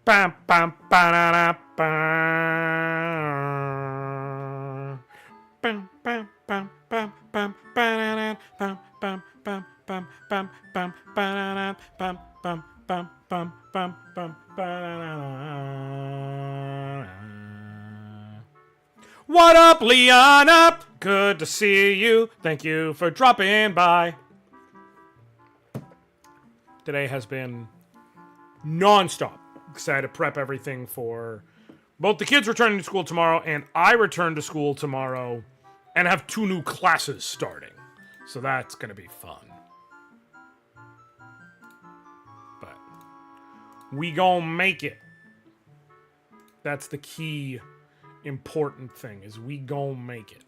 Bam, bam, ba-da-da, ba. Bam, bam, bam, bam, bam, ba-da-da, bam, bam, bam, bam, bam, bam, ba-da-da, bam, bam, bam, bam, bam, bam, ba-da-da. What up, Liana? Good to see you. Thank you for dropping by. Today has been non-stop. Excited to prep everything for both the kids returning to school tomorrow and I return to school tomorrow and have 2 new classes starting. So that's going to be fun. But we gonna make it. That's the key important thing, is we gonna make it.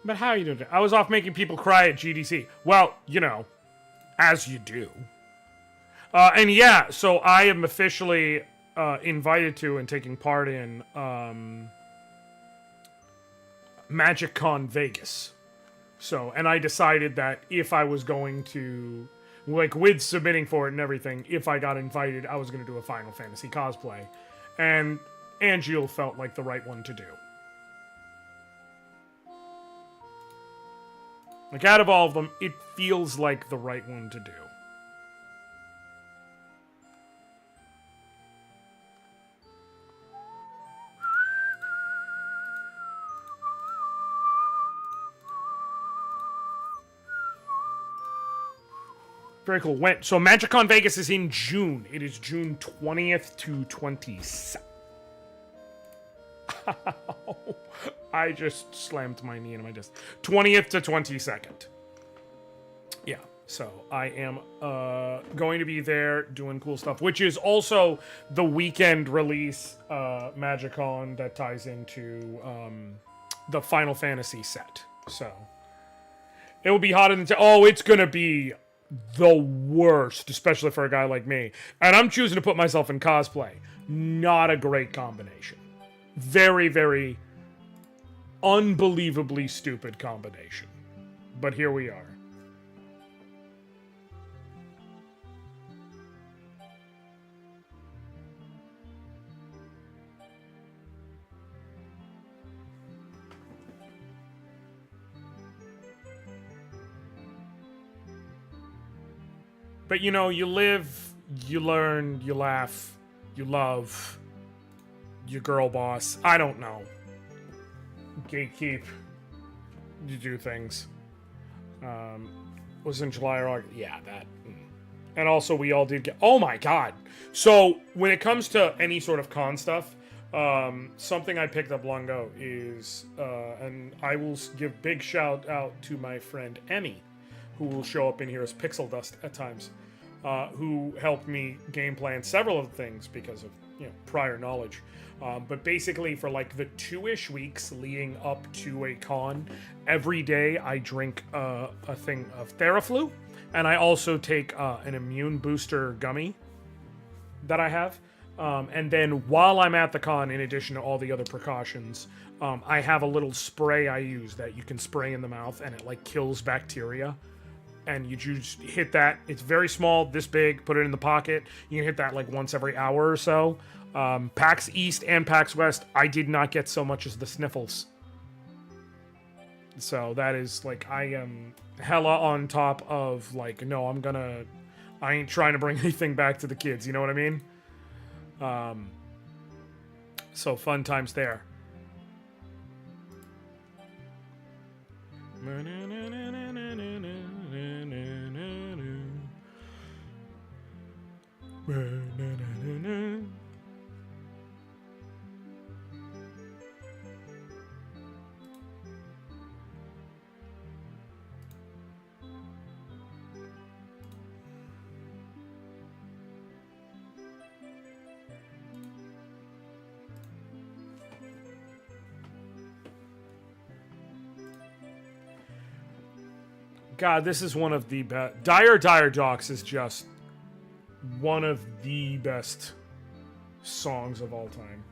But how are you doing? I was off making people cry at GDC. Well, you know, as you do. And yeah, so I am officially invited to and taking part in MagicCon Vegas. So, and I decided that if I was going to, like, with submitting for it and everything, if I got invited, I was going to do a Final Fantasy cosplay. And Angeal felt like the right one to do. Like, out of all of them, it feels like the right one to do. Very cool. So MagicCon Vegas is in June. It is June 20th to 27th. I just slammed my knee into my disc. 20th to 22nd. Yeah, so I am going to be there doing cool stuff, which is also the weekend release MagicCon that ties into the Final Fantasy set. So it will be hotter than... it's going to be the worst, especially for a guy like me. And I'm choosing to put myself in cosplay. Not a great combination. Very, very unbelievably stupid combination. But here we are. But you know, you live, you learn, you laugh, you love your girl boss. I don't know. Gatekeep. You do things. Was in July or August. Yeah, that. And also, we all did get... Oh my god! So, when it comes to any sort of con stuff, something I picked up long ago is... and I will give big shout out to my friend Emmy, who will show up in here as Pixel Dust at times, who helped me game plan several of the things because of, prior knowledge. But basically, for like the 2-ish weeks leading up to a con, every day I drink a thing of Theraflu, and I also take an immune booster gummy that I have. And then while I'm at the con, in addition to all the other precautions, I have a little spray I use that you can spray in the mouth, and it like kills bacteria. And you just hit that. It's very small, this big. Put it in the pocket. You can hit that like once every hour or so. PAX East and PAX West, I did not get so much as the sniffles. So that is like, I am hella on top of like, no, I ain't trying to bring anything back to the kids. You know what I mean? So fun times there. God, this is one of the best. Dire Docs is just one of the best songs of all time.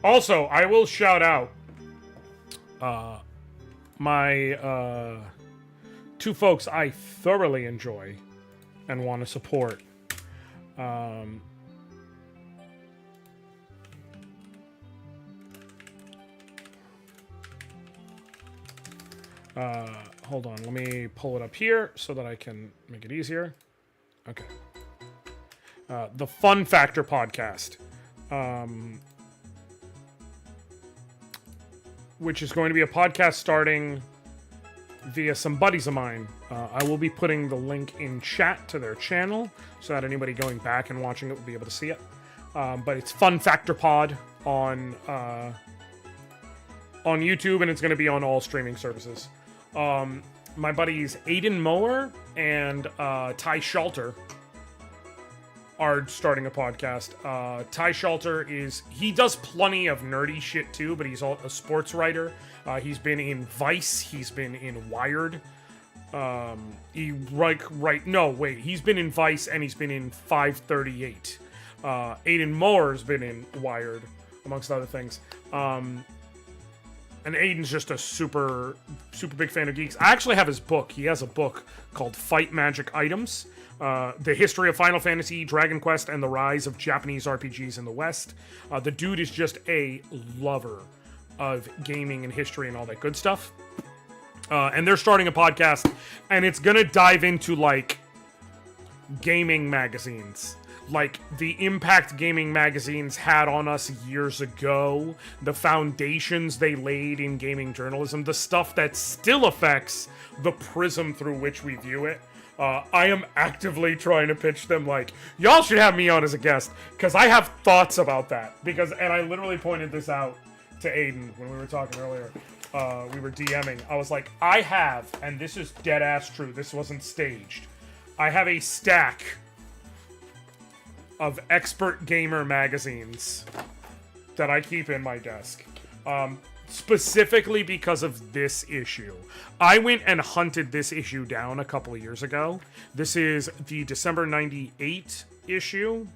Also, I will shout out my two folks I thoroughly enjoy and want to support. Hold on, let me pull it up here so that I can make it easier. Okay. The Fun Factor podcast. Which is going to be a podcast starting via some buddies of mine. I will be putting the link in chat to their channel so that anybody going back and watching it will be able to see it. But it's Fun Factor Pod on YouTube, and it's going to be on all streaming services. My buddies Aiden Mower and Ty Shelter are starting a podcast. Ty Shelter he does plenty of nerdy shit too, but he's a sports writer. He's been in Vice, he's been in Wired. He's been in Vice and he's been in 538. Aiden Mower's been in Wired, amongst other things. And Aiden's just a super, super big fan of geeks. I actually have his book. He has a book called Fight Magic Items. The history of Final Fantasy, Dragon Quest, and the rise of Japanese RPGs in the West. The dude is just a lover of gaming and history and all that good stuff. And they're starting a podcast, and it's gonna dive into, like, gaming magazines. Like, the impact gaming magazines had on us years ago, the foundations they laid in gaming journalism, the stuff that still affects the prism through which we view it. I am actively trying to pitch them, like, y'all should have me on as a guest, because I have thoughts about that. And I literally pointed this out to Aiden when we were talking earlier. We were DMing. I was like, I have, and this is dead ass true, this wasn't staged. I have a stack of expert gamer magazines that I keep in my desk. Specifically because of this issue. I went and hunted this issue down a couple of years ago. This is the December 98 issue,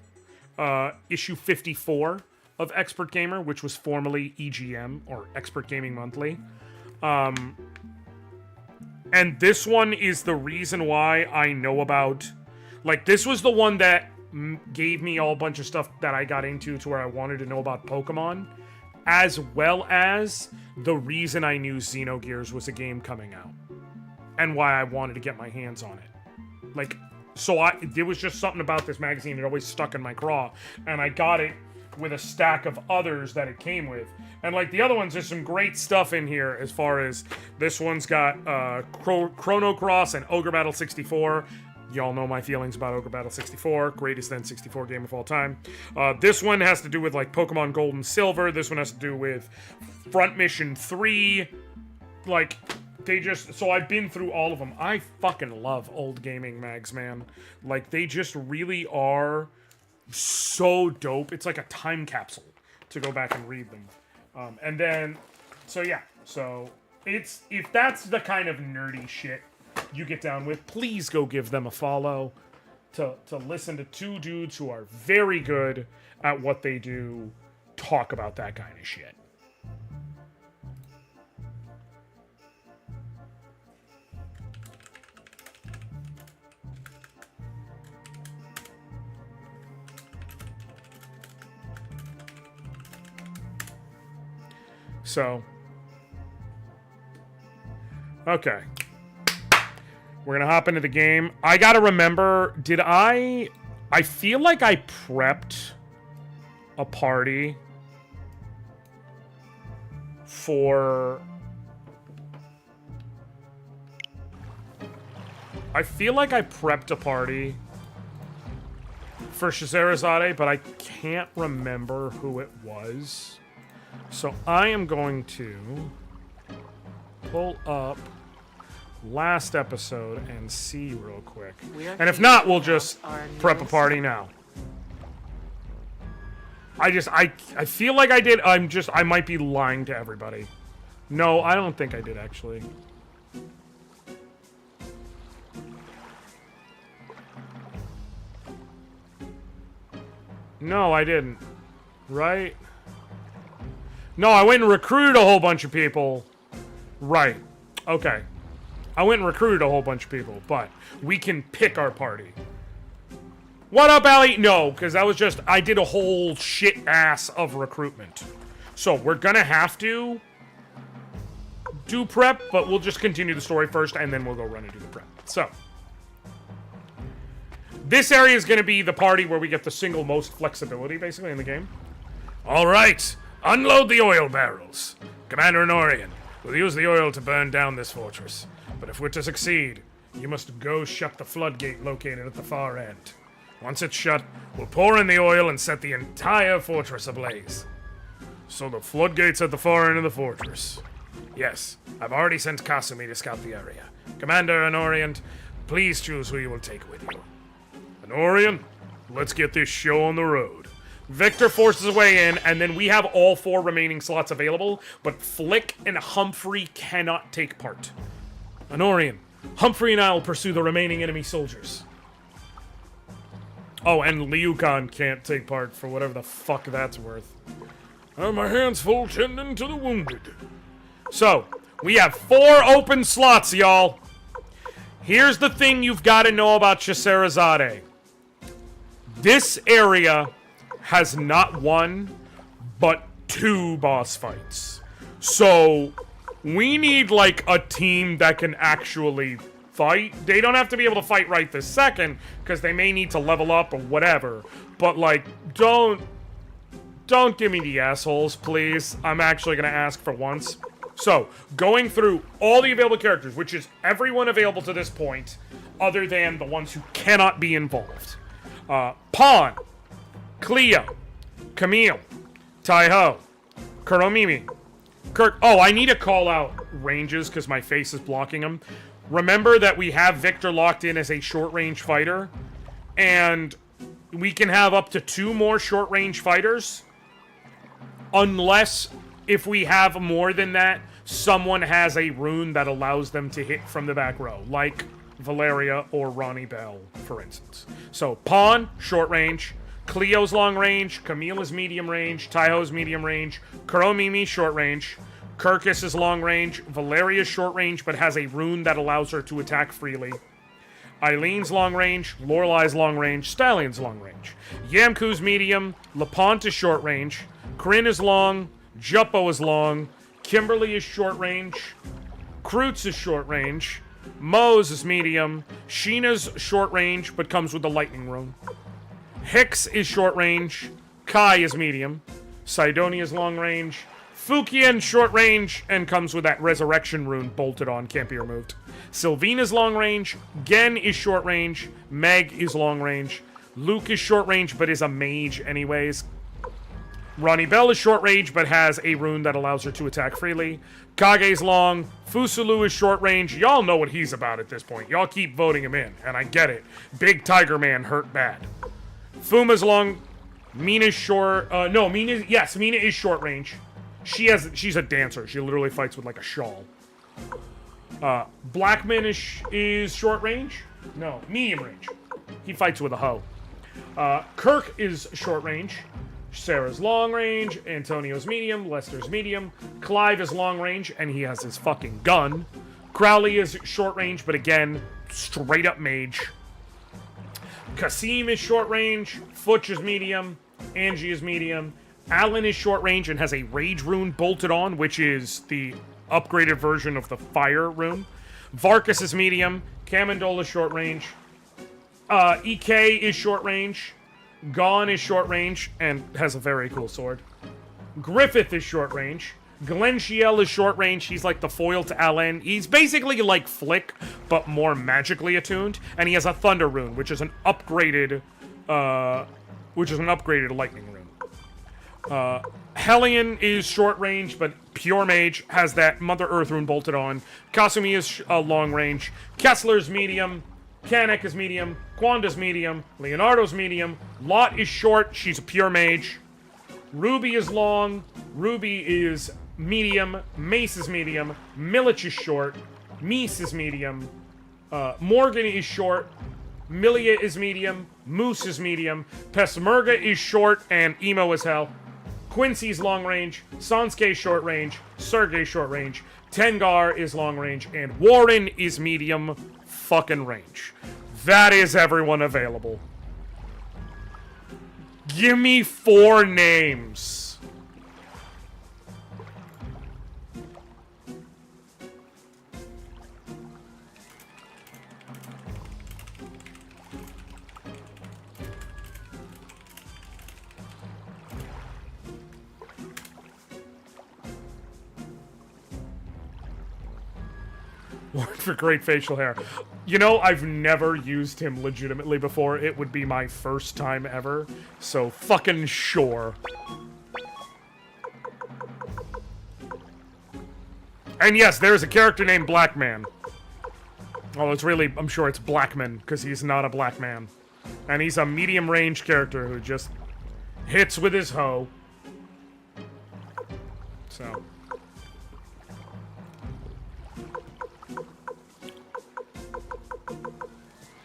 issue 54 of Expert Gamer, which was formerly EGM, or Expert Gaming Monthly. And this one is the reason why I know about... Like, this was the one that gave me a bunch of stuff that I got into to where I wanted to know about Pokemon, as well as the reason I knew Xenogears was a game coming out, and why I wanted to get my hands on it. Like, so there was just something about this magazine that always stuck in my craw, and I got it with a stack of others that it came with. And like the other ones, there's some great stuff in here, as far as this one's got Chrono Cross and Ogre Battle 64. Y'all know my feelings about Ogre Battle 64, greatest N64 game of all time. This one has to do with, like, Pokemon Gold and Silver. This one has to do with Front Mission 3. Like, so I've been through all of them. I fucking love old gaming mags, man. Like, they just really are so dope. It's like a time capsule to go back and read them. And then, so yeah. So, if that's the kind of nerdy shit you get down with, please go give them a follow to listen to two dudes who are very good at what they do talk about that kind of shit. So, okay. We're gonna hop into the game. I gotta remember, I feel like I prepped a party for... I feel like I prepped a party for Scheherazade, but I can't remember who it was. So I am going to pull up last episode and see real quick. And if not, we'll just prep a party now. I feel like I did. I might be lying to everybody. No, I don't think I did, actually. No, I didn't. Right? No, I went and recruited a whole bunch of people. Right. Okay. I went and recruited a whole bunch of people, but we can pick our party. What up, Allie? No, because that was just... I did a whole shit ass of recruitment. So, we're gonna have to do prep, but we'll just continue the story first, and then we'll go run and do the prep. So, this area is going to be the party where we get the single most flexibility, basically, in the game. All right, unload the oil barrels. Commander Anoriand will use the oil to burn down this fortress. But if we're to succeed, you must go shut the floodgate located at the far end. Once it's shut, we'll pour in the oil and set the entire fortress ablaze. So the floodgate's at the far end of the fortress. Yes, I've already sent Kasumi to scout the area. Commander Anoriand, please choose who you will take with you. Anoriand, let's get this show on the road. Victor forces his way in, and then we have all 4 remaining slots available, but Flick and Humphrey cannot take part. Anoriand, Humphrey and I will pursue the remaining enemy soldiers. Oh, and Liu Kang can't take part for whatever the fuck that's worth. I have my hands full tending to the wounded. So, we have 4 open slots, y'all. Here's the thing you've got to know about Scheherazade. This area has not 1, but 2 boss fights. So, we need, like, a team that can actually fight. They don't have to be able to fight right this second, because they may need to level up or whatever. But, like, don't give me the assholes, please. I'm actually going to ask for once. So, going through all the available characters, which is everyone available to this point, other than the ones who cannot be involved. Pawn, Cleo, Camille, Taiho, Kuromimi, Kirk. Oh, I need to call out ranges because my face is blocking them. Remember that we have Victor locked in as a short-range fighter, and we can have up to 2 more short-range fighters, unless, if we have more than that, someone has a rune that allows them to hit from the back row, like Valeria or Ronnie Bell, for instance. So, Pawn, short range. Cleo's long range. Camille is medium range. Taiho's medium range. Kuromimi, short range. Kirkus is long range. Valeria's short range, but has a rune that allows her to attack freely. Eileen's long range. Lorelai's long range. Stallion's long range. Yamku's medium. Lepont is short range. Kryn is long. Juppo is long. Kimberly is short range. Kreutz is short range. Mose is medium. Sheena's short range, but comes with the lightning rune. Hicks is short range. Kai is medium. Sidonia's long range. Fukien's short range, and comes with that resurrection rune bolted on, can't be removed. Sylvina's long range. Gen is short range. Meg is long range. Luke is short range, but is a mage anyways. Ronnie Bell is short range, but has a rune that allows her to attack freely. Kage's long. Fusulu is short range. Y'all know what he's about at this point. Y'all keep voting him in, and I get it. Big Tiger Man hurt bad. Fuma's long. Mina's short. Mina is short range. She's a dancer. She literally fights with like a shawl. Blackman is short range. No, medium range. He fights with a hoe. Kirk is short range. Sarah's long range, Antonio's medium, Lester's medium, Clive is long range, and he has his fucking gun. Crowley is short range, but again, straight up mage. Kasim is short range, Futch is medium, Angie is medium, Alan is short range and has a rage rune bolted on, which is the upgraded version of the fire rune. Varkas is medium, Kamandol is short range, EK is short range, Gon is short range and has a very cool sword. Griffith is short range. Glenchiel is short range. He's like the foil to Alan. He's basically like Flick, but more magically attuned. And he has a Thunder rune, which is an upgraded lightning rune. Hellion is short range, but pure mage, has that Mother Earth rune bolted on. Kasumi is long range. Kessler's medium. Kanek is medium. Quanda's medium. Leonardo's medium. Lot is short. She's a pure mage. Ruby is long. Ruby is medium. Mace is medium. Milich is short. Mies is medium. Morgan is short. Milia is medium. Moose is medium. Pesmerga is short and emo as hell. Quincy's long range. Sansuke short range. Sergey short range. Tengar is long range. And Warren is medium fucking range. That is everyone available. Give me 4 names. One for great facial hair. You know, I've never used him legitimately before. It would be my first time ever. So fucking sure. And yes, there's a character named Blackman. Oh, it's really, I'm sure it's Blackman, because he's not a black man. And he's a medium range character who just hits with his hoe. So.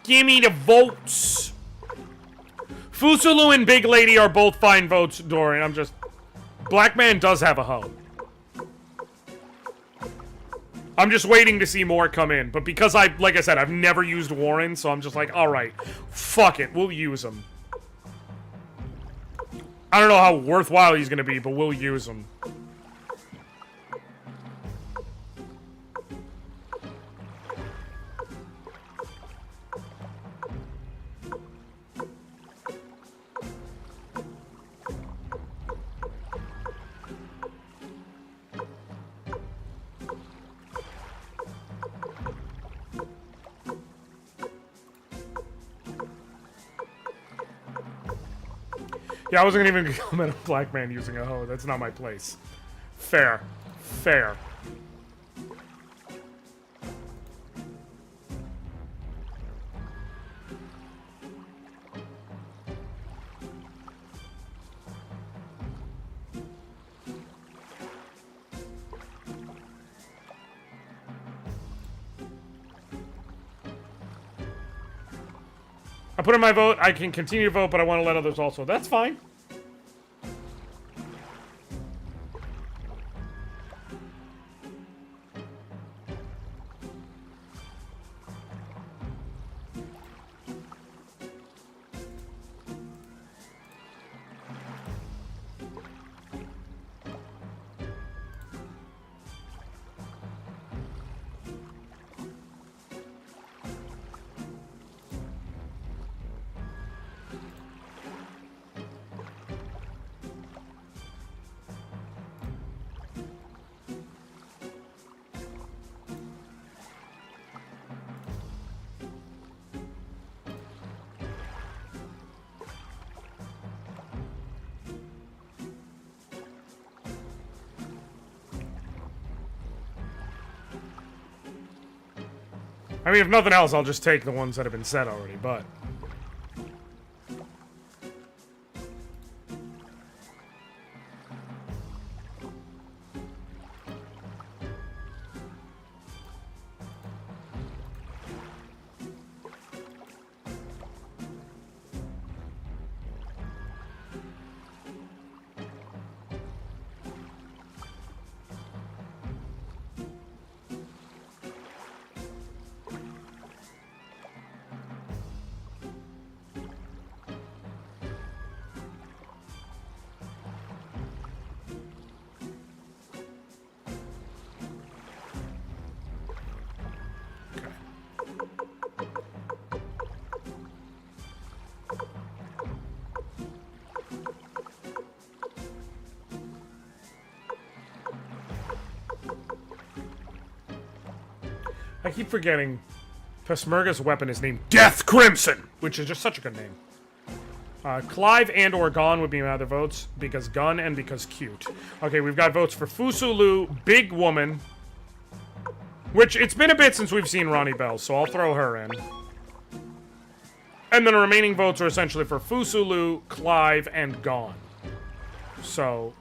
Give me the votes. Fusulu and Big Lady are both fine votes, Dorian. I'm just... Black Man does have a hoe. I'm just waiting to see more come in. But because like I said, I've never used Warren, so I'm just like, alright, fuck it, we'll use him. I don't know how worthwhile he's gonna be, but we'll use him. Yeah, I wasn't gonna even comment on Black Man using a hoe. That's not my place. Fair. Fair. I put in my vote. I can continue to vote, but I want to let others also. That's fine. I mean, if nothing else, I'll just take the ones that have been said already, but... I keep forgetting Pesmerga's weapon is named Death Crimson, which is just such a good name. Clive and or Gon would be my other votes, because gun and because cute. Okay, we've got votes for Fusulu, Big Woman, which it's been a bit since we've seen Ronnie Bell, so I'll throw her in. And then the remaining votes are essentially for Fusulu, Clive, and Gon. So...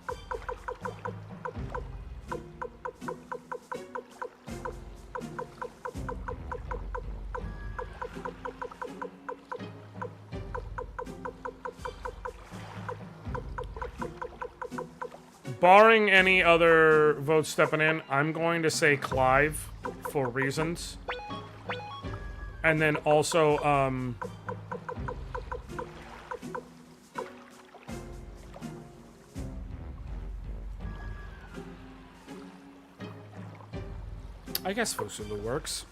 barring any other votes stepping in, I'm going to say Clive for reasons. And then also, I guess Fusulu works.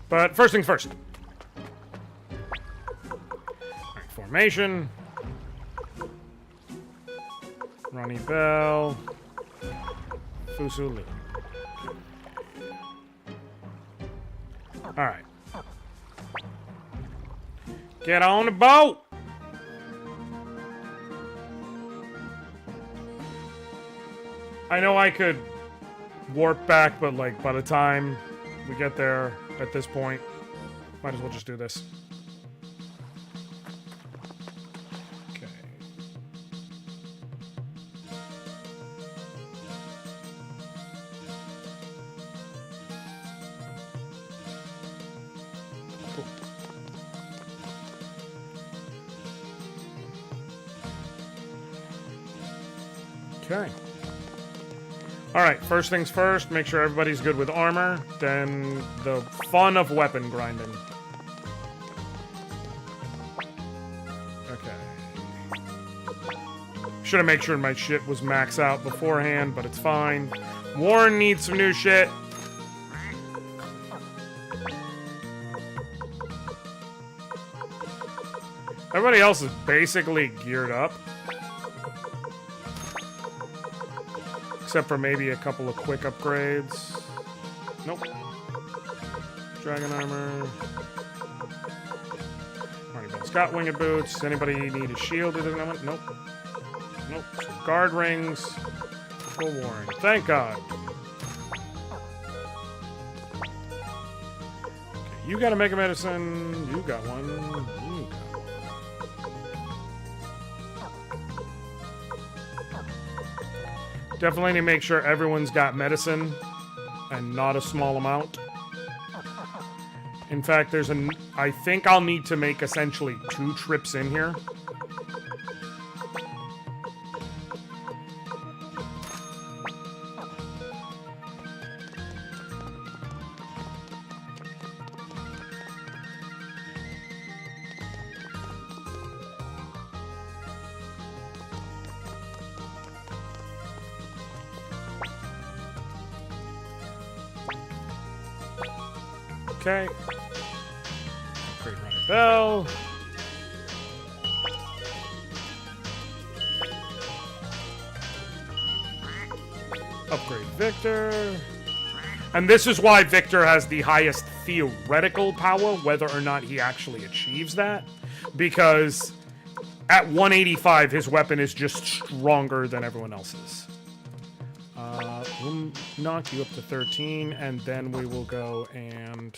But first things first. Alright, formation. Ronnie Bell. Fusulu. Alright. Get on the boat! I know I could warp back, but like by the time we get there at this point, might as well just do this. Okay. Cool. Okay. Alright, first things first, make sure everybody's good with armor, then the fun of weapon grinding. Okay. Should have made sure my shit was maxed out beforehand, but it's fine. Warren needs some new shit. Everybody else is basically geared up. Except for maybe a couple of quick upgrades. Nope. Dragon armor. Already been Scott winged boots. Anybody need a shield at the moment? Nope. Nope. So guard rings. Full Warren. Thank God. Okay, you got a Mega Medicine. You got one. You got one. Definitely need to make sure everyone's got medicine and not a small amount. In fact, I think I'll need to make essentially 2 trips in here. Okay. Upgrade Ronnie Bell. Upgrade Victor. And this is why Victor has the highest theoretical power, whether or not he actually achieves that. Because at 185, his weapon is just stronger than everyone else's. We'll knock you up to 13, and then we will go and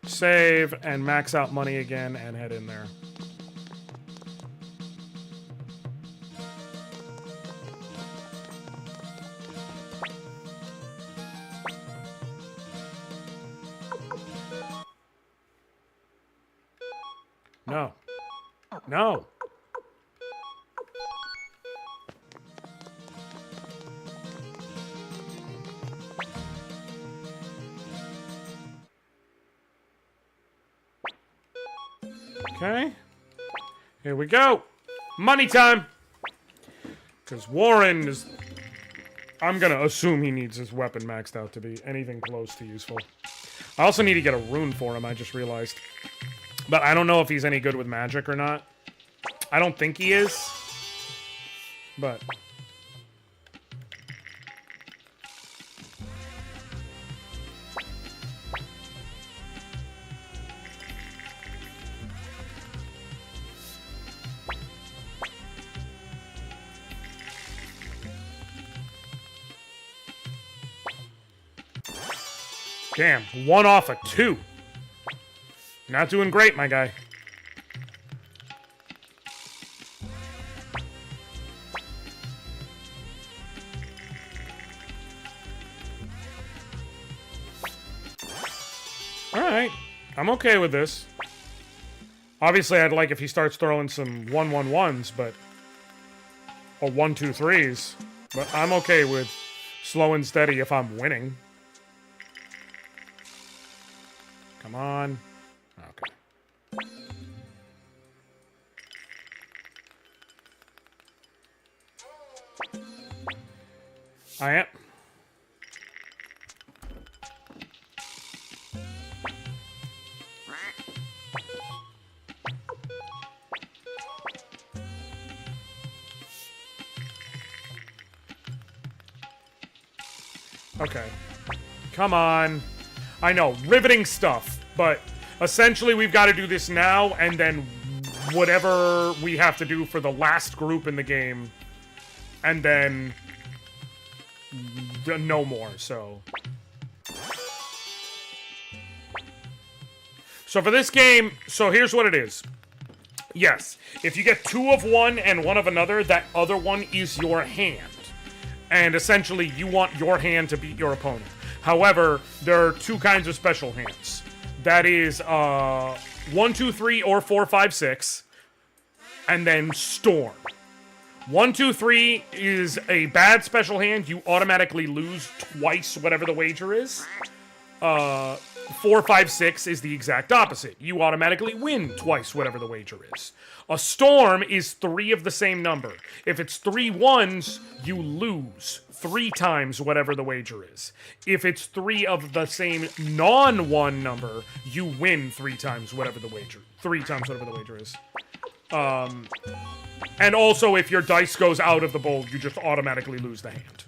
save and max out money again and head in there. No. No. Okay. Here we go. Money time. Because Warren is... I'm going to assume he needs his weapon maxed out to be anything close to useful. I also need to get a rune for him, I just realized. But I don't know if he's any good with magic or not. I don't think he is. But... Damn, 1 off of 2. Not doing great, my guy. Alright, I'm okay with this. Obviously, I'd like if he starts throwing some 1-1-1s, but... or 1-2-3s. But I'm okay with slow and steady if I'm winning. Come on. Okay. I am. Okay. Come on. I know, riveting stuff, but essentially we've got to do this now, and then whatever we have to do for the last group in the game, and then no more, so... So for this game, so here's what it is. Yes, if you get 2 of one and 1 of another, that other one is your hand. And essentially, you want your hand to beat your opponent. However, there are 2 kinds of special hands. That is 1, 2, 3, or 4, 5, 6. And then Storm. 1, 2, 3 is a bad special hand. You automatically lose twice whatever the wager is. 4, 5, 6 is the exact opposite. You automatically win twice whatever the wager is. A storm is 3 of the same number. If it's 3 ones, you lose 3 times whatever the wager is. If it's 3 of the same non-1 number, you win 3 times whatever the wager. 3 times whatever the wager is. And also, if your dice goes out of the bowl, you just automatically lose the hand.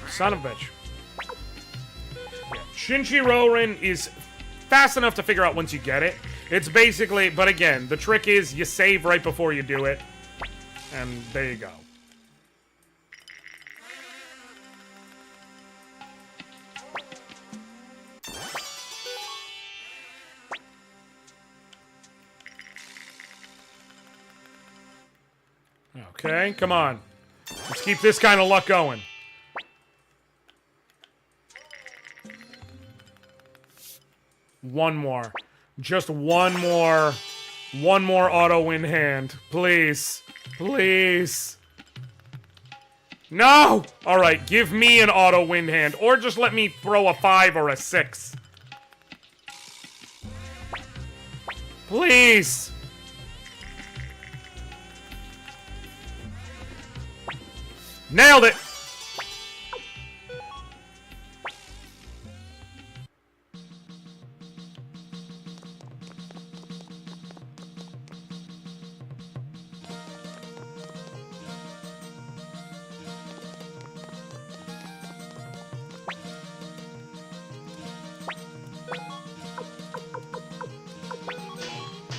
Son of a bitch. Yeah. Shinchi-Rorin is fast enough to figure out once you get it. It's basically, but again, the trick is you save right before you do it. And there you go. Okay, come on. Let's keep this kind of luck going. One more. Just one more. One more auto win hand. Please. Please. No! Alright, give me an auto win hand. Or just let me throw a 5 or a 6. Please. Nailed it!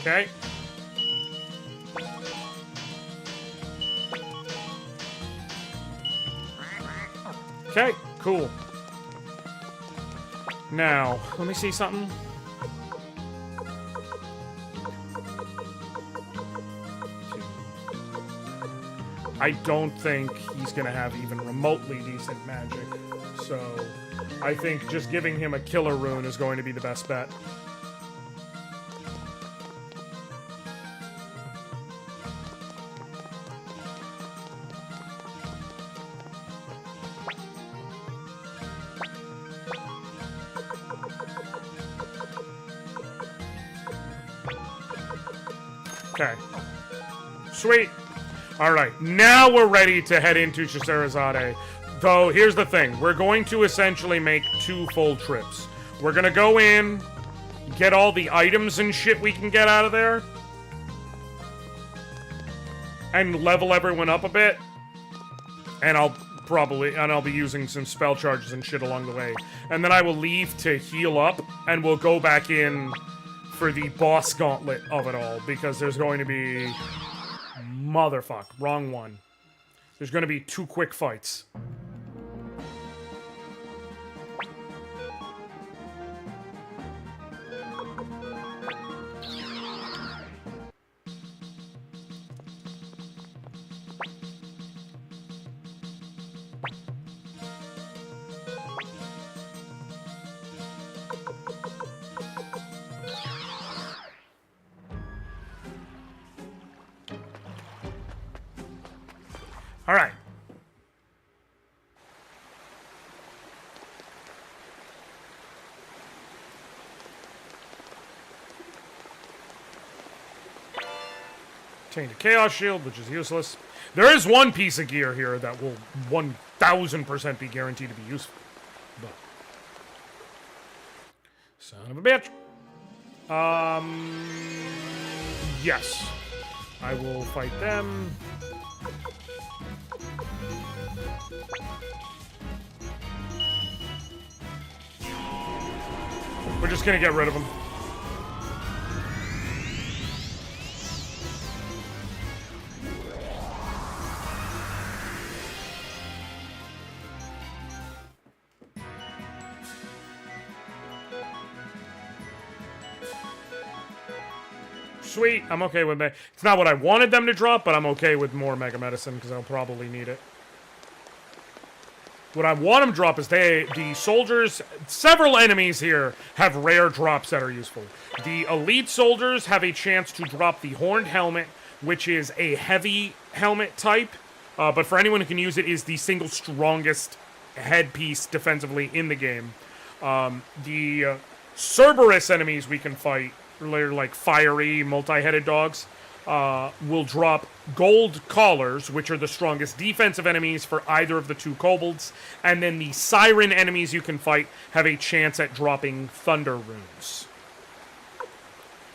Okay. Okay, cool. Now, let me see something. I don't think he's gonna have even remotely decent magic, so I think just giving him a killer rune is going to be the best bet. Okay. Sweet. Alright, now we're ready to head into Scheherazade. Though, here's the thing. We're going to essentially make 2 full trips. We're gonna go in, get all the items and shit we can get out of there, and level everyone up a bit. And I'll be using some spell charges and shit along the way. And then I will leave to heal up, and we'll go back in for the boss gauntlet of it all, because there's going to be... Motherfuck, wrong one. There's going to be 2 quick fights. All right. Tainted Chaos Shield, which is useless. There is one piece of gear here that will 1000% be guaranteed to be useful. But son of a bitch. Yes. I will fight them. We're just gonna get rid of them. Sweet, I'm okay with that. It's not what I wanted them to drop, but I'm okay with more Mega Medicine, because I'll probably need it. What I want them to drop is the soldiers, several enemies here have rare drops that are useful. The elite soldiers have a chance to drop the Horned Helmet, which is a heavy helmet type, but for anyone who can use it, is the single strongest headpiece defensively in the game. The Cerberus enemies we can fight, like fiery, multi-headed dogs, will drop gold collars, which are the strongest defensive enemies for either of the 2 kobolds, and then the siren enemies you can fight have a chance at dropping thunder runes.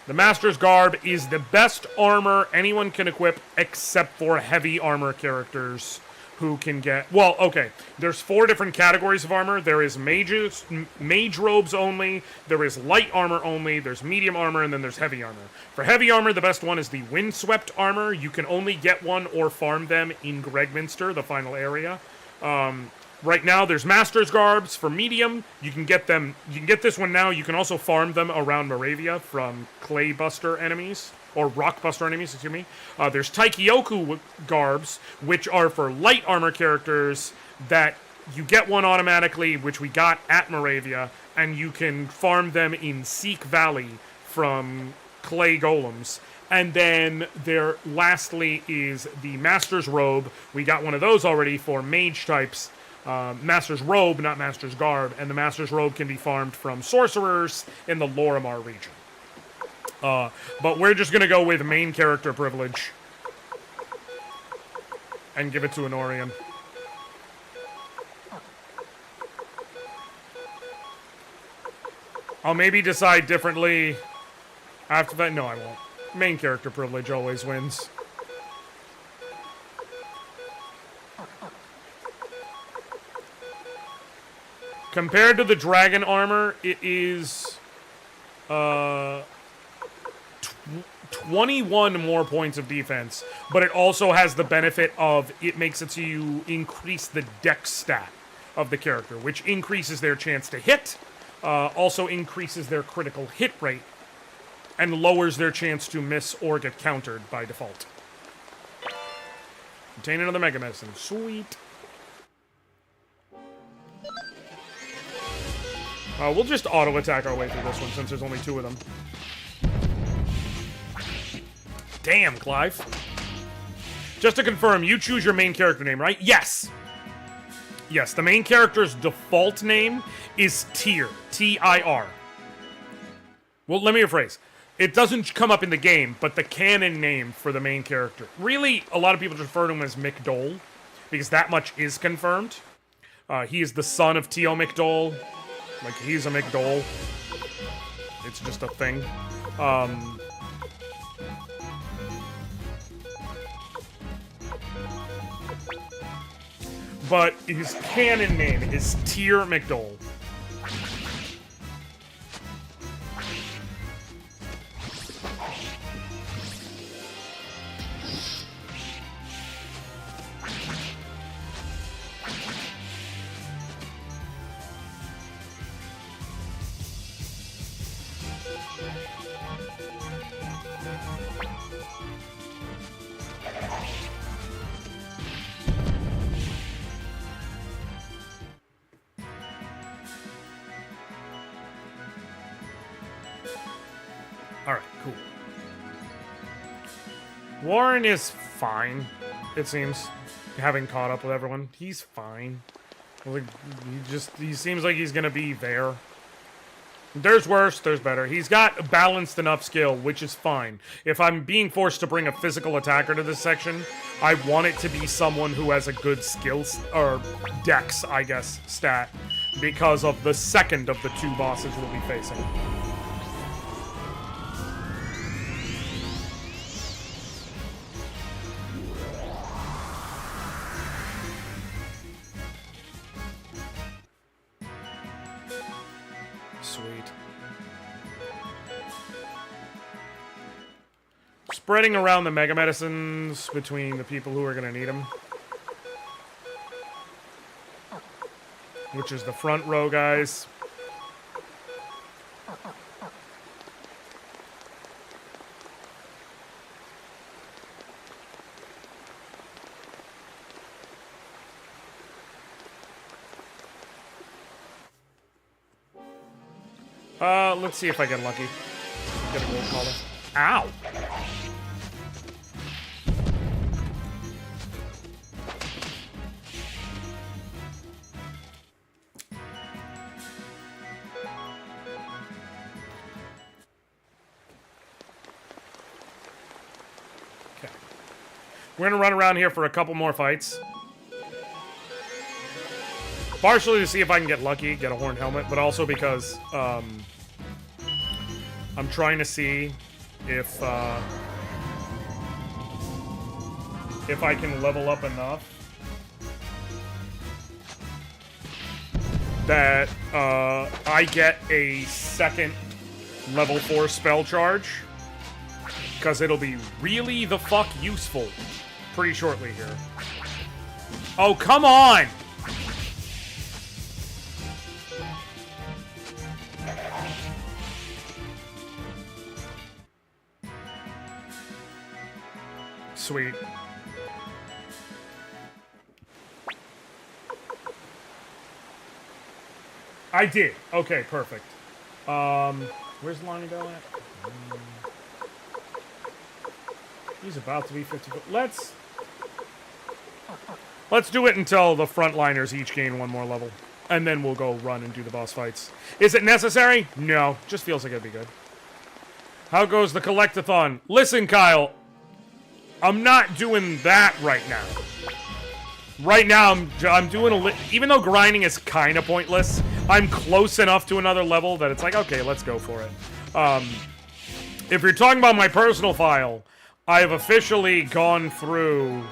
The Master's Garb is the best armor anyone can equip except for heavy armor characters who can get... Well, okay, there's 4 different categories of armor. There is mages, mage robes only, there is light armor only, there's medium armor, and then there's heavy armor. For heavy armor, the best one is the Windswept armor. You can only get one or farm them in Gregminster, the final area. Right now, there's Master's Garbs. For medium, you can get them... You can get this one now. You can also farm them around Moravia from Claybuster enemies. Or Rockbuster enemies, excuse me. There's Taikyoku Garbs, which are for light armor characters that you get one automatically, which we got at Moravia, and you can farm them in Seek Valley from Clay Golems. And then there, lastly, is the Master's Robe. We got one of those already for mage types. Master's Robe, not Master's Garb. And the Master's Robe can be farmed from sorcerers in the Lorimar region. But we're just gonna go with main character privilege. And give it to Anoriand. I'll maybe decide differently after that. No, I won't. Main character privilege always wins. Compared to the dragon armor, it is 21 more points of defense, but it also has the benefit of it makes it so you increase the dex stat of the character, which increases their chance to hit, also increases their critical hit rate, and lowers their chance to miss or get countered by default. Obtain another Mega Medicine. Sweet. We'll just auto-attack our way through this one, since there's only 2 of them. Damn, Clive. Just to confirm, you choose your main character name, right? Yes! Yes, the main character's default name is Tyr. T-I-R. Well, let me rephrase. It doesn't come up in the game, but the canon name for the main character. Really, a lot of people refer to him as McDole, because that much is confirmed. He is the son of Tio McDole. Like, he's a McDole. It's just a thing. but his canon name is Tyr McDole. Alright, cool. Warren is fine, it seems. Having caught up with everyone. He's fine. Like, he seems like he's gonna be there. There's worse, there's better. He's got balanced enough skill, which is fine. If I'm being forced to bring a physical attacker to this section, I want it to be someone who has a good skills, or dex, I guess, stat, because of the second of the two bosses we'll be facing. Spreading around the mega medicines between the people who are going to need them. Which is the front row guys. Let's see if I get lucky. Get a gold collar. Ow! Okay. We're gonna run around here for a couple more fights. Partially to see if I can get lucky, get a horned helmet, but also because, I'm trying to see if I can level up enough that I get a second level 4 spell charge, because it'll be really the fuck useful pretty shortly here. Oh, come on! Sweet. I did. Okay, perfect. Where's Lonibel at? He's about to be 50. Let's do it until the frontliners each gain one more level. And then we'll go run and do the boss fights. Is it necessary? No. Just feels like it'd be good. How goes the collectathon? Listen, Kyle. I'm not doing that right now. Right now, I'm doing even though grinding is kind of pointless, I'm close enough to another level that it's like, okay, let's go for it. If you're talking about my personal file, I have officially gone through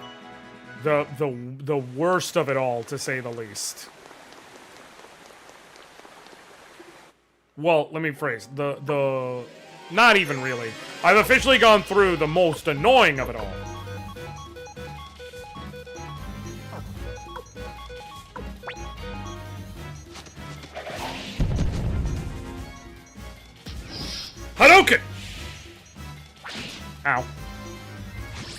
the worst of it all, to say the least. Well, let me phrase. Not even really. I've officially gone through the most annoying of it all. Hadouken! Ow.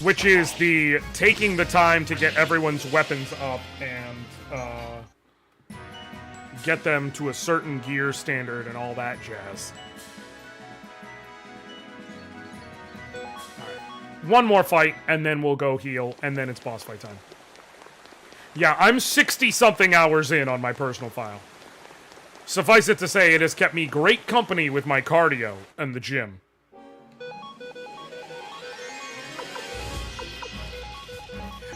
Which is the taking the time to get everyone's weapons up and get them to a certain gear standard and all that jazz. One more fight, and then we'll go heal, and then it's boss fight time. Yeah, I'm 60-something hours in on my personal file. Suffice it to say, it has kept me great company with my cardio and the gym.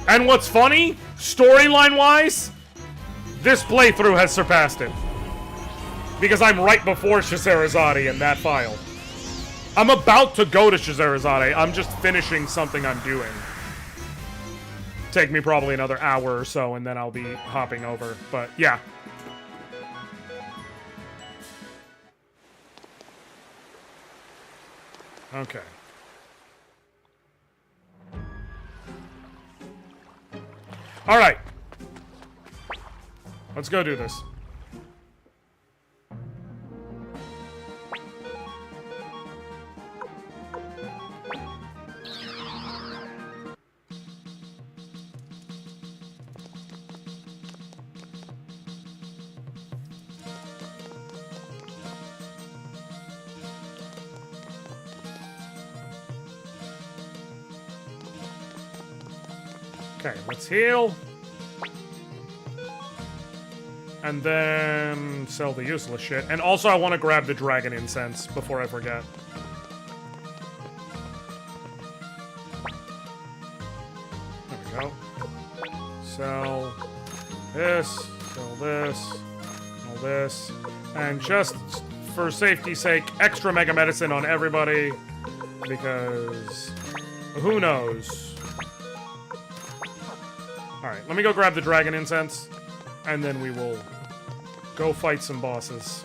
And what's funny, storyline-wise, this playthrough has surpassed it. Because I'm right before Scheherazade in that file. I'm about to go to Scheherazade. I'm just finishing something I'm doing. take me probably another hour or so, and then I'll be hopping over. But, yeah. Okay. Alright. Let's go do this. Okay, let's heal. And then sell the useless shit. And also I want to grab the dragon incense before I forget. There we go. Sell this, sell this, all this. And just for safety's sake, extra mega medicine on everybody. Because who knows? Alright, let me go grab the dragon incense, and then we will go fight some bosses.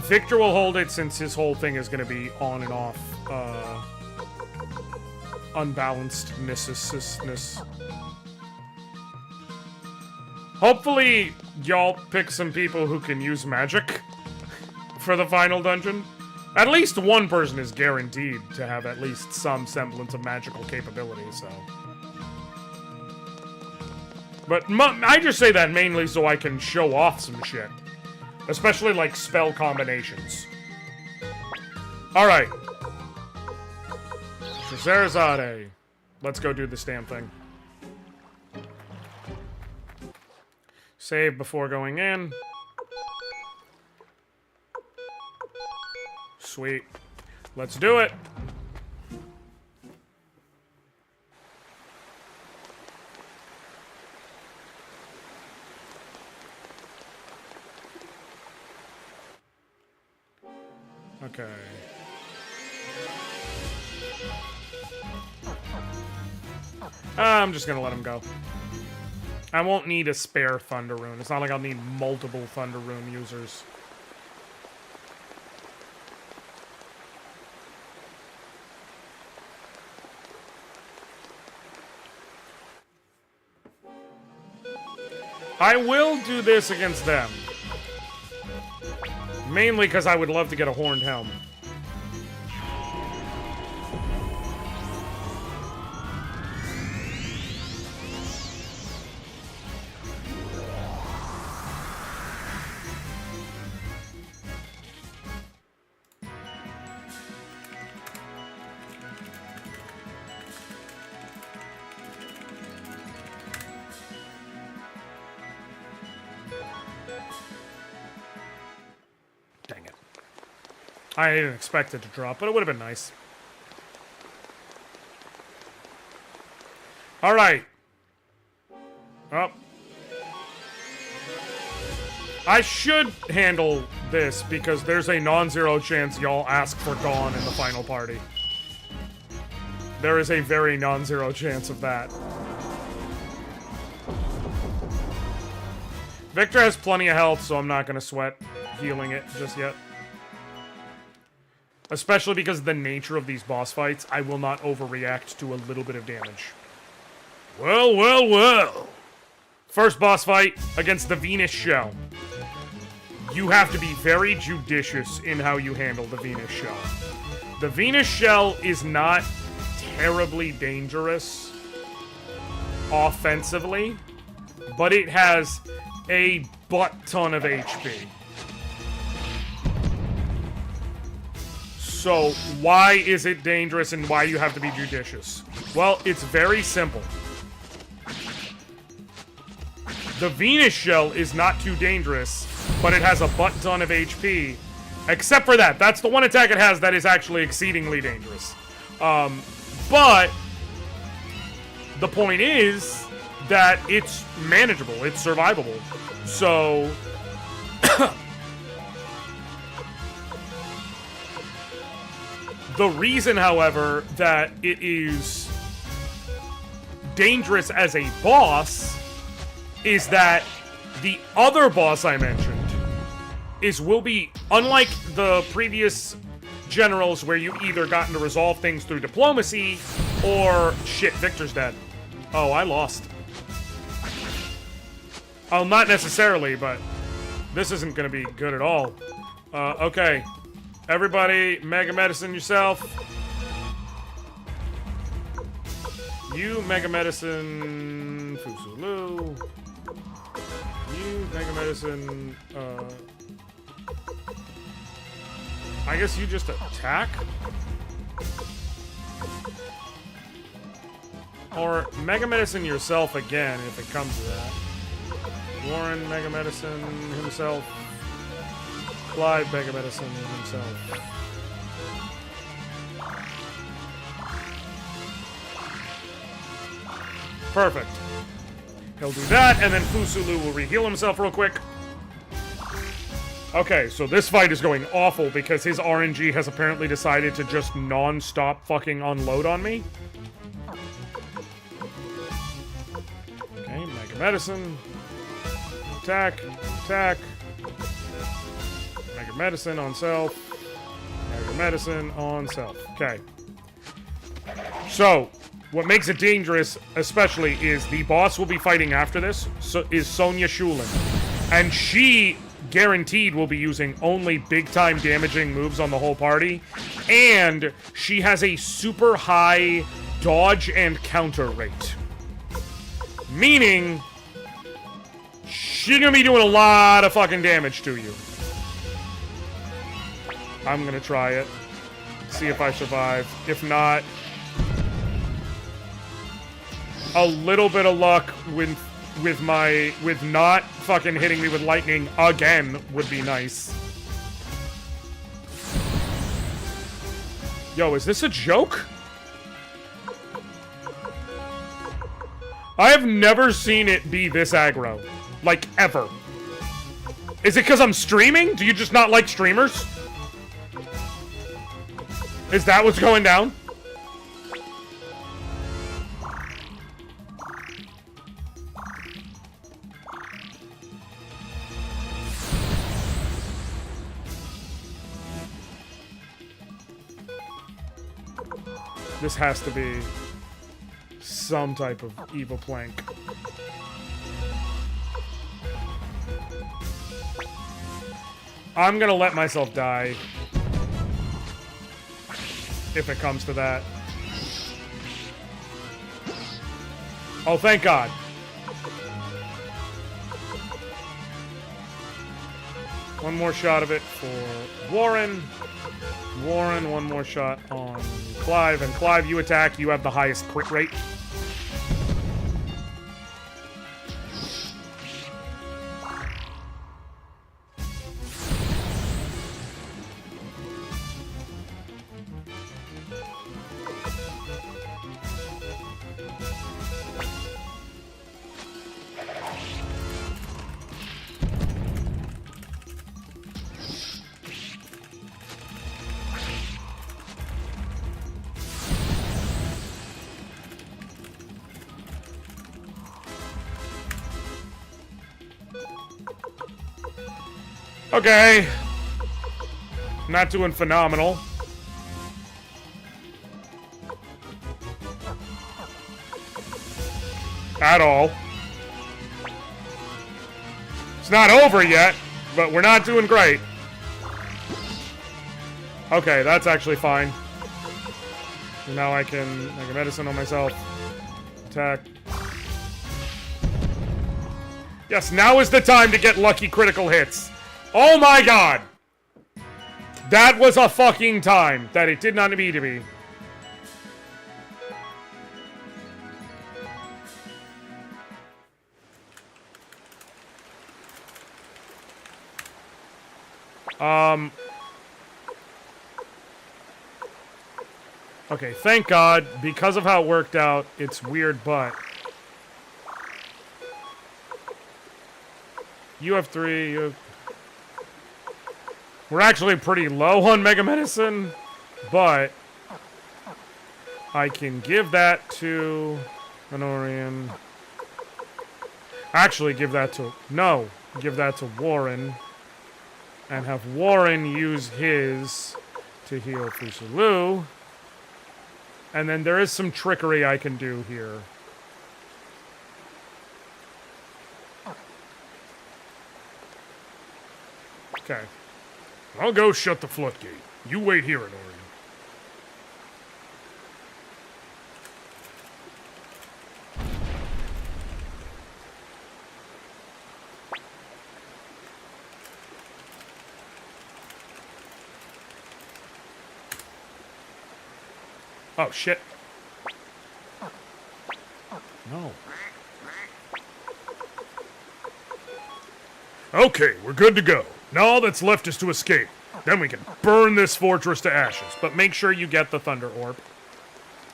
Victor will hold it since his whole thing is going to be on and off, unbalancedness. Hopefully, y'all pick some people who can use magic for the final dungeon. At least one person is guaranteed to have at least some semblance of magical capability, so... But I just say that mainly so I can show off some shit. Especially, like, spell combinations. Alright. Scheherazade. Let's go do this damn thing. Save before going in. Sweet. Let's do it. Okay. I'm just gonna let him go. I won't need a spare Thunder Rune. It's not like I'll need multiple Thunder Rune users. I will do this against them. Mainly because I would love to get a Horned Helm. I didn't expect it to drop, but it would have been nice. Alright. Oh. I should handle this because there's a non-zero chance y'all ask for Dawn in the final party. There is a very non-zero chance of that. Victor has plenty of health, so I'm not going to sweat healing it just yet. Especially because of the nature of these boss fights, I will not overreact to a little bit of damage. Well, well, well. First boss fight against the Venus Shell. You have to be very judicious in how you handle the Venus Shell. The Venus Shell is not terribly dangerous offensively, but it has a butt-ton of HP. So, why is it dangerous and why you have to be judicious? Well, it's very simple. The Venus Shell is not too dangerous, but it has a butt-ton of HP, Except for that. That's the one attack it has that is actually exceedingly dangerous. But the point is that it's manageable. It's survivable. So... the reason, however, that it is dangerous as a boss is that the other boss I mentioned will be, unlike the previous generals where you either gotten to resolve things through diplomacy or... Shit, Victor's dead. Oh, I lost. Oh, not necessarily, but this isn't going to be good at all. Okay. Everybody, Mega Medicine yourself. You Mega Medicine Fusulu. You Mega Medicine, I guess you just attack? Or Mega Medicine yourself again if it comes to that. Warren Mega Medicine himself. Clive Mega Medicine himself. Perfect. He'll do that, and then Fusulu will re-heal himself real quick. Okay, so this fight is going awful because his RNG has apparently decided to just non-stop fucking unload on me. Okay, Mega Medicine. Attack. Attack. Mega Medicine on self. Mega Medicine on self. Okay. So, what makes it dangerous, especially, is the boss will be fighting after this, is Sonya Shulin. And she, guaranteed, will be using only big-time damaging moves on the whole party. And she has a super high dodge and counter rate. Meaning, she's gonna be doing a lot of fucking damage to you. I'm gonna try it. See if I survive. If not... a little bit of luck with not fucking hitting me with lightning again would be nice. Yo, is this a joke? I have never seen it be this aggro. Like, ever. Is it because I'm streaming? Do you just not like streamers? Is that what's going down? This has to be some type of evil plank. I'm gonna let myself die. If it comes to that. Oh, thank God. One more shot of it for Warren. Warren, one more shot on Clive. And Clive, you attack. You have the highest crit rate. Okay. Not doing phenomenal. At all. It's not over yet, but we're not doing great. Okay, that's actually fine. Now I can make a medicine on myself. Attack. Yes, now is the time to get lucky critical hits. Oh my God! That was a fucking time that it did not need to be. Okay, thank God. Because of how it worked out, it's weird, but... You have 3, you have... We're actually pretty low on Mega Medicine, but... I can give that to... Anoriand. Actually, give that to... No. Give that to Warren. And have Warren use his to heal Fusalu. And then there is some trickery I can do here. Okay. I'll go shut the floodgate. You wait here, Anoriand. Oh, shit. No. Okay, we're good to go. Now all that's left is to escape. Then we can burn this fortress to ashes. But make sure you get the Thunder Orb.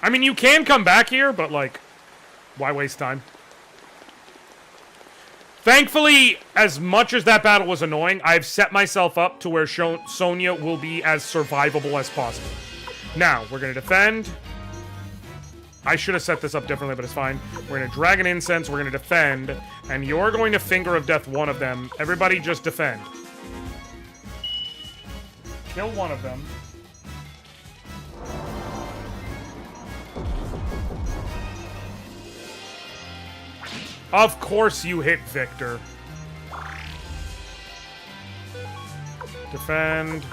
I mean, you can come back here, but, like, why waste time? Thankfully, as much as that battle was annoying, I've set myself up to where Sonya will be as survivable as possible. Now, we're going to defend. I should have set this up differently, but it's fine. We're going to Dragon Incense, we're going to defend, and you're going to Finger of Death one of them. Everybody just defend. Kill one of them. Of course you hit Victor. Defend.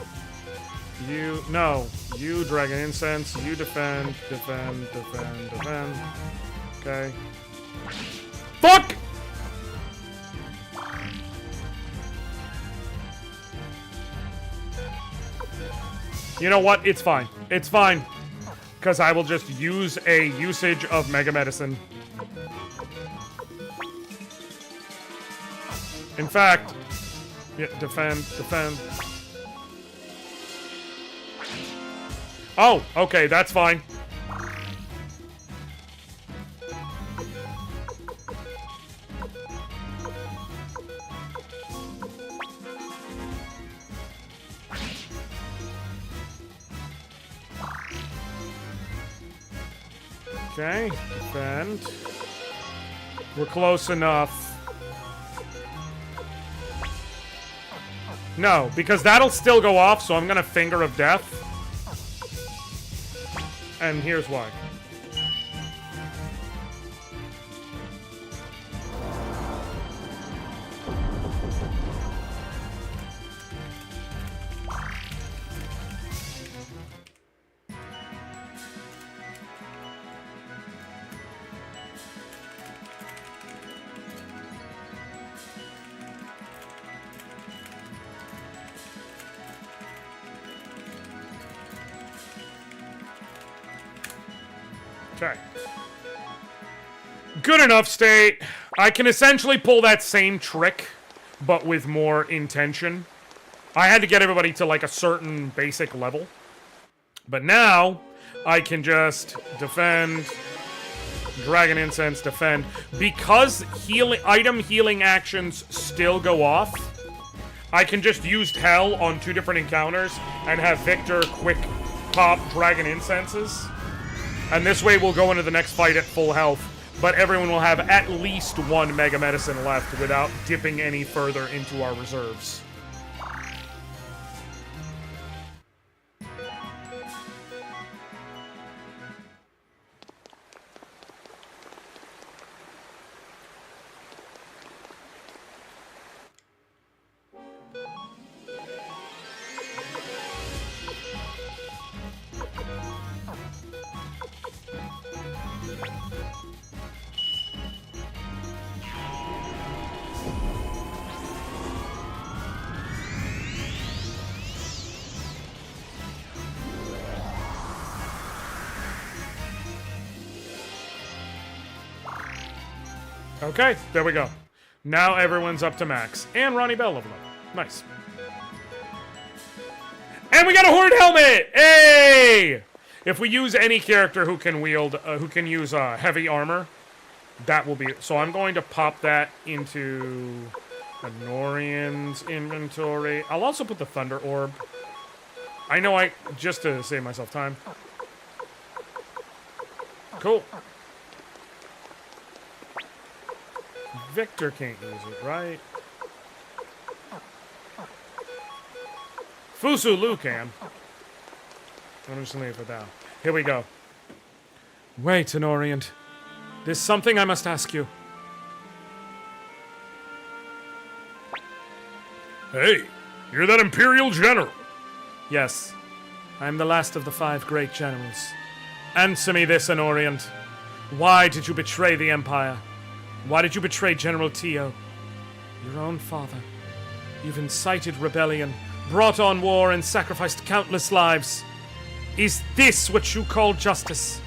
You, no. You, Dragon Incense. You defend, defend, defend, defend. Okay. Fuck! You know what? It's fine. It's fine. Because I will just use a usage of Mega Medicine. In fact, yeah, defend, defend. Oh, okay, that's fine. Okay, defend. We're close enough. No, because that'll still go off, so I'm gonna Finger of Death. And here's why. Okay. Good enough, state. I can essentially pull that same trick, but with more intention. I had to get everybody to, like, a certain basic level. But now, I can just defend, Dragon Incense, defend. Because item healing actions still go off, I can just use Hell on 2 different encounters and have Victor quick pop Dragon Incenses. And this way we'll go into the next fight at full health, but everyone will have at least 1 Mega Medicine left without dipping any further into our reserves. Okay, there we go. Now everyone's up to max. And Ronnie Bell leveled up. Nice. And we got a Horned Helmet! Hey! If we use any character who can wield, who can use heavy armor, that will be... So I'm going to pop that into Anoriand's inventory. I'll also put the Thunder Orb. I know just to save myself time. Cool. Victor can't use it, right? Fusu Lu can. I'm just gonna leave it down. Here we go. Wait, Anoriand. There's something I must ask you. Hey, you're that Imperial General. Yes. I'm the last of the 5 great generals. Answer me this, Anoriand. Why did you betray the Empire? Why did you betray General Tio? Your own father. You've incited rebellion, brought on war, and sacrificed countless lives. Is this what you call justice?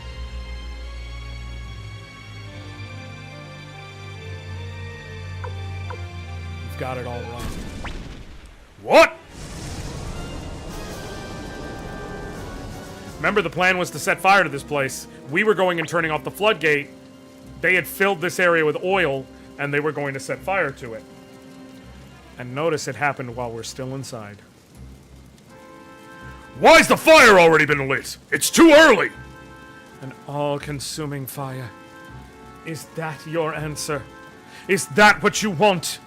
You've got it all wrong. What? Remember, the plan was to set fire to this place. We were going and turning off the floodgate. They had filled this area with oil, and they were going to set fire to it. And notice it happened while we're still inside. Why's the fire already been lit? It's too early! An all-consuming fire. Is that your answer? Is that what you want?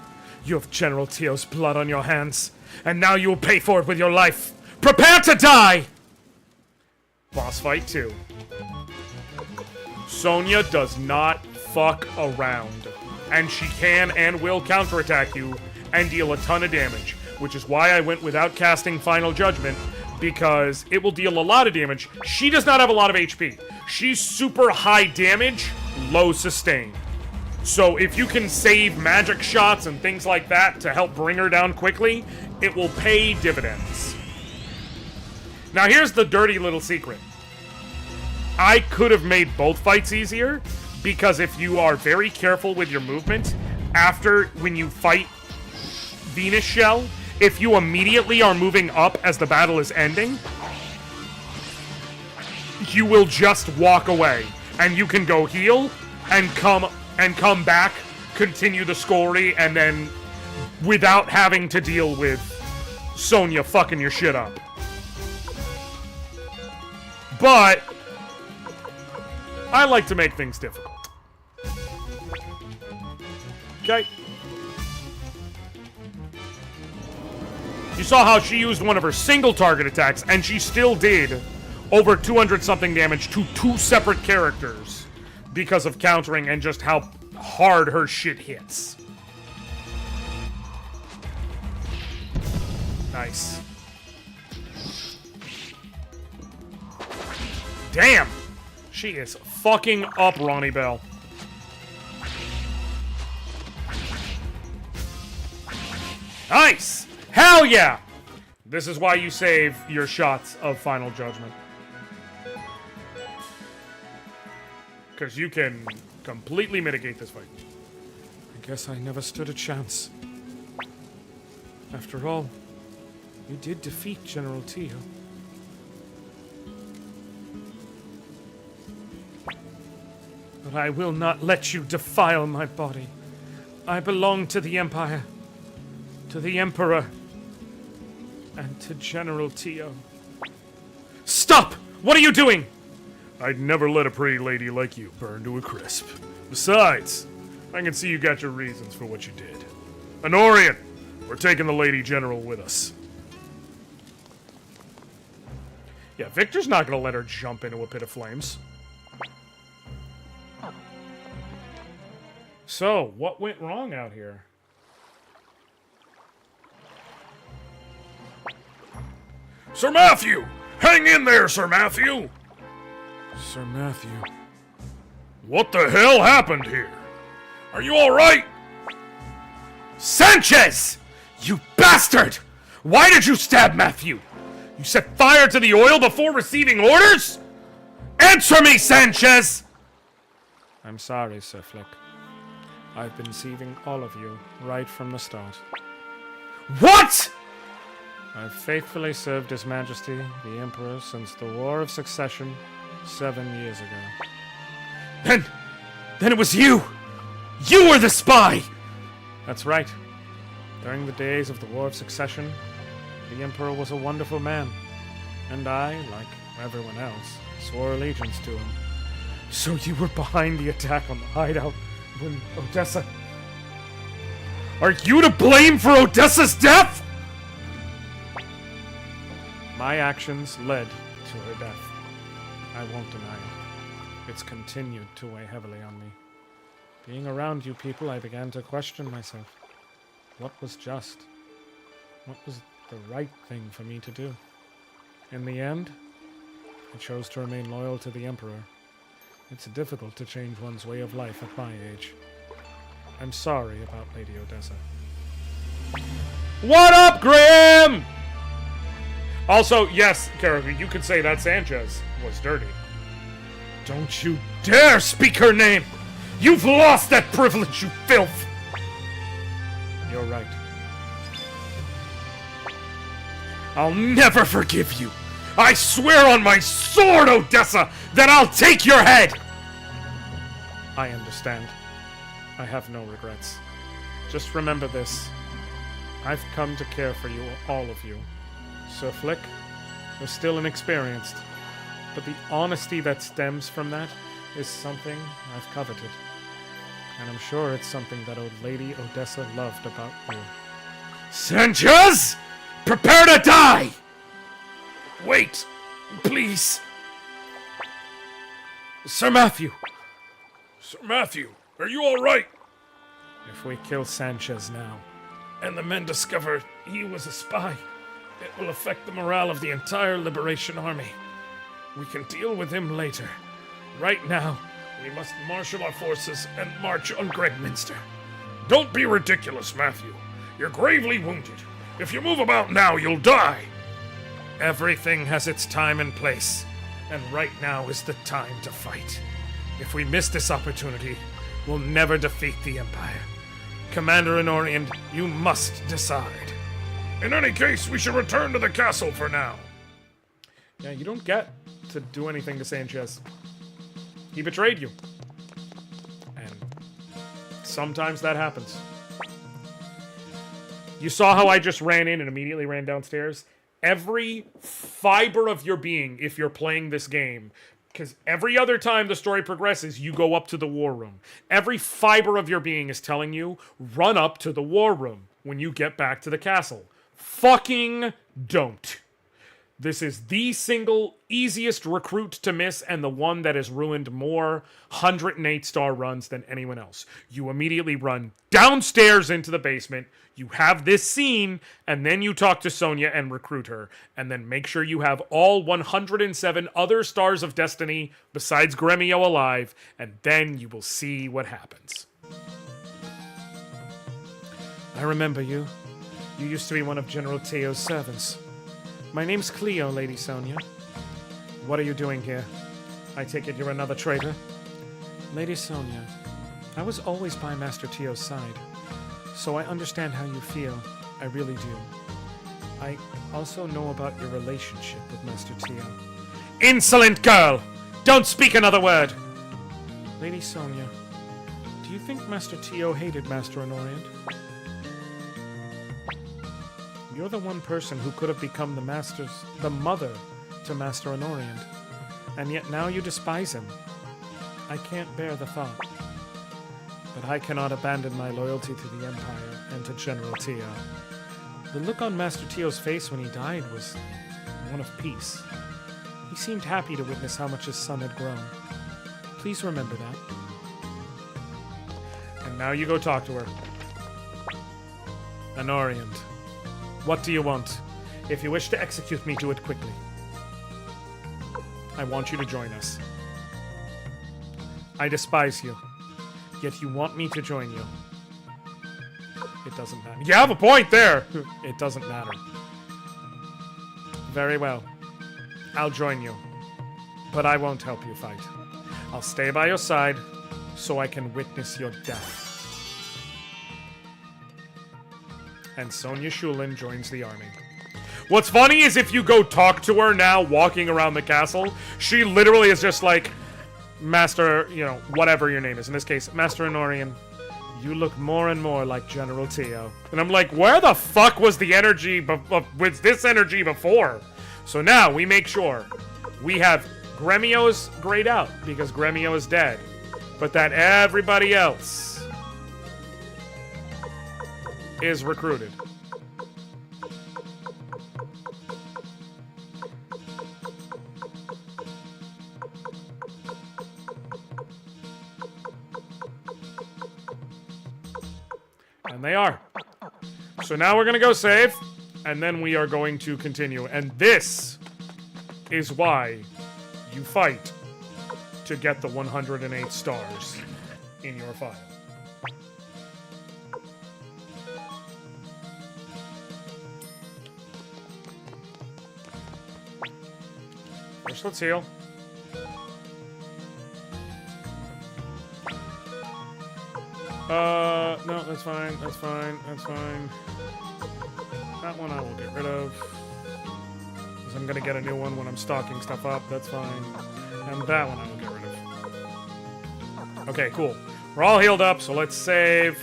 You have General Tio's blood on your hands, and now you will pay for it with your life. Prepare to die! Boss fight 2. Sonya does not fuck around. And she can and will counterattack you and deal a ton of damage, which is why I went without casting Final Judgment, because it will deal a lot of damage. She does not have a lot of HP. She's super high damage, low sustain. So if you can save magic shots and things like that to help bring her down quickly, it will pay dividends. Now here's the dirty little secret. I could have made both fights easier, because if you are very careful with your movement, when you fight Venus Shell, if you immediately are moving up as the battle is ending, you will just walk away, and you can go heal and come back, continue the story, and then without having to deal with Sonya fucking your shit up. But I like to make things difficult. Okay. You saw how she used one of her single target attacks, and she still did over 200 something damage to 2 separate characters because of countering and just how hard her shit hits. Nice. Damn! She is fucking up Ronnie Bell. Nice! Hell yeah! This is why you save your shots of Final Judgment. Because you can completely mitigate this fight. I guess I never stood a chance. After all, you did defeat General Tio. But I will not let you defile my body. I belong to the Empire, to the Emperor, and to General Tio. Stop! What are you doing? I'd never let a pretty lady like you burn to a crisp. Besides, I can see you got your reasons for what you did. Anoriand, we're taking the Lady General with us. Yeah, Victor's not gonna let her jump into a pit of flames. So, what went wrong out here? Sir Matthew! Hang in there, Sir Matthew! Sir Matthew. What the hell happened here? Are you alright? Sanchez! You bastard! Why did you stab Matthew? You set fire to the oil before receiving orders? Answer me, Sanchez! I'm sorry, Sir Flick. I've been deceiving all of you right from the start. What?! I've faithfully served His Majesty, the Emperor, since the War of Succession 7 years ago. Then it was you! You were the spy! That's right. During the days of the War of Succession, the Emperor was a wonderful man, and I, like everyone else, swore allegiance to him. So you were behind the attack on the hideout when Odessa... Are you to blame for Odessa's death? My actions led to her death. I won't deny it. It's continued to weigh heavily on me. Being around you people, I began to question myself. What was just? What was the right thing for me to do? In the end, I chose to remain loyal to the Emperor. It's difficult to change one's way of life at my age. I'm sorry about Lady Odessa. What up, Graham? Also, yes, Karaka, you could say that Sanchez was dirty. Don't you dare speak her name! You've lost that privilege, you filth! You're right. I'll never forgive you! I swear on my sword, Odessa, that I'll take your head! I understand. I have no regrets. Just remember this. I've come to care for you, all of you. Sir Flick, you're still inexperienced, but the honesty that stems from that is something I've coveted. And I'm sure it's something that old Lady Odessa loved about you. Sanchez! Prepare to die! Wait, please. Sir Matthew! Sir Matthew, are you all right? If we kill Sanchez now, And the men discover he was a spy, it will affect the morale of the entire Liberation Army. We can deal with him later. Right now, we must marshal our forces and march on Gregminster. Don't be ridiculous, Matthew. You're gravely wounded. If you move about now, you'll die. Everything has its time and place, and right now is the time to fight. If we miss this opportunity, we'll never defeat the Empire. Commander Anoriand, you must decide. In any case, we should return to the castle for now. yeah, you don't get to do anything to Sanchez. He betrayed you. And sometimes that happens. You saw how I just ran in and immediately ran downstairs? Every fiber of your being, if you're playing this game, because every other time the story progresses, you go up to the war room. Every fiber of your being is telling you, run up to the war room when you get back to the castle. Fucking don't. This is the single easiest recruit to miss and the one that has ruined more 108-star runs than anyone else. You immediately run downstairs into the basement, you have this scene, and then you talk to Sonya and recruit her. And then make sure you have all 107 other Stars of Destiny besides Gremio alive, and then you will see what happens. I remember you. You used to be one of General Teo's servants. My name's Cleo, Lady Sonya. What are you doing here? I take it you're another traitor? Lady Sonya, I was always by Master Teo's side, so I understand how you feel. I really do. I also know about your relationship with Master Teo. Insolent girl! Don't speak another word! Lady Sonya, do you think Master Teo hated Master Anoriand? You're the one person who could have become the mother to Master Anoriand, and yet now you despise him. I can't bear the thought. But I cannot abandon my loyalty to the Empire and to General Teo. The look on Master Teo's face when he died was one of peace. He seemed happy to witness how much his son had grown. Please remember that. And now you go talk to her. Anoriand. What do you want? If you wish to execute me, do it quickly. I want you to join us. I despise you, yet you want me to join you. It doesn't matter. You have a point there! It doesn't matter. Very well. I'll join you. But I won't help you fight. I'll stay by your side so I can witness your death. And Sonya Shulin joins the army. What's funny is if you go talk to her now walking around the castle, she literally is just like, Master, you know, whatever your name is. In this case, Master Anoriand, you look more and more like General Tio. And I'm like, where the fuck was the energy, with this energy before? So now we make sure we have Gremio's grayed out because Gremio is dead. But that everybody else is recruited. And they are. So now we're going to go save, and then we are going to continue. And this is why you fight to get the 108 stars in your file. First, let's heal. No, that's fine, that's fine, that's fine. That one I will get rid of. Because I'm gonna get a new one when I'm stocking stuff up, that's fine. And that one I will get rid of. Okay, cool. We're all healed up, so let's save.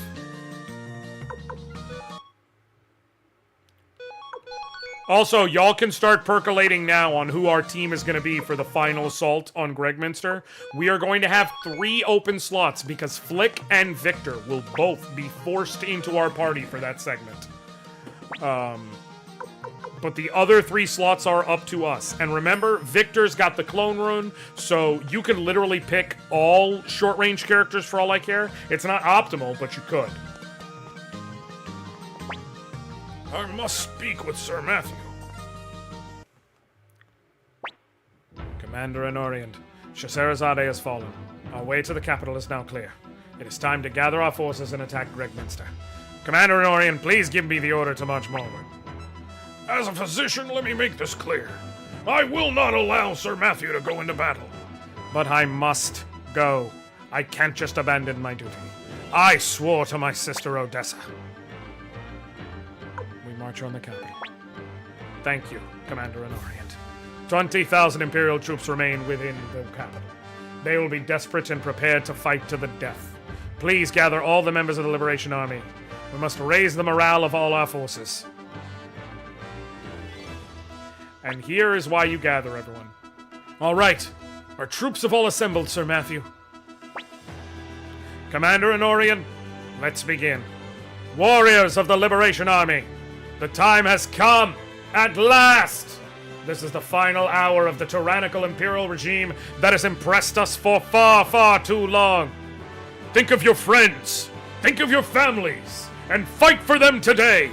Also, y'all can start percolating now on who our team is going to be for the final assault on Gregminster. We are going to have 3 open slots because Flick and Victor will both be forced into our party for that segment. But the other 3 slots are up to us. And remember, Victor's got the clone rune, so you can literally pick all short-range characters for all I care. It's not optimal, but you could. I must speak with Sir Matthew. Commander Anoriand, Scheherazade has fallen. Our way to the capital is now clear. It is time to gather our forces and attack Gregminster. Commander Anoriand, please give me the order to march forward. As a physician, let me make this clear. I will not allow Sir Matthew to go into battle. But I must go. I can't just abandon my duty. I swore to my sister Odessa. March on the capital. Thank you, Commander Anoriand. 20,000 Imperial troops remain within the capital. They will be desperate and prepared to fight to the death. Please gather all the members of the Liberation Army. We must raise the morale of all our forces. And here is why you gather, everyone. All right. Our troops have all assembled, Sir Matthew. Commander Anoriand, let's begin. Warriors of the Liberation Army, the time has come, at last! This is the final hour of the tyrannical imperial regime that has impressed us for far, far too long. Think of your friends, think of your families, and fight for them today!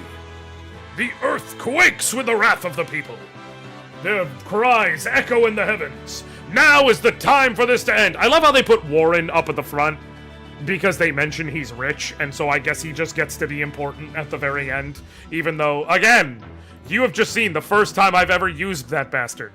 The earth quakes with the wrath of the people. Their cries echo in the heavens. Now is the time for this to end. I love how they put Warren up at the front, because they mention he's rich, and so I guess he just gets to be important at the very end. Even though, again, you have just seen the first time I've ever used that bastard.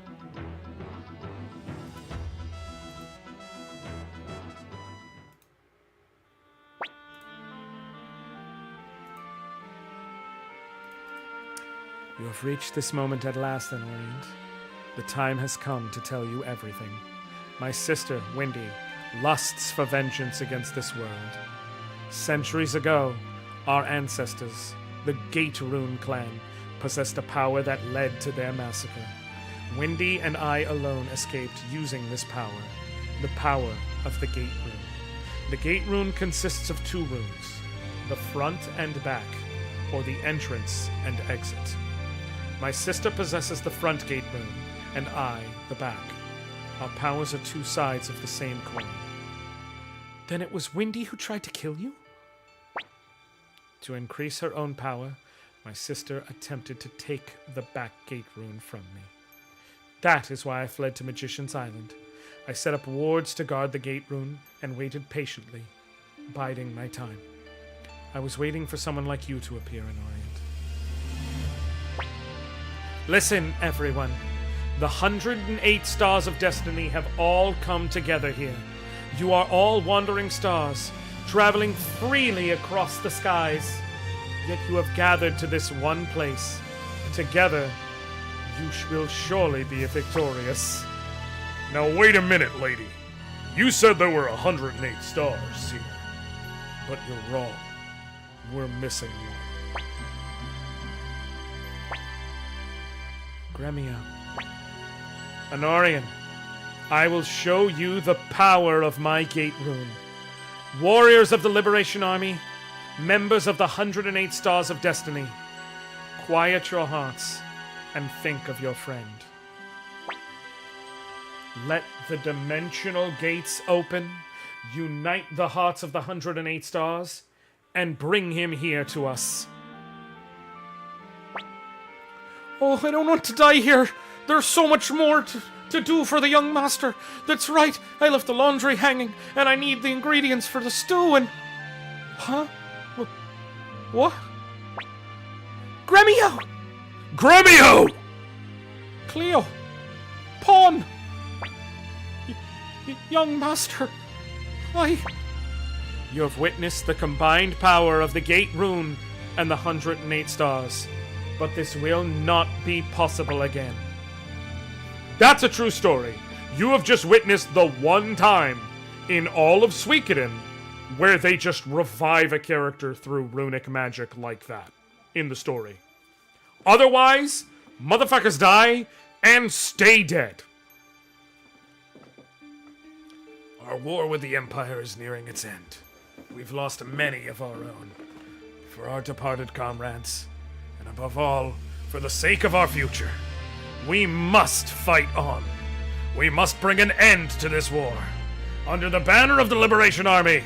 You have reached this moment at last, Anoriand. The time has come to tell you everything. My sister, Wendy, lusts for vengeance against this world. Centuries ago, our ancestors, the Detouring clan, possessed a power that led to their massacre. Wendy and I alone escaped using this power, the power of the Gate Rune. The Gate Rune consists of 2 runes, the front and back, or the entrance and exit. My sister possesses the front Gate Rune, and I the back. Our powers are 2 sides of the same coin. Then it was Wendy who tried to kill you? To increase her own power, my sister attempted to take the back gate rune from me. That is why I fled to Magician's Island. I set up wards to guard the gate rune and waited patiently, biding my time. I was waiting for someone like you to appear, Anoriand. Listen, everyone. The 108 stars of destiny have all come together here. You are all wandering stars, traveling freely across the skies. Yet you have gathered to this one place. Together, will surely be victorious. Now wait a minute, lady. You said there were 108 stars here. But you're wrong. We're missing one. Gremio. Anoriand, I will show you the power of my gate rune. Warriors of the Liberation Army, members of the 108 Stars of Destiny, quiet your hearts and think of your friend. Let the dimensional gates open, unite the hearts of the 108 stars, and bring him here to us. Oh, I don't want to die here. There's so much more to do for the young master. That's right, I left the laundry hanging, and I need the ingredients for the stew and... Huh? What? Gremio! Gremio! Cleo! Pawn! Young master, You have witnessed the combined power of the Gate Rune and the 108 stars, but this will not be possible again. That's a true story. You have just witnessed the one time in all of Suikoden where they just revive a character through runic magic like that in the story. Otherwise, motherfuckers die and stay dead. Our war with the Empire is nearing its end. We've lost many of our own. For our departed comrades, and above all, for the sake of our future, we must fight on. We must bring an end to this war. Under the banner of the Liberation Army.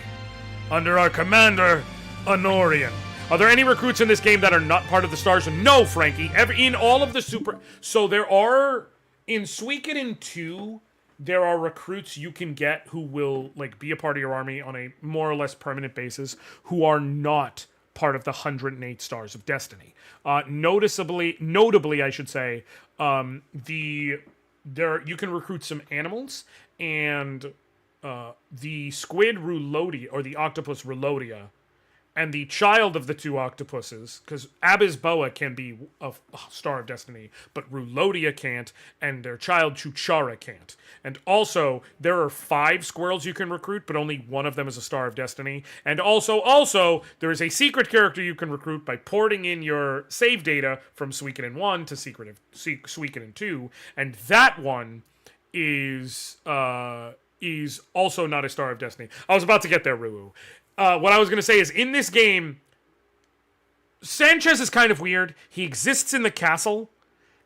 Under our commander, Anoriand. Are there any recruits in this game that are not part of the stars? No, Frankie. In all of the super... So there are... In Suikoden 2... There are recruits you can get who will like be a part of your army on a more or less permanent basis who are not part of the 108 Stars of Destiny. Notably, I should say, you can recruit some animals, and the squid Rulodia, or the octopus Rulodia, and the child of the two octopuses, because Abyss Boa can be a Star of Destiny, but Rulodia can't, and their child Chuchara can't. And also, there are 5 squirrels you can recruit, but only one of them is a Star of Destiny. And also, there is a secret character you can recruit by porting in your save data from Suikoden 1 to Suikoden 2, and that one is also not a Star of Destiny. I was about to get there, Ruru. What I was going to say is, in this game, Sanchez is kind of weird. He exists in the castle,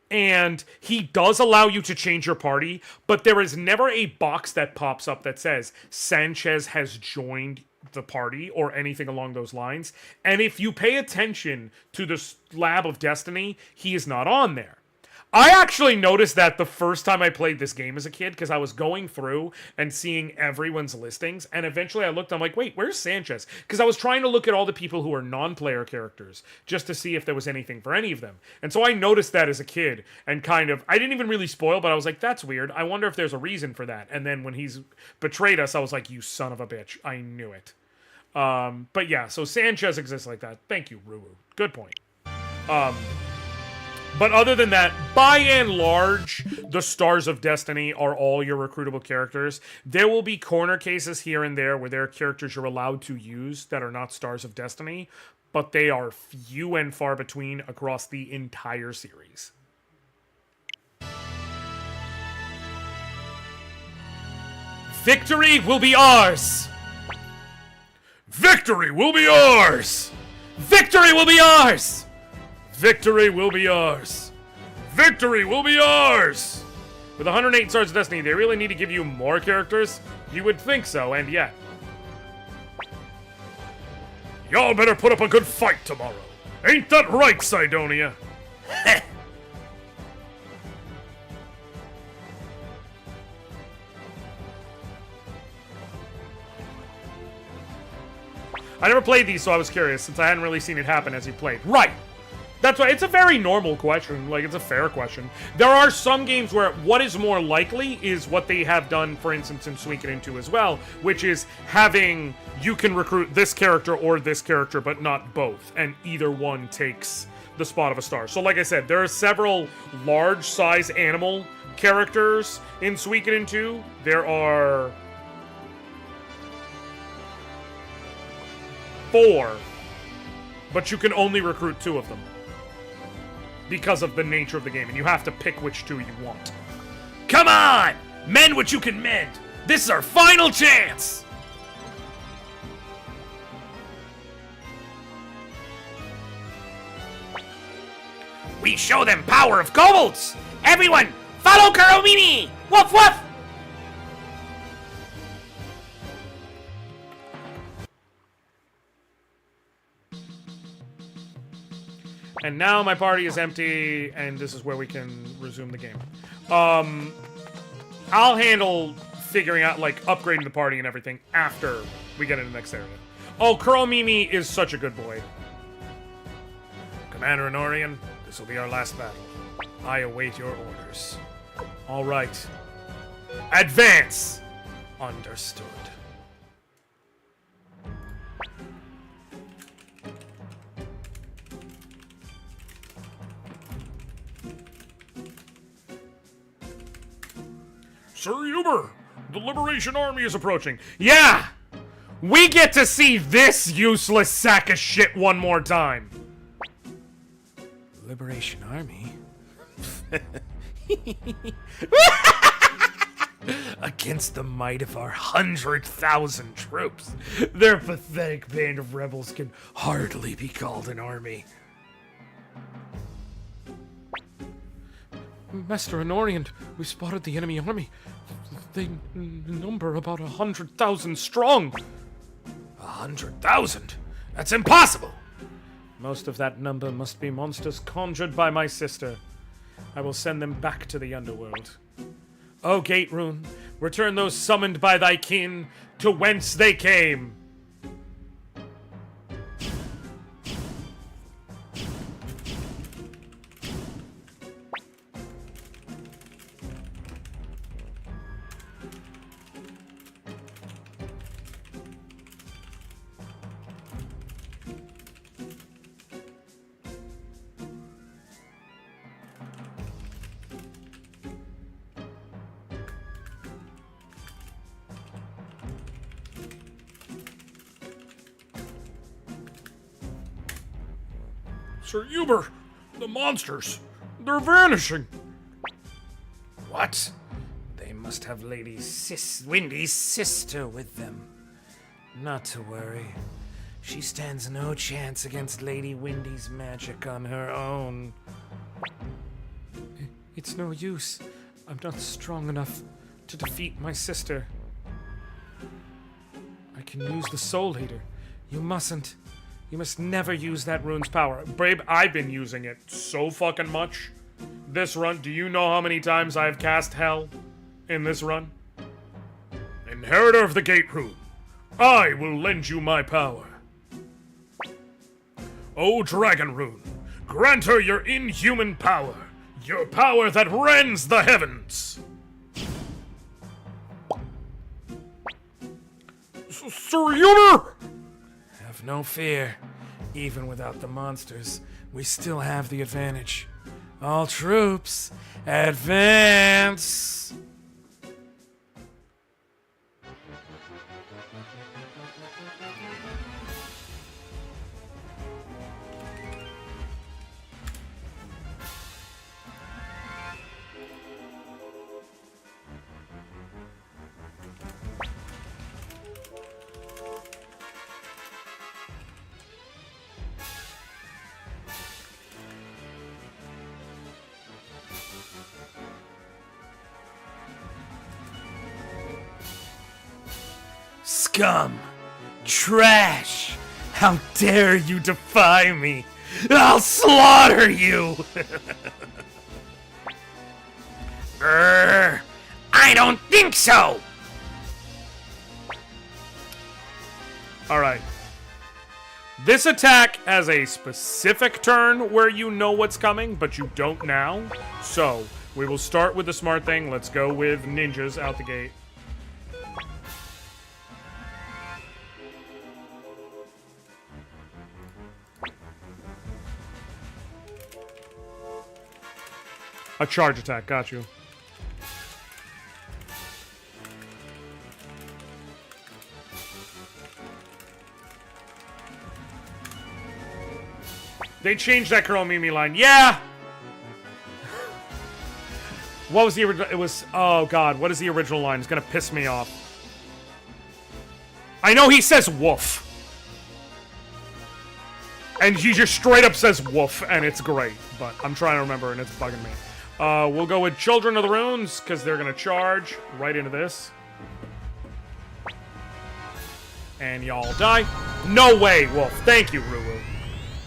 and he does allow you to change your party, but there is never a box that pops up that says Sanchez has joined the party or anything along those lines. And if you pay attention to the Slab of Destiny, he is not on there. I actually noticed that the first time I played this game as a kid, because I was going through and seeing everyone's listings, and eventually I looked, I'm like, wait, where's Sanchez? Because I was trying to look at all the people who are non-player characters, just to see if there was anything for any of them. And so I noticed that as a kid, and I didn't even really spoil, but I was like, that's weird. I wonder if there's a reason for that. And then when he's betrayed us, I was like, you son of a bitch. I knew it. But yeah, so Sanchez exists like that. Thank you, Ruru. Good point. But other than that, by and large, the Stars of Destiny are all your recruitable characters. There will be corner cases here and there where there are characters you're allowed to use that are not Stars of Destiny, but they are few and far between across the entire series. Victory will be ours! Victory will be ours! Victory will be ours! Victory will be ours! Victory will be ours! With 108 Stars of Destiny, they really need to give you more characters? You would think so, and yet. Y'all better put up a good fight tomorrow. Ain't that right, Sidonia? I never played these, so I was curious, since I hadn't really seen it happen as you played. Right! That's why it's a very normal question. Like, it's a fair question. There are some games where what is more likely is what they have done, for instance, in Suikoden 2 as well, which is having you can recruit this character or this character, but not both, and either one takes the spot of a star. So, like I said, there are several large-size animal characters in Suikoden 2. There are 4, but you can only recruit 2 of them because of the nature of the game, and you have to pick which 2 you want. Come on! Mend what you can mend! This is our final chance! We show them power of kobolds! Everyone, follow Kuromimi! Woof woof! And now my party is empty, and this is where we can resume the game. I'll handle figuring out, like, upgrading the party and everything after we get into the next area. Oh, Kuromimi is such a good boy. Commander Anoriand, this will be our last battle. I await your orders. All right. Advance! Understood. Sir Uber, the Liberation Army is approaching. Yeah! We get to see this useless sack of shit one more time. Liberation Army? Against the might of our 100,000 troops, their pathetic band of rebels can hardly be called an army. Master Anoriand, we spotted the enemy army. They number about 100,000 strong. 100,000? That's impossible! Most of that number must be monsters conjured by my sister. I will send them back to the underworld. O Gate Rune, return those summoned by thy kin to whence they came. Sir Uber, the monsters, they're vanishing. What? They must have Lady Windy's sister with them. Not to worry. She stands no chance against Lady Windy's magic on her own. It's no use. I'm not strong enough to defeat my sister. I can use the Soul Eater. You mustn't. You must never use that rune's power. Babe, I've been using it so fucking much. This run, do you know how many times I've cast Hell in this run? Inheritor of the Gate Rune, I will lend you my power. O Dragon Rune, grant her your inhuman power, your power that rends the heavens. Sir Uber! Have no fear. Even without the monsters, we still have the advantage. All troops, advance! Scum! Trash! How dare you defy me! I'll slaughter you! I don't think so! Alright. This attack has a specific turn where you know what's coming, but you don't now. So, we will start with the smart thing. Let's go with ninjas out the gate. A charge attack, got you. They changed that Girl Mimi line. Yeah! What was the original? It was... Oh, God. What is the original line? It's gonna piss me off. I know he says woof. And he just straight up says woof, and it's great. But I'm trying to remember, and it's bugging me. We'll go with Children of the Runes, because they're gonna charge right into this. And y'all die. No way, Wolf. Thank you, Ruru.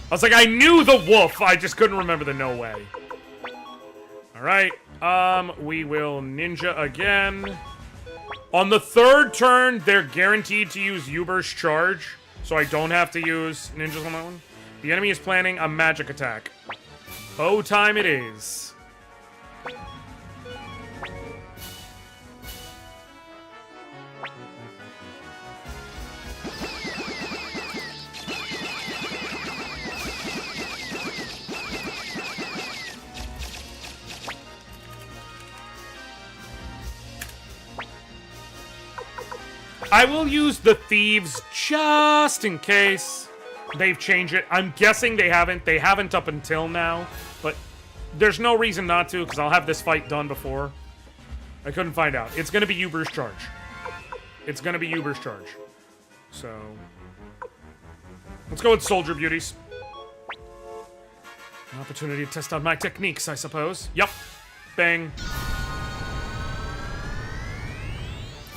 I was like, I knew the wolf, I just couldn't remember the no way. Alright, we will ninja again. On the third turn, they're guaranteed to use Uber's charge, so I don't have to use ninjas on that one. The enemy is planning a magic attack. Bow time it is. I will use the thieves just in case they've changed it. I'm guessing they haven't. They haven't up until now, but there's no reason not to because I'll have this fight done before. I couldn't find out. It's going to be Uber's charge. It's going to be Uber's charge. So, let's go with Soldier Beauties. An opportunity to test out my techniques, I suppose. Yep. Bang.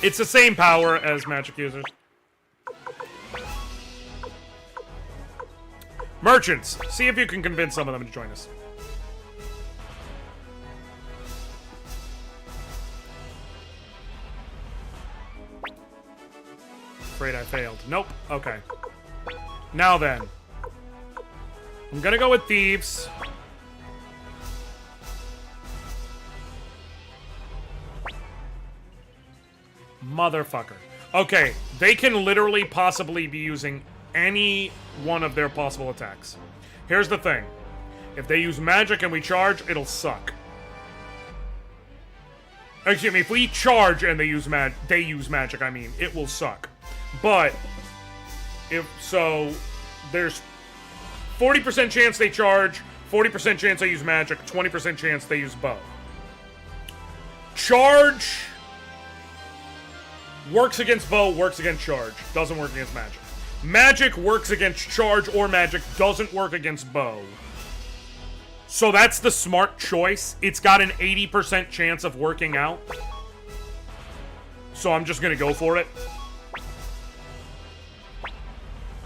It's the same power as magic users. Merchants, see if you can convince some of them to join us. Afraid I failed. Nope. Okay. Now then. I'm gonna go with thieves. Motherfucker. Okay, they can literally possibly be using any one of their possible attacks. Here's the thing. If they use magic and we charge, it'll suck. Excuse me, if we charge and they use magic, I mean, it will suck. But if so, there's 40% chance they charge, 40% chance they use magic, 20% chance they use bow. Charge works against bow, works against charge. Doesn't work against magic. Magic works against charge or magic, doesn't work against bow. So that's the smart choice. It's got an 80% chance of working out. So I'm just gonna go for it.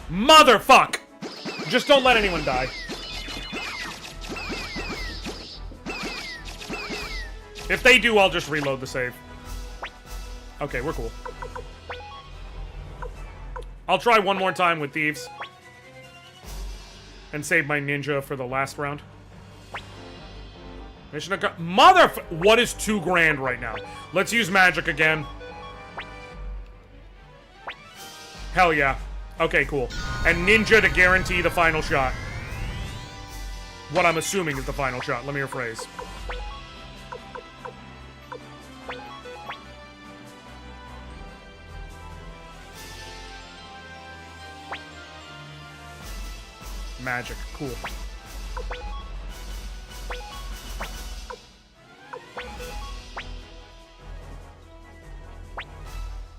Motherfuck! Just don't let anyone die. If they do, I'll just reload the save. Okay, we're cool. I'll try one more time with thieves. And save my ninja for the last round. Mission what is 2 grand right now? Let's use magic again. Hell yeah. Okay, cool. And ninja to guarantee the final shot. What I'm assuming is the final shot. Let me rephrase. Magic. Cool.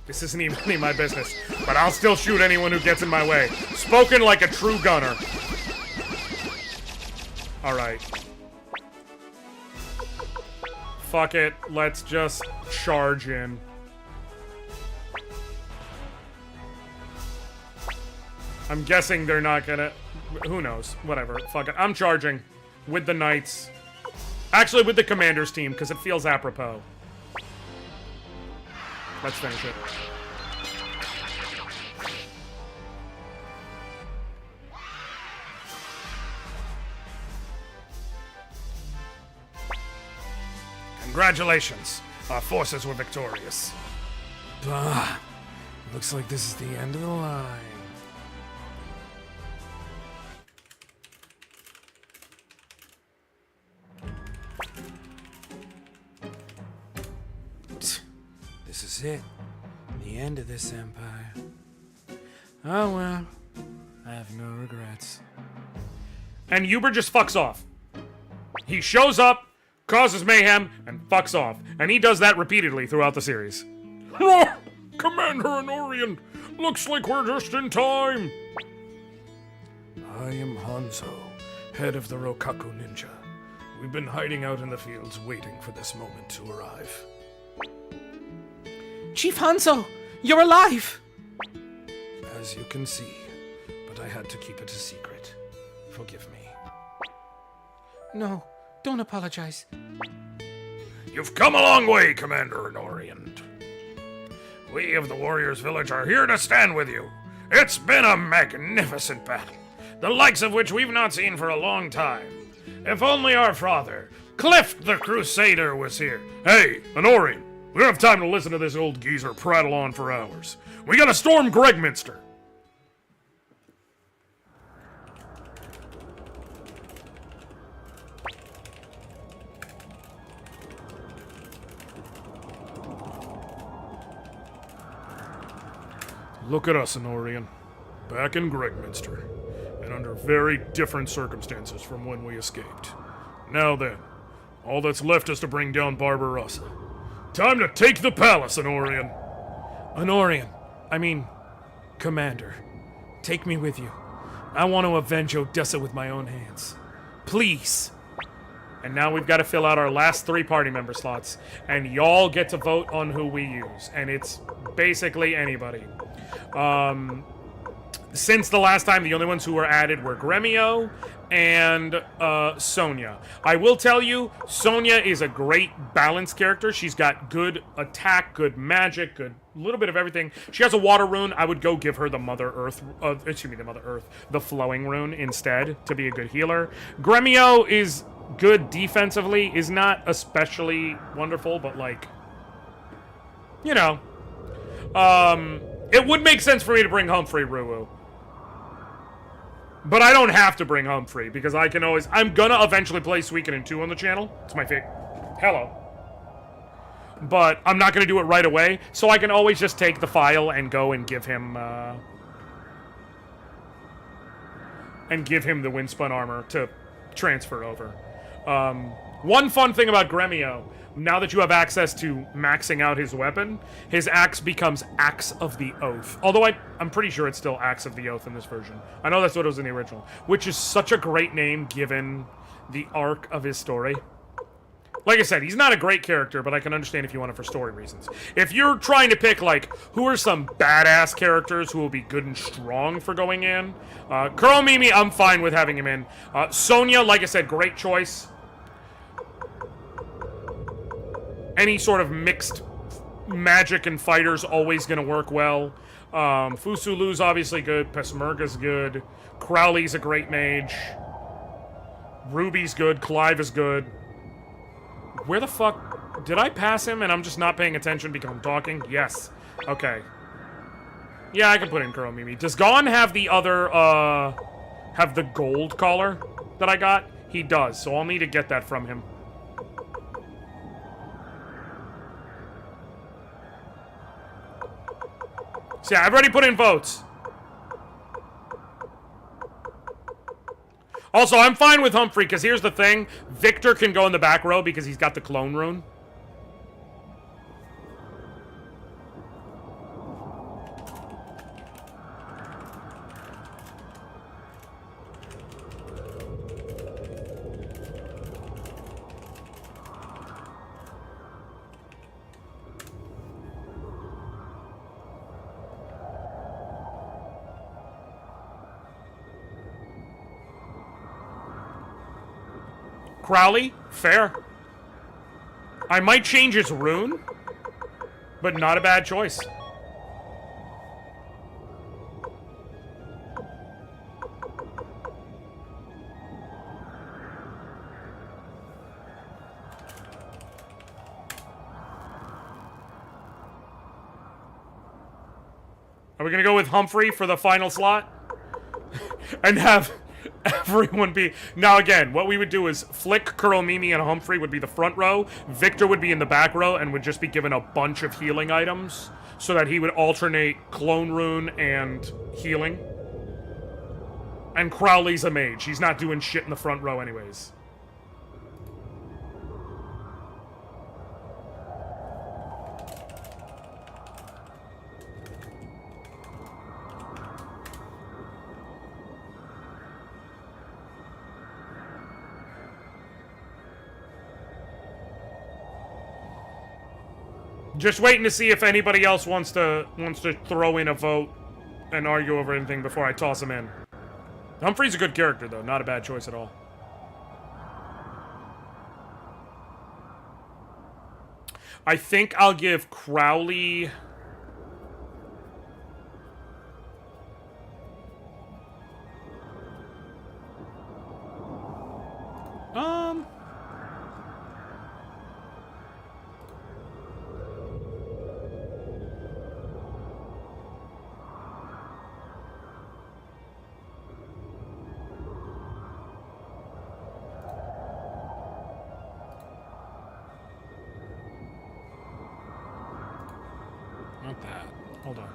This isn't even any of my business, but I'll still shoot anyone who gets in my way. Spoken like a true gunner. Alright. Fuck it. Let's just charge in. I'm guessing they're not gonna... Who knows? Whatever. Fuck it. I'm charging. With the knights. Actually, with the commander's team, because it feels apropos. Let's finish it. Congratulations. Our forces were victorious. Bah. Looks like this is the end of the line. This is it. The end of this empire. Oh well. I have no regrets. And Uber just fucks off. He shows up, causes mayhem, and fucks off. And he does that repeatedly throughout the series. Commander Anoriand, looks like we're just in time. I am Hanzo, head of the Rokaku Ninja. We've been hiding out in the fields waiting for this moment to arrive. Chief Hanzo, you're alive! As you can see, but I had to keep it a secret. Forgive me. No, don't apologize. You've come a long way, Commander Anoriand. We of the Warriors Village are here to stand with you. It's been a magnificent battle, the likes of which we've not seen for a long time. If only our father, Cliff the Crusader, was here. Hey, Anoriand, we don't have time to listen to this old geezer prattle on for hours. We gotta storm Gregminster. Look at us, Anoriand. Back in Gregminster, and under very different circumstances from when we escaped. Now then, all that's left is to bring down Barbarossa. Time to take the palace, Anoriand. Commander, take me with you. I want to avenge Odessa with my own hands. Please. And now we've got to fill out our last 3 party member slots, and y'all get to vote on who we use, and it's basically anybody. Since the last time, the only ones who were added were Gremio and Sonya. I will tell you, Sonya is a great balanced character. She's got good attack, good magic, good little bit of everything. She has a water rune. I would go give her the the flowing rune instead to be a good healer. Gremio is good defensively, is not especially wonderful, but like, you know, it would make sense for me to bring Humphrey Ruwu. But I don't have to bring Humphrey, because I can always... I'm gonna eventually play Suikoden 2 on the channel. It's my favorite. Hello. But I'm not gonna do it right away, so I can always just take the file and go and give him, the Windspun armor to transfer over. One fun thing about Gremio, now that you have access to maxing out his weapon, his axe becomes Axe of the Oath. Although I'm pretty sure it's still Axe of the Oath in this version. I know that's what it was in the original. Which is such a great name given the arc of his story. Like I said, he's not a great character, but I can understand if you want it for story reasons. If you're trying to pick, like, who are some badass characters who will be good and strong for going in, Kuromimi, I'm fine with having him in. Sonya, like I said, great choice. Any sort of mixed magic and fighters always going to work well. Fusulu's obviously good. Pesmerga's good. Crowley's a great mage. Ruby's good. Clive is good. Where the fuck... Did I pass him and I'm just not paying attention because I'm talking? Yes. Okay. Yeah, I can put in Kuromimi. Does Gon have the other, have the gold collar that I got? He does, so I'll need to get that from him. So yeah, I've already put in votes. Also, I'm fine with Humphrey, because here's the thing. Victor can go in the back row because he's got the clone rune. Crowley, fair. I might change his rune, but not a bad choice. Are we gonna go with Humphrey for the final slot? And have everyone be... Now again, what we would do is Flick, Curl, Mimi, and Humphrey would be the front row. Victor would be in the back row and would just be given a bunch of healing items so that he would alternate Clone Rune and healing. And Crowley's a mage. He's not doing shit in the front row anyways. Just waiting to see if anybody else wants to throw in a vote and argue over anything before I toss him in. Humphrey's a good character, though. Not a bad choice at all. I think I'll give Crowley... Not that. Hold on.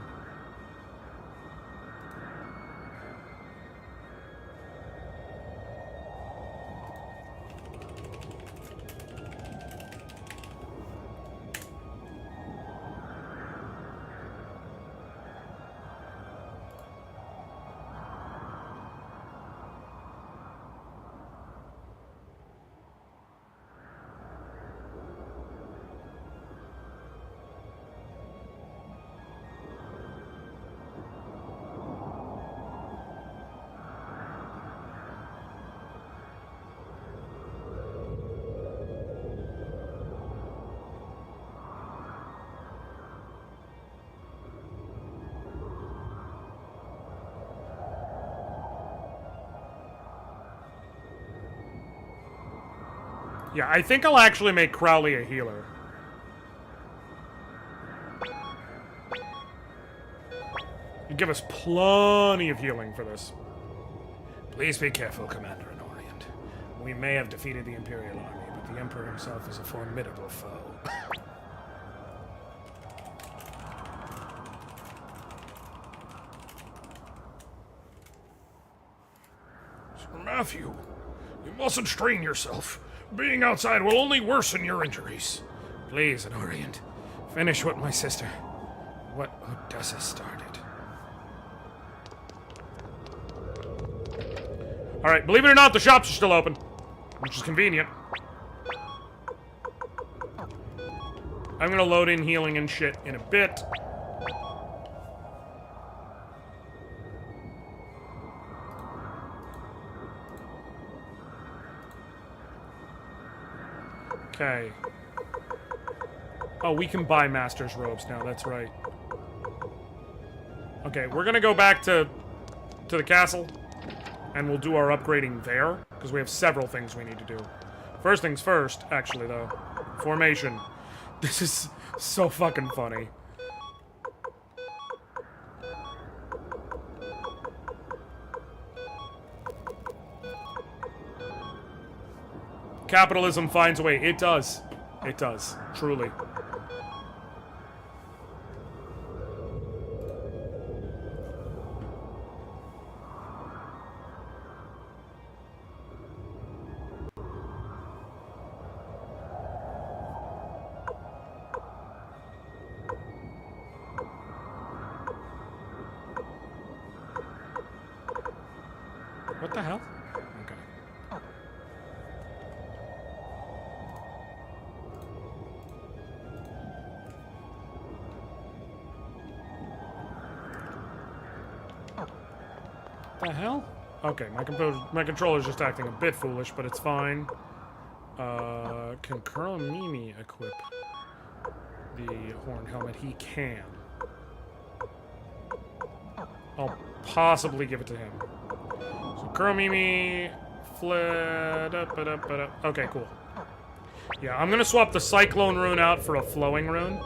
Yeah, I think I'll actually make Crowley a healer. He'd give us plenty of healing for this. Please be careful, Commander Anoriand. We may have defeated the Imperial Army, but the Emperor himself is a formidable foe. Sir Matthew, you mustn't strain yourself. Being outside will only worsen your injuries. Please, Anoriand, finish what my sister, what Odessa started. Alright, believe it or not, the shops are still open. Which is convenient. I'm gonna load in healing and shit in a bit. Okay. Oh, we can buy Master's Robes now, that's right. Okay, we're gonna go back to the castle. And we'll do our upgrading there, because we have several things we need to do. First things first, actually, though. Formation. This is so fucking funny. Capitalism finds a way. It does. It does. Truly. What the hell? Okay. The hell? Okay, my controller's just acting a bit foolish, but it's fine. Can Curl Mimi equip the horn helmet? He can. I'll possibly give it to him. So Curl Mimi, fled up. Okay, cool. Yeah, I'm gonna swap the Cyclone rune out for a Flowing rune.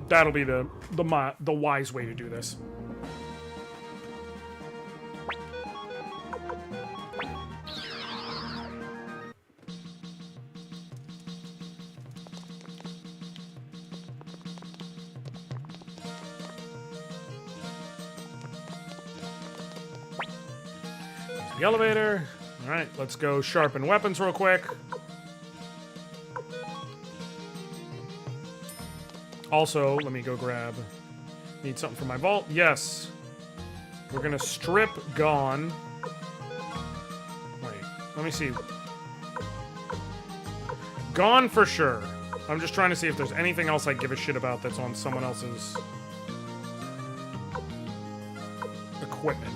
That'll be the wise way to do this. The elevator. All right, let's go sharpen weapons real quick. Also, let me go grab... Need something for my vault? Yes. We're gonna strip Gone. Wait, let me see. Gone for sure. I'm just trying to see if there's anything else I give a shit about that's on someone else's equipment.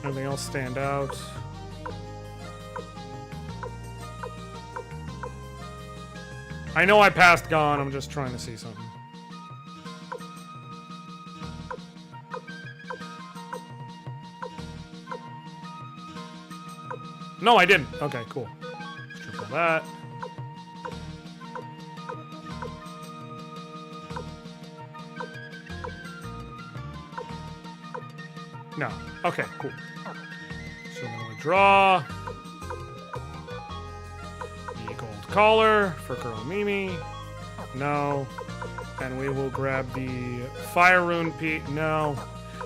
Anything else stand out? I know I passed Gone, I'm just trying to see something. No, I didn't. Okay, cool. Strip all that. No. Okay, cool. So I'm gonna draw the gold collar for Girl Mimi. No. And we will grab the fire rune piece. No.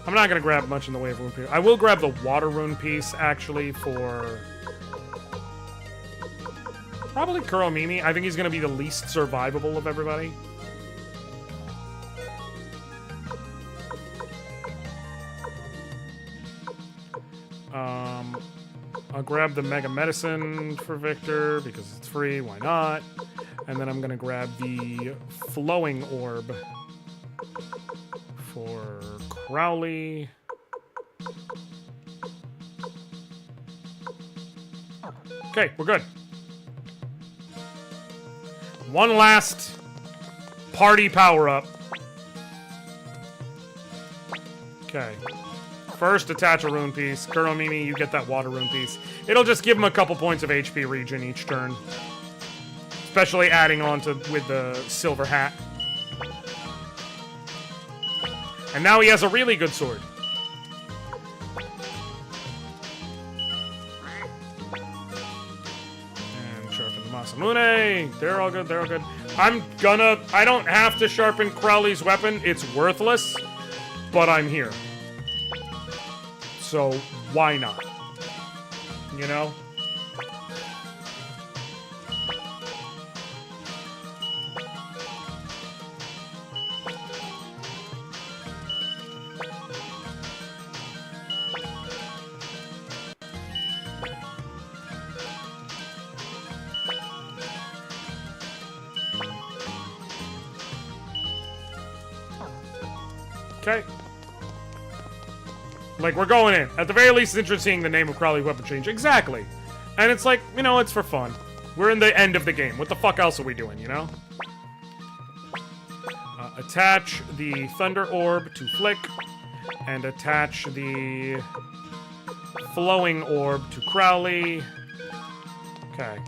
I'm not gonna grab much in the way of rune piece. I will grab the water rune piece actually for probably Girl Mimi. I think he's gonna be the least survivable of everybody. I'll grab the Mega Medicine for Victor because it's free, why not? And then I'm gonna grab the Flowing Orb for Crowley. Okay, we're good. One last party power-up. Okay. First, attach a rune piece. Kuromimi, you get that water rune piece. It'll just give him a couple points of HP regen each turn. Especially adding on to with the silver hat. And now he has a really good sword. And sharpen the Masamune. They're all good, they're all good. I don't have to sharpen Crowley's weapon. It's worthless. But I'm here. So, why not? You know? Okay. Like, we're going in. At the very least, it's interesting the name of Crowley's weapon change. Exactly. And it's like, you know, it's for fun. We're in the end of the game. What the fuck else are we doing, you know? Attach the Thunder Orb to Flick. And attach the Flowing Orb to Crowley. Okay.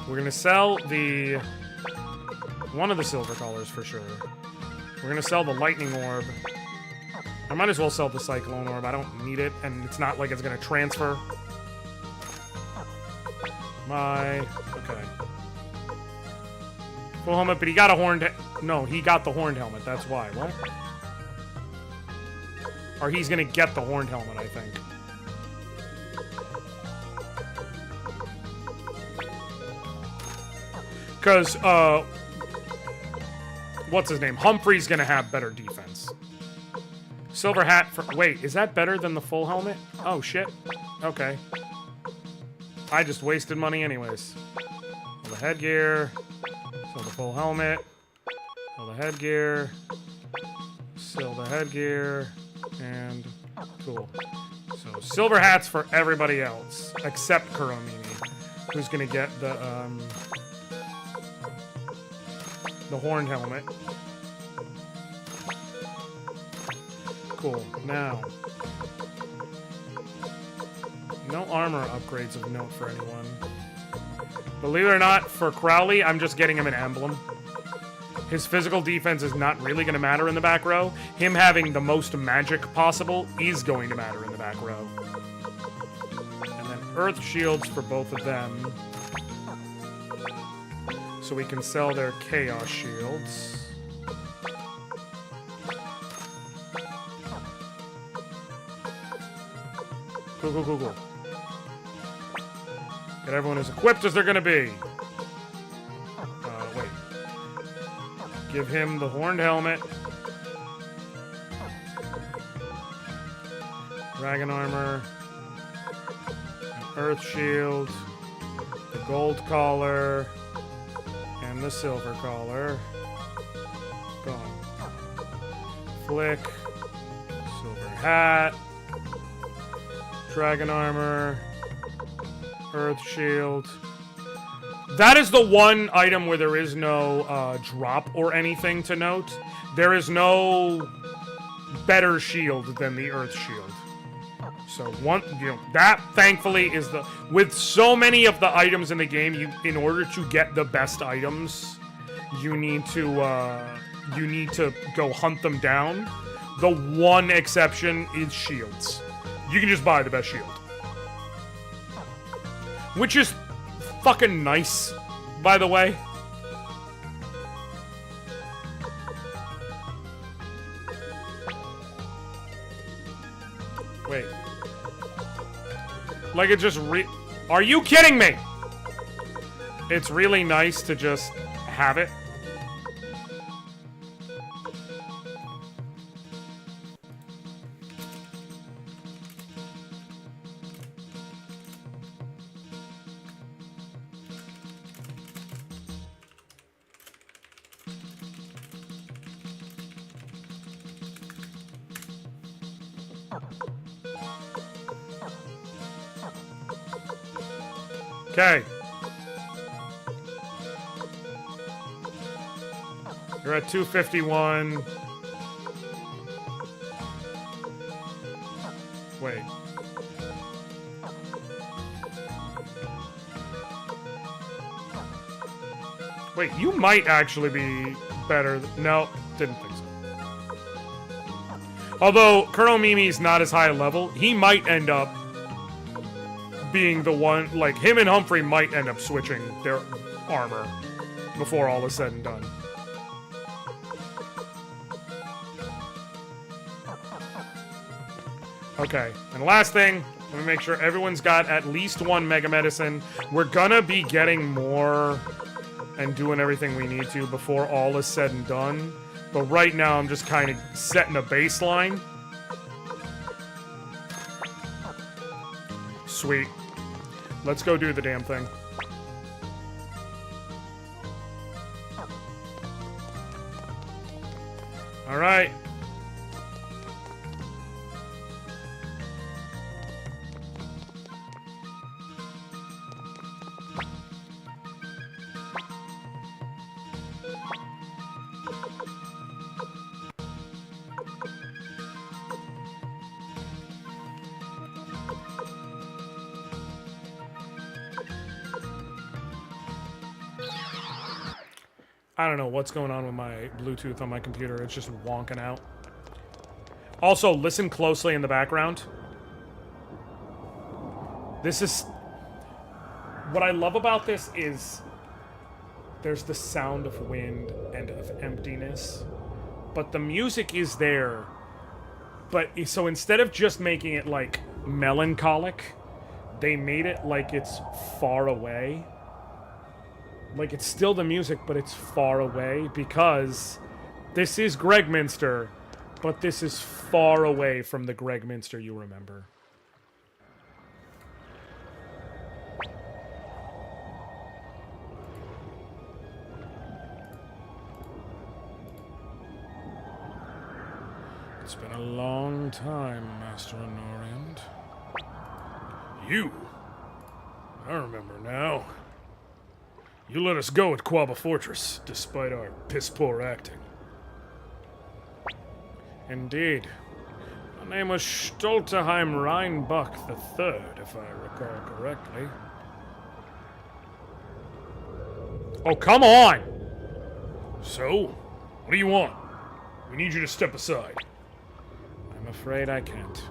We're gonna sell the... one of the silver collars for sure. We're gonna sell the Lightning Orb. I might as well sell the Cyclone Orb. I don't need it, and it's not like it's gonna transfer. Okay. Full helmet, but he got a horned... No, he got the horned helmet. That's why. What? Or he's gonna get the horned helmet, I think. Because, what's his name? Humphrey's gonna have better defense. Silver hat for... Wait, is that better than the full helmet? Oh, shit. Okay. I just wasted money anyways. Sell the headgear. Sell the full helmet. Sell the headgear. Sell the headgear. And cool. So silver hats for everybody else. Except Kuromimi. Who's gonna get the horned helmet. Cool. Now. No armor upgrades of note for anyone. Believe it or not, for Crowley, I'm just getting him an emblem. His physical defense is not really going to matter in the back row. Him having the most magic possible is going to matter in the back row. And then earth shields for both of them. So we can sell their chaos shields. Cool. Get everyone as equipped as they're gonna be. Wait. Give him the horned helmet. Dragon armor. An earth shield. The gold collar. And the silver collar. Gone. Flick. Silver hat. Dragon armor. Earth shield. That is the one item where there is no drop or anything to note. There is no better shield than the earth shield. So that thankfully is the, with so many of the items in the game, in order to get the best items, you need to go hunt them down. The one exception is shields. You can just buy the best shield. Which is fucking nice, by the way. Wait. Like, it just Are you kidding me? It's really nice to just have it. Okay. You're at 251. Wait. Wait, you might actually be better. No, didn't think so. Although Kuromimi's not as high a level, he might end up being the one, like, him and Humphrey might end up switching their armor before all is said and done. Okay, and last thing, let me make sure everyone's got at least one Mega Medicine. We're gonna be getting more and doing everything we need to before all is said and done. But right now, I'm just kind of setting a baseline. Sweet. Let's go do the damn thing. All right. I don't know what's going on with my Bluetooth on my computer. It's just wonking out. Also, listen closely in the background. This is... What I love about this is there's the sound of wind and of emptiness. But the music is there. But so instead of just making it, like, melancholic, they made it like it's far away. Like, it's still the music, but it's far away, because this is Gregminster, but this is far away from the Gregminster you remember. It's been a long time, Master Anoriand. You? I remember now. You let us go at Quaba Fortress, despite our piss-poor acting. Indeed. My name was Stolterheim Rheinbach III, if I recall correctly. Oh, come on! So, what do you want? We need you to step aside. I'm afraid I can't.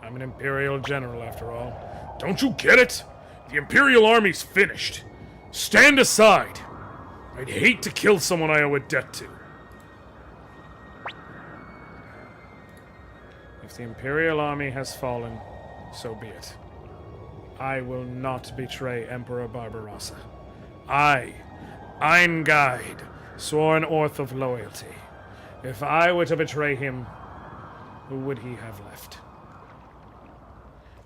I'm an Imperial general, after all. Don't you get it? The Imperial Army's finished. Stand aside. I'd hate to kill someone I owe a debt to. If the Imperial Army has fallen, so be it. I will not betray Emperor Barbarossa. I, Einguide, swore an oath of loyalty. If I were to betray him, who would he have left?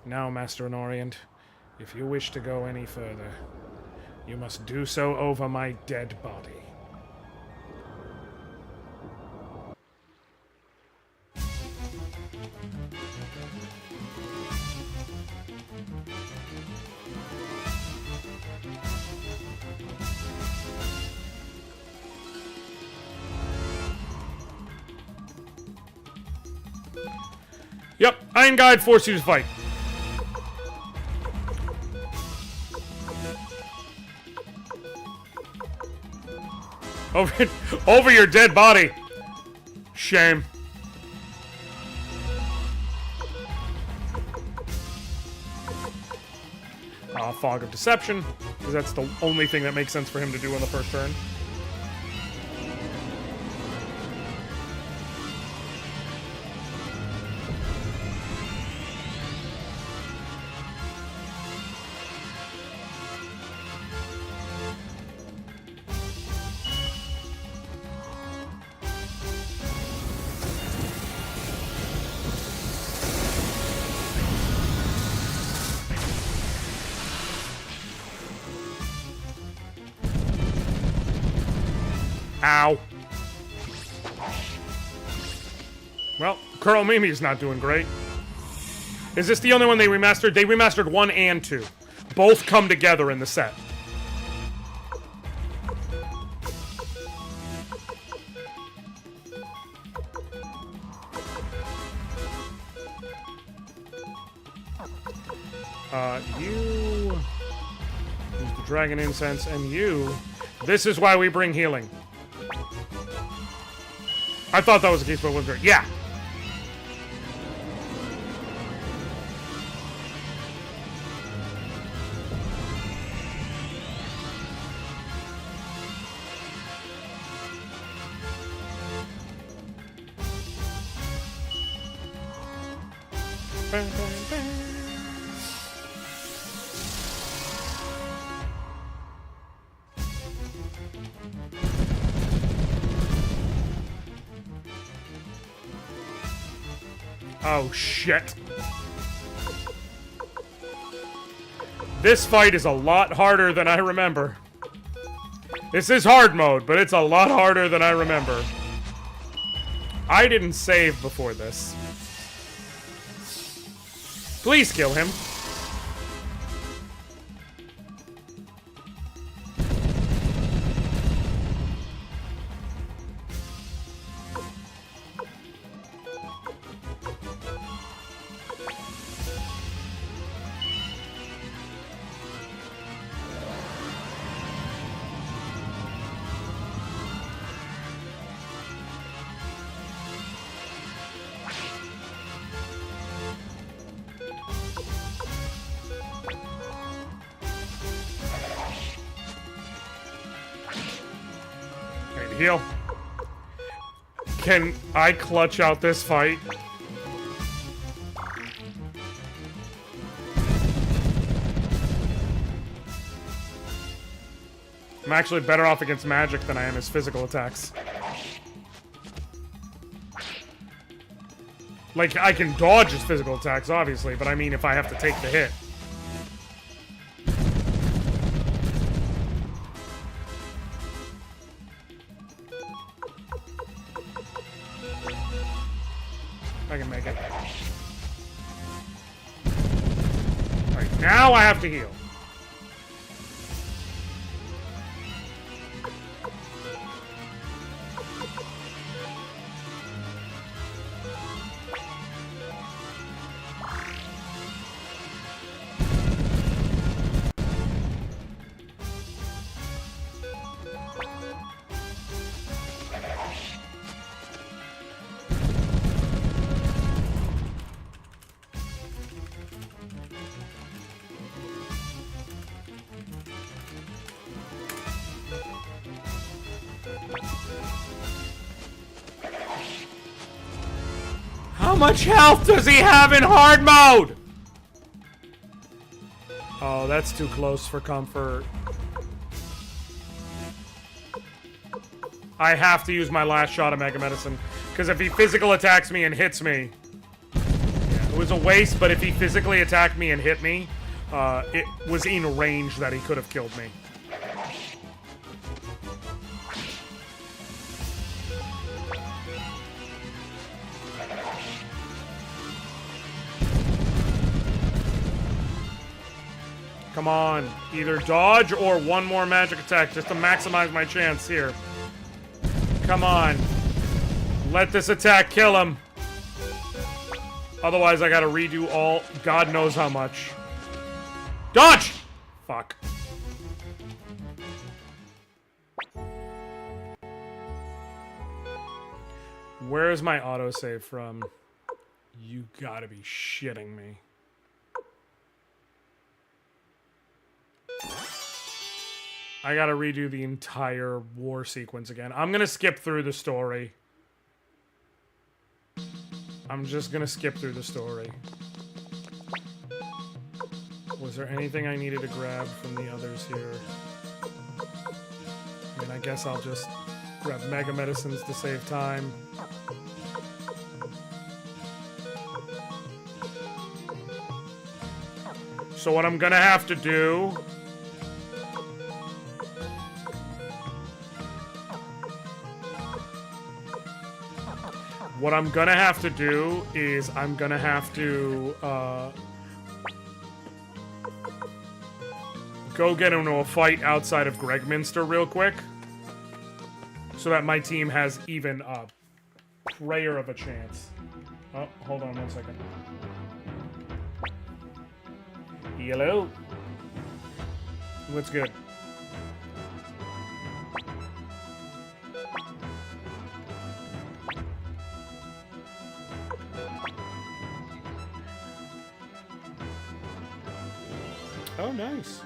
Now, Master Anoriand, if you wish to go any further, you must do so over my dead body. Yep, Iron Guide forced you to fight. Over your dead body. Shame. Fog of Deception, because that's the only thing that makes sense for him to do on the first turn. Ow. Well, Colonel Mimi's not doing great. Is this the only one they remastered? They remastered 1 and 2. Both come together in the set. You use the dragon incense, and you. This is why we bring healing. I thought that was the case, but it wasn't. Yeah. Oh, shit. This fight is a lot harder than I remember. This is hard mode, but it's a lot harder than I remember. I didn't save before this. Please kill him. Heal. Can I clutch out this fight? I'm actually better off against magic than I am his physical attacks. Like, I can dodge his physical attacks, obviously, but I mean if I have to take the hit. I can make it. Alright, now I have to heal. How much health does he have in hard mode? Oh, that's too close for comfort. I have to use my last shot of Mega Medicine. Because if he physical attacks me and hits me... Yeah, it was a waste, but if he physically attacked me and hit me, it was in range that he could have killed me. Come on, either dodge or one more magic attack just to maximize my chance here. Come on. Let this attack kill him. Otherwise, I gotta redo all God knows how much. Dodge! Fuck. Where's my autosave from? You gotta be shitting me. I gotta redo the entire war sequence again. I'm gonna skip through the story. I'm just gonna skip through the story. Was there anything I needed to grab from the others here? I mean, I guess I'll just grab Mega Medicines to save time. So what I'm gonna have to do... What I'm gonna have to do is I'm gonna have to go get into a fight outside of Gregminster real quick so that my team has even a prayer of a chance. Oh, hold on 1 second. Hello? What's good? Oh, nice.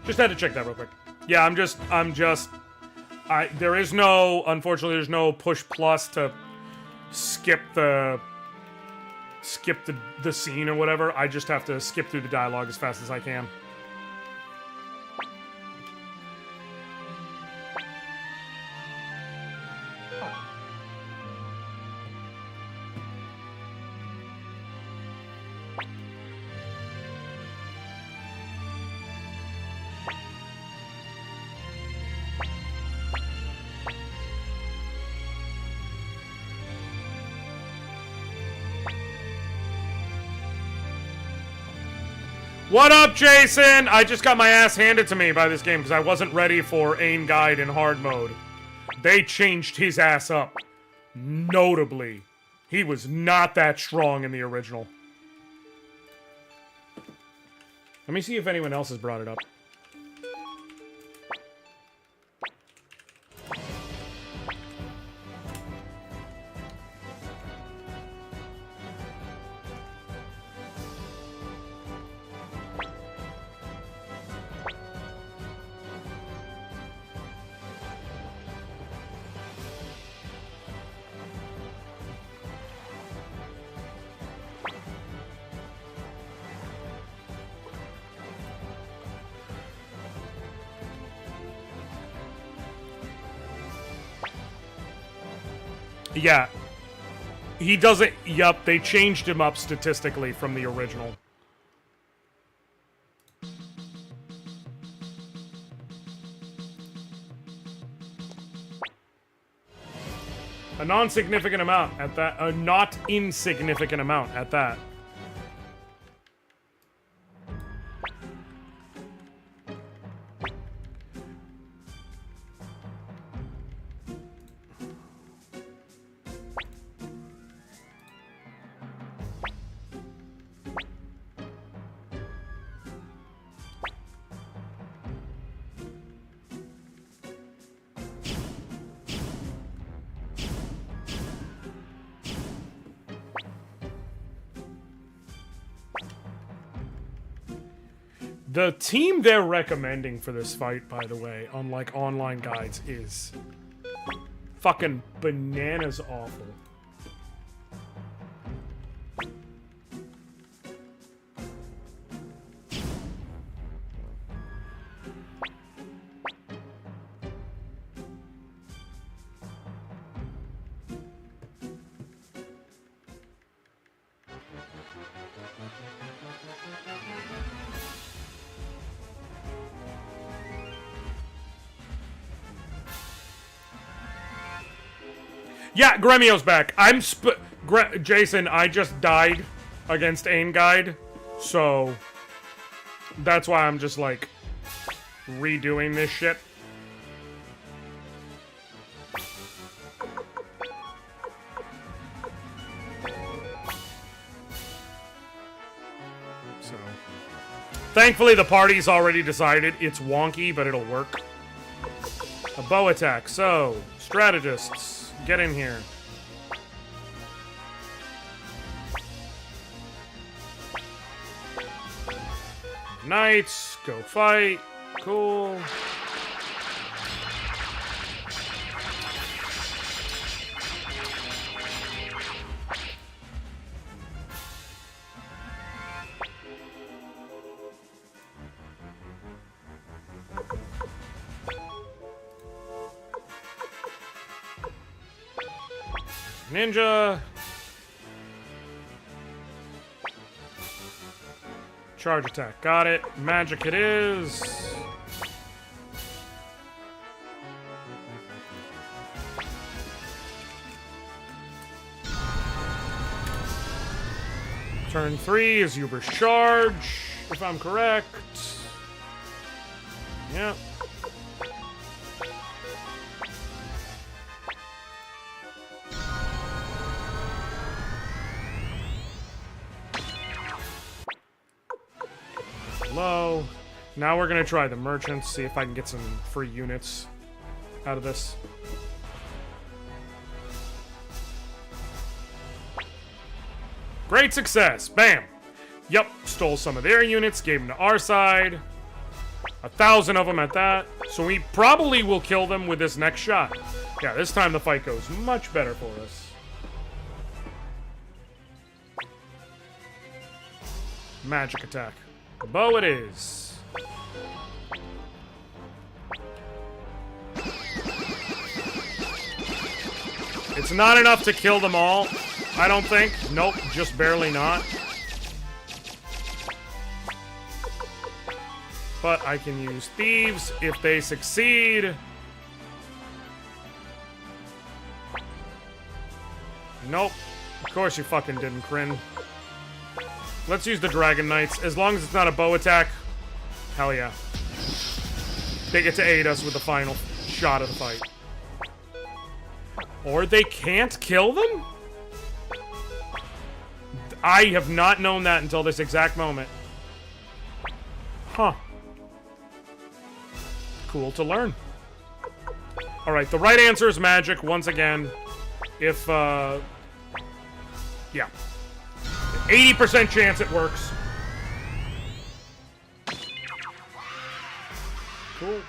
Just had to check that real quick. Yeah, there is no, unfortunately, there's no push plus to skip the scene or whatever. I just have to skip through the dialogue as fast as I can. What up, Jason? I just got my ass handed to me by this game because I wasn't ready for Ain Guide in hard mode. They changed his ass up. Notably. He was not that strong in the original. Let me see if anyone else has brought it up. Yeah. He doesn't... Yup, they changed him up statistically from the original. A non-significant amount at that. A not insignificant amount at that. The team they're recommending for this fight, by the way, on like online guides, is fucking bananas awful. Yeah, Gremio's back. Jason, I just died against Ain Guide, so that's why I'm just, like, redoing this shit. So, thankfully, the party's already decided. It's wonky, but it'll work. A bow attack. So, strategists. Get in here. Knights, go fight. Cool. Ninja. Charge attack. Got it. Magic it is. Turn 3 is Uber's charge, if I'm correct. Yep. Low. Now we're gonna try the merchants, see if I can get some free units out of this. Great success! Bam! Yep, stole some of their units, gave them to our side. 1,000 of them at that. So we probably will kill them with this next shot. Yeah, this time the fight goes much better for us. Magic attack. Bow it is. It's not enough to kill them all, I don't think. Nope, just barely not. But I can use thieves if they succeed. Nope. Of course you fucking didn't, Kryn. Let's use the Dragon Knights. As long as it's not a bow attack, hell yeah. They get to aid us with the final shot of the fight. Or they can't kill them? I have not known that until this exact moment. Huh. Cool to learn. Alright, the right answer is magic, once again. If, yeah. 80% chance it works. Cool.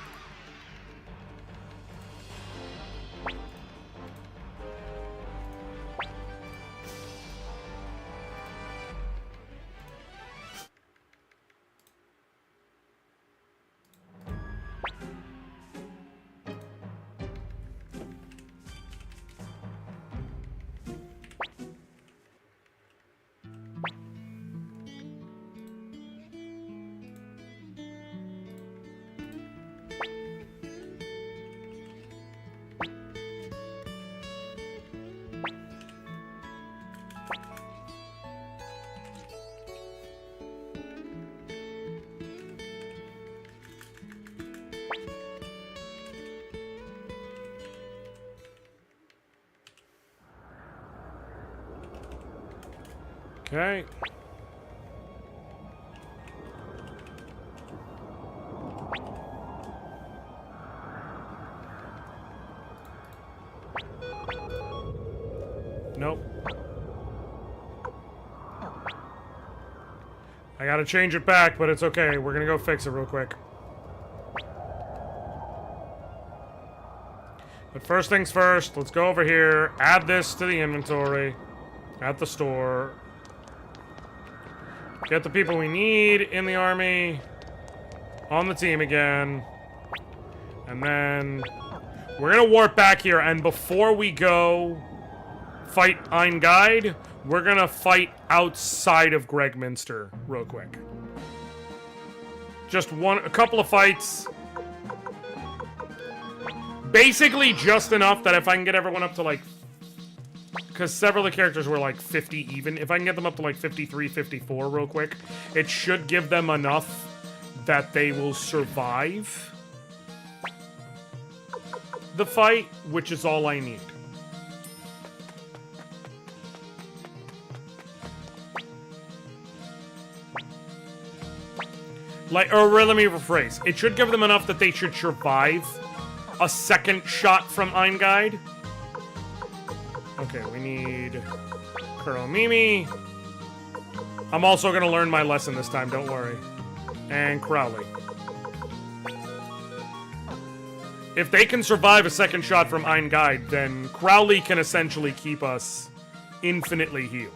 Okay. Nope. I gotta change it back, but it's okay. We're gonna go fix it real quick. But first things first, let's go over here, add this to the inventory at the store. Get the people we need in the army on the team again. And then we're gonna warp back here, and before we go fight Ein Guide, we're gonna fight outside of Gregminster real quick. Just a couple of fights. Basically just enough that if I can get everyone up to like, because several of the characters were like 50 even, if I can get them up to like 53, 54 real quick, it should give them enough that they will survive the fight, which is all I need. Like, or let me rephrase. It should give them enough that they should survive a second shot from Ein Guide. Okay, we need Kuromimi. I'm also gonna learn my lesson this time, don't worry. And Crowley. If they can survive a second shot from Ein Guide, then Crowley can essentially keep us infinitely healed.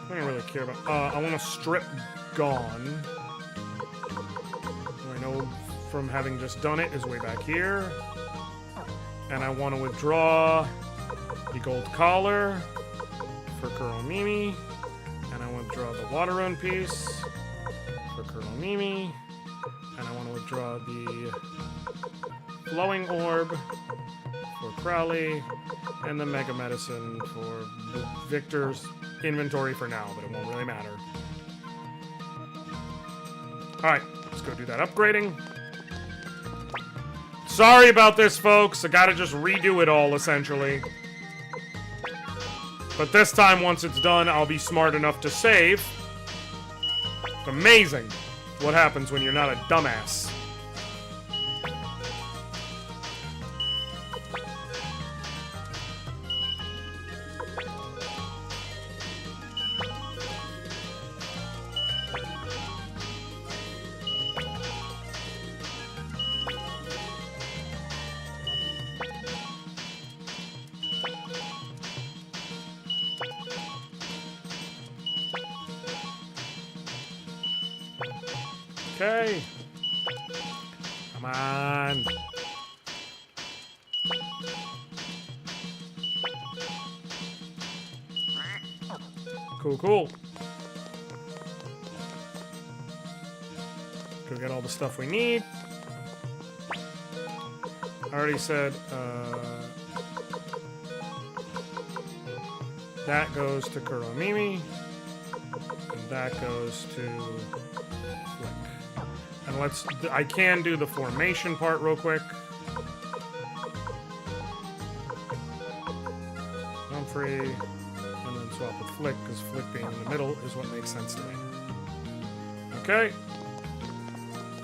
I don't really care about... I want to strip Gone. I know from having just done it is way back here. And I want to withdraw the gold collar for Kuromimi. And I want to withdraw the water rune piece for Kuromimi. And I want to withdraw the glowing orb for Crowley. And the mega medicine for Victor's inventory for now, but it won't really matter. Alright, let's go do that upgrading. Sorry about this, folks. I gotta just redo it all, essentially. But this time, once it's done, I'll be smart enough to save. It's amazing what happens when you're not a dumbass. Okay. Come on. Cool, cool. Go get all the stuff we need. I already said, that goes to Kuromimi. And that goes to Flick. And I can do the formation part real quick. Humphrey, and then swap with Flick, because Flick being in the middle is what makes sense to me. Okay.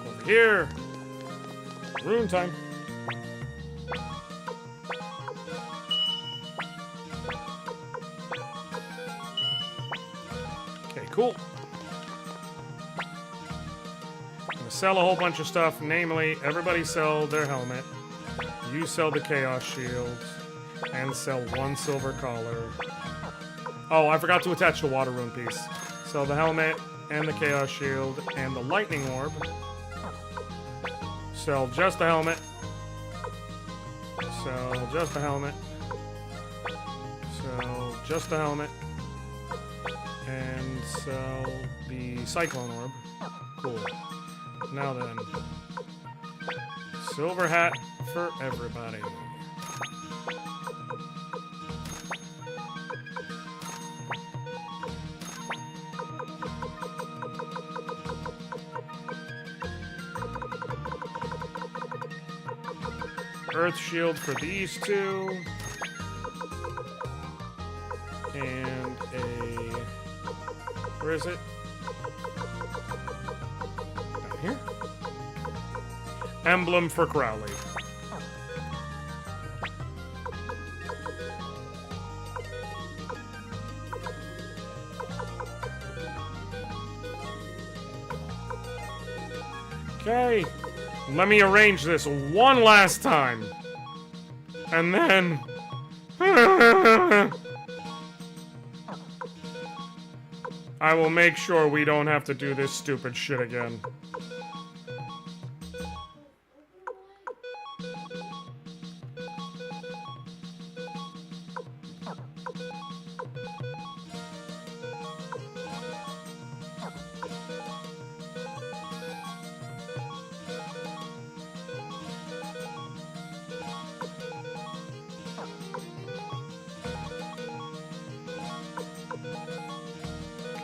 Over here. Rune time. Okay, cool. Sell a whole bunch of stuff, namely, everybody sell their helmet, you sell the Chaos Shield, and sell 1 silver collar. Oh, I forgot to attach the water rune piece. Sell the helmet, and the Chaos Shield, and the Lightning Orb. Sell just the helmet. Sell just the helmet. Sell just the helmet. And sell the Cyclone Orb. Cool. Now then, Silver hat for everybody. Earth shield for these two. And a... Where is it? Down here? Emblem for Crowley. Okay. Let me arrange this one last time. And then... I will make sure we don't have to do this stupid shit again.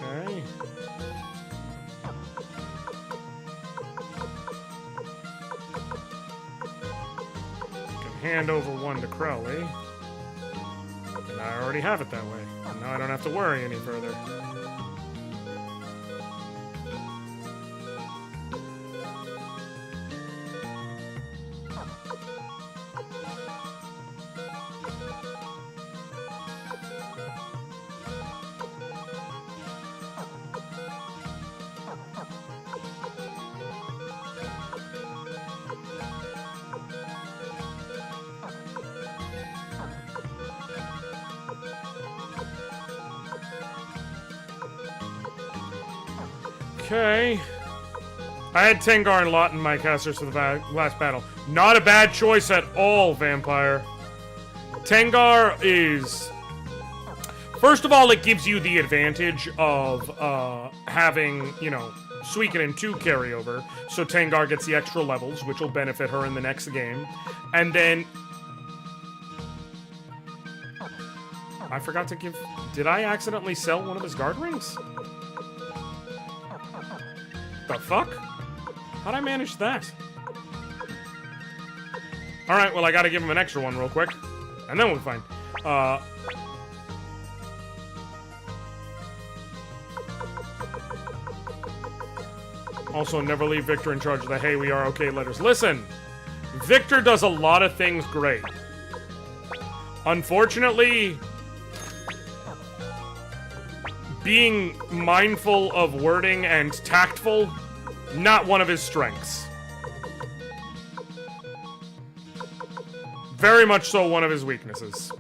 Okay. Can hand over one to Crowley. And I already have it that way. And now I don't have to worry any further. Okay. I had Tengar and Lot in my casters for the last battle. Not a bad choice at all, Vampire. Tengar is... First of all, it gives you the advantage of having, you know, Suikoden 2 carryover. So Tengar gets the extra levels, which will benefit her in the next game. And then... I forgot to give... Did I accidentally sell one of his guard rings? The fuck? How'd I manage that? Alright, well, I gotta give him an extra one real quick. And then we'll be fine. Also, never leave Victor in charge of the Hey, We Are Okay letters. Listen! Victor does a lot of things great. Unfortunately... being mindful of wording and tactful, not one of his strengths. Very much so one of his weaknesses.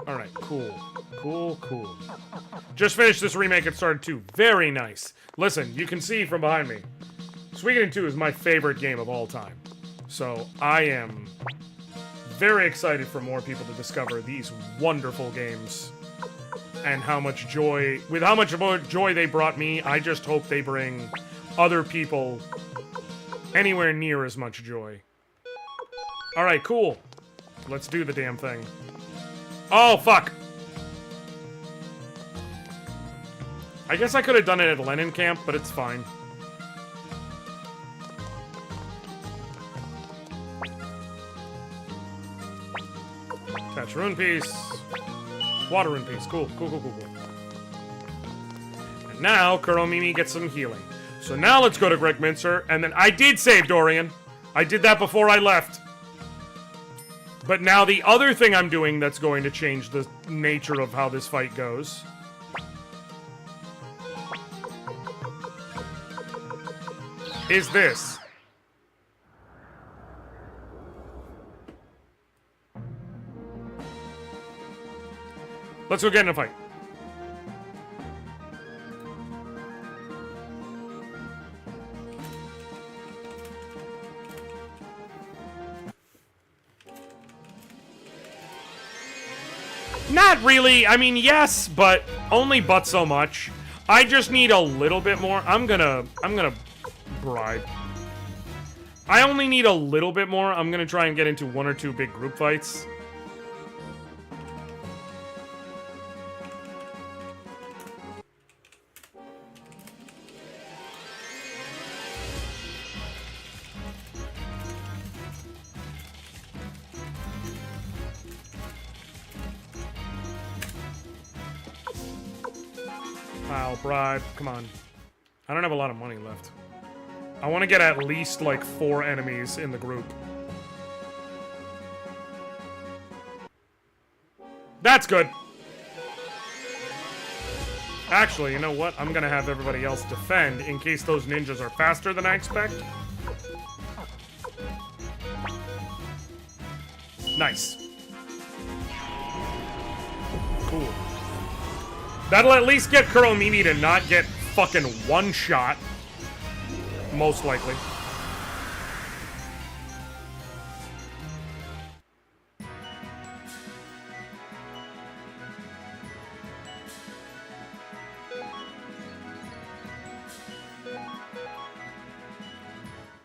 Alright, cool. Cool, cool. Just finished this remake at Started 2. Very nice. Listen, you can see from behind me. Suikoden 2 is my favorite game of all time. So, I am... very excited for more people to discover these wonderful games and how much joy, with how much joy they brought me, I just hope they bring other people anywhere near as much joy. Alright, cool. Let's do the damn thing. Oh, fuck! I guess I could have done it at Lenin Camp, but it's fine. Catch rune piece. Water rune piece. Cool. Cool, cool, cool, cool. And now, Kuromimi gets some healing. So now let's go to Greg Mincer, and then I did save Dorian. I did that before I left. But now the other thing I'm doing that's going to change the nature of how this fight goes... is this. Let's go get in a fight. Not really. I mean, yes, but only but so much. I just need a little bit more. I'm gonna bribe. I only need a little bit more. I'm gonna try and get into 1 or 2 big group fights. I'll bribe. Come on. I don't have a lot of money left. I want to get at least, like, 4 enemies in the group. That's good. Actually, you know what? I'm gonna have everybody else defend in case those ninjas are faster than I expect. Nice. Cool. That'll at least get Kuromimi to not get fucking one-shot. Most likely.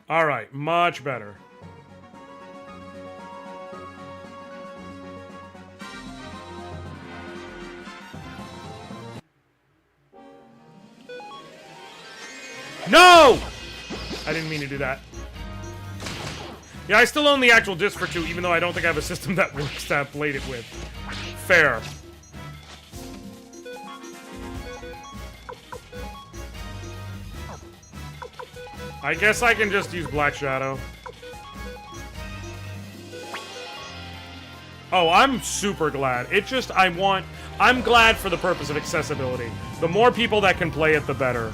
Alright, much better. No! I didn't mean to do that. Yeah, I still own the actual disc for 2, even though I don't think I have a system that works to have played it with. Fair. I guess I can just use Black Shadow. Oh, I'm super glad. I'm glad for the purpose of accessibility. The more people that can play it, the better.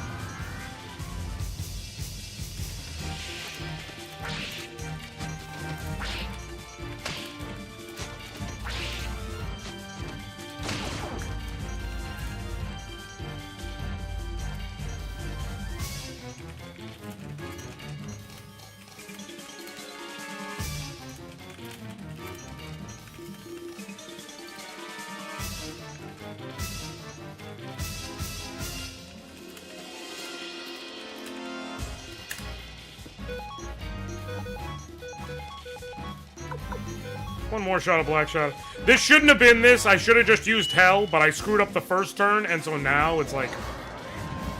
One more shot of Black Shadow. This shouldn't have been this. I should have just used Hell, but I screwed up the first turn, and so now it's like...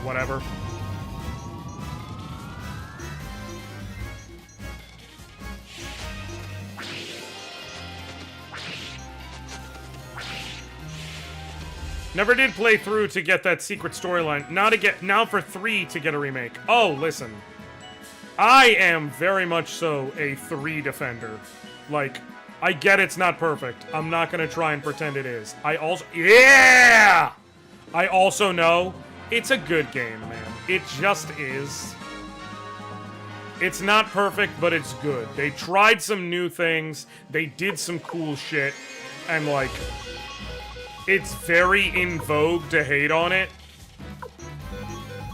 whatever. Never did play through to get that secret storyline. Now for 3 to get a remake. Oh, listen. I am very much so a 3 defender. Like... I get it's not perfect. I'm not gonna try and pretend it is. Yeah! I also know it's a good game, man. It just is. It's not perfect, but it's good. They tried some new things. They did some cool shit. And, like, it's very in vogue to hate on it.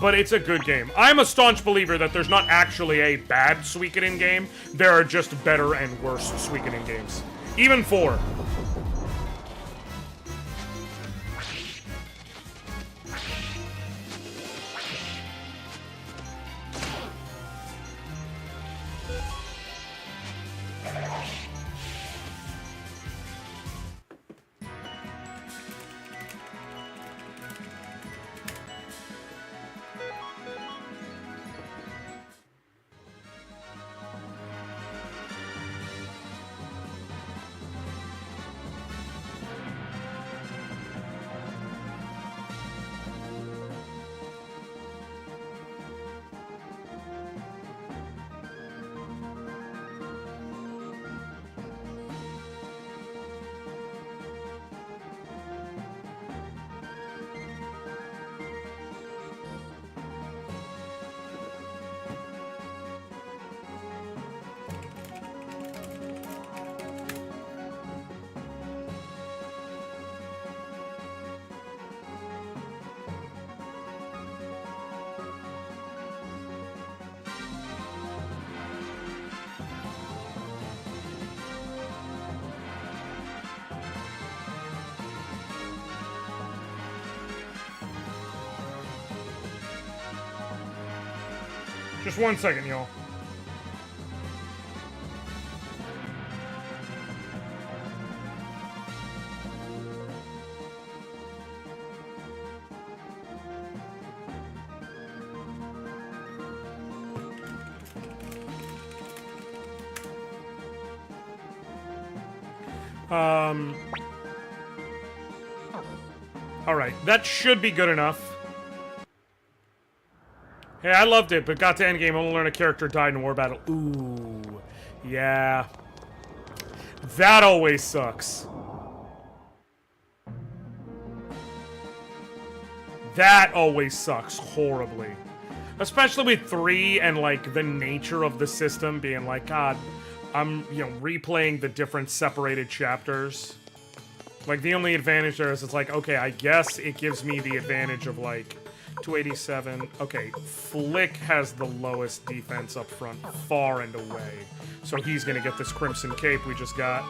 But it's a good game. I'm a staunch believer that there's not actually a bad Suikoden game. There are just better and worse Suikoden games. Even 4. Just 1 second, y'all. Alright, that should be good enough. Hey, I loved it, but got to endgame, only learned a character died in a war battle. Ooh. Yeah. That always sucks. That always sucks horribly. Especially with 3 and, like, the nature of the system being like, God, I'm, you know, replaying the different separated chapters. Like, the only advantage there is it's like, okay, I guess it gives me the advantage of, like, 287. Okay, Flick has the lowest defense up front, far and away. So he's gonna get this Crimson Cape we just got.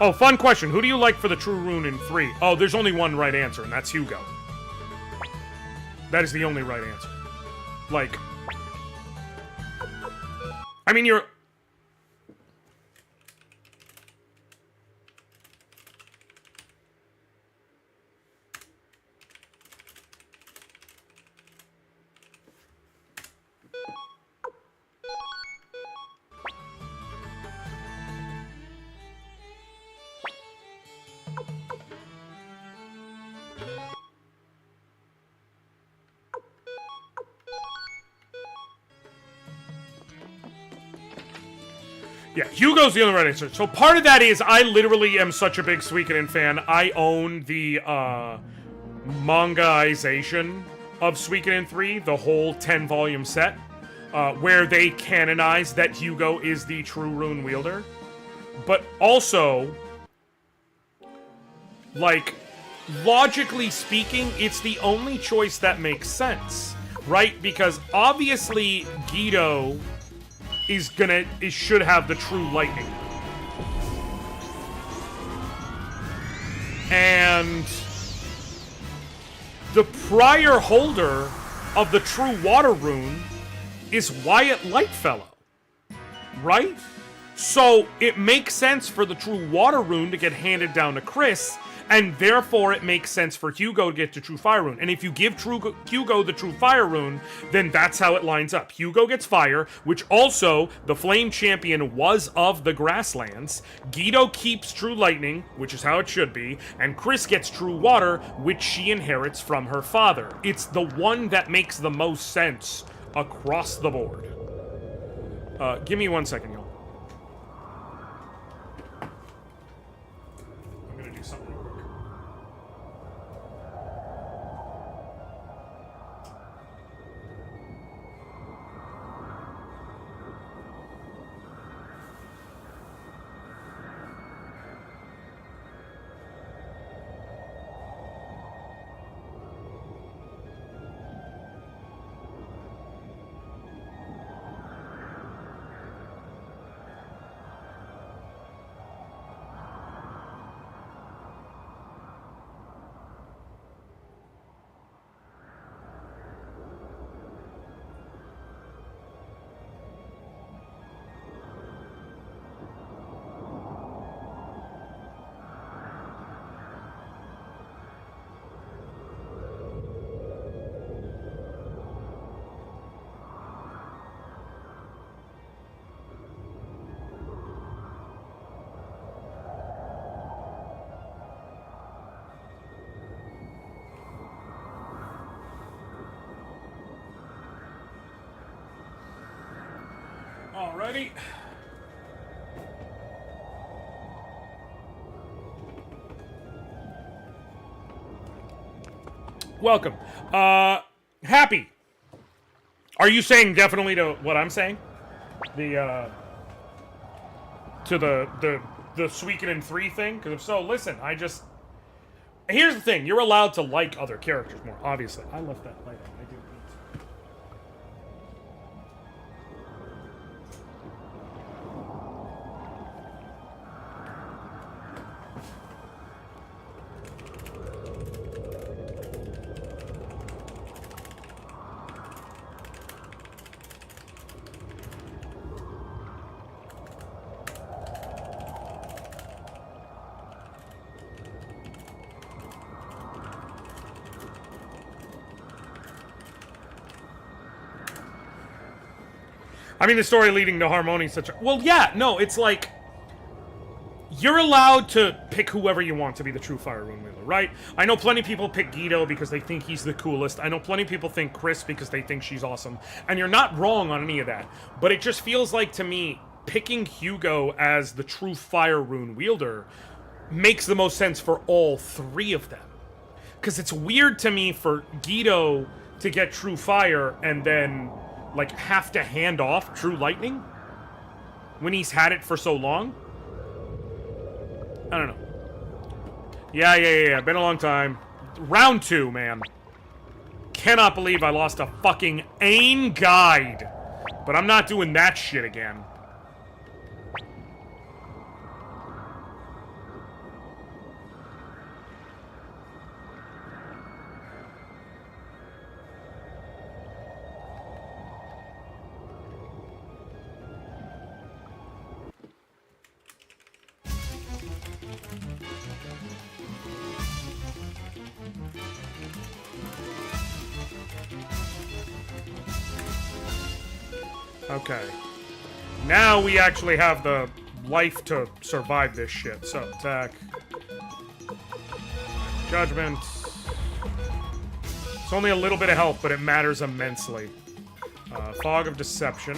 Oh, fun question. Who do you like for the True Rune in 3? Oh, there's only one right answer, and that's Hugo. That is the only right answer. Like... I mean, you're... Yeah, Hugo's the only right answer. So part of that is I literally am such a big Suikoden fan. I own the mangaization of Suikoden 3, the whole 10-volume set, where they canonize that Hugo is the true rune wielder. But also, like, logically speaking, it's the only choice that makes sense, right? Because obviously Guido should have the true lightning. And the prior holder of the true water rune is Wyatt Lightfellow, right? So it makes sense for the true water rune to get handed down to Chris, and therefore it makes sense for Hugo to get the true fire rune. And if you give Hugo the true fire rune, then that's how it lines up. Hugo gets fire, which also the flame champion was of the grasslands. Guido keeps true lightning, which is how it should be, and Chris gets true water, which she inherits from her father. It's the one that makes the most sense across the board. Give me 1 second, y'all. I'm gonna do something real quick. Alrighty. Welcome. Happy. Are you saying definitely to what I'm saying? To the the Suikoden 3 thing? Because if so, listen, I just... Here's the thing, you're allowed to like other characters more, obviously. I left that light on, I didn't need to. I mean, the story leading to Harmony is such a... Well, yeah, no, it's like... You're allowed to pick whoever you want to be the true Fire Rune wielder, right? I know plenty of people pick Guido because they think he's the coolest. I know plenty of people think Chris because they think she's awesome. And you're not wrong on any of that. But it just feels like, to me, picking Hugo as the true Fire Rune wielder makes the most sense for all three of them. Because it's weird to me for Guido to get true fire and then... like, have to hand off True Lightning? When he's had it for so long? I don't know. Yeah. Been a long time. Round 2, man. Cannot believe I lost a fucking AIM guide. But I'm not doing that shit again. Okay. Now we actually have the life to survive this shit. So, attack. Judgment. It's only a little bit of health, but it matters immensely. Fog of Deception.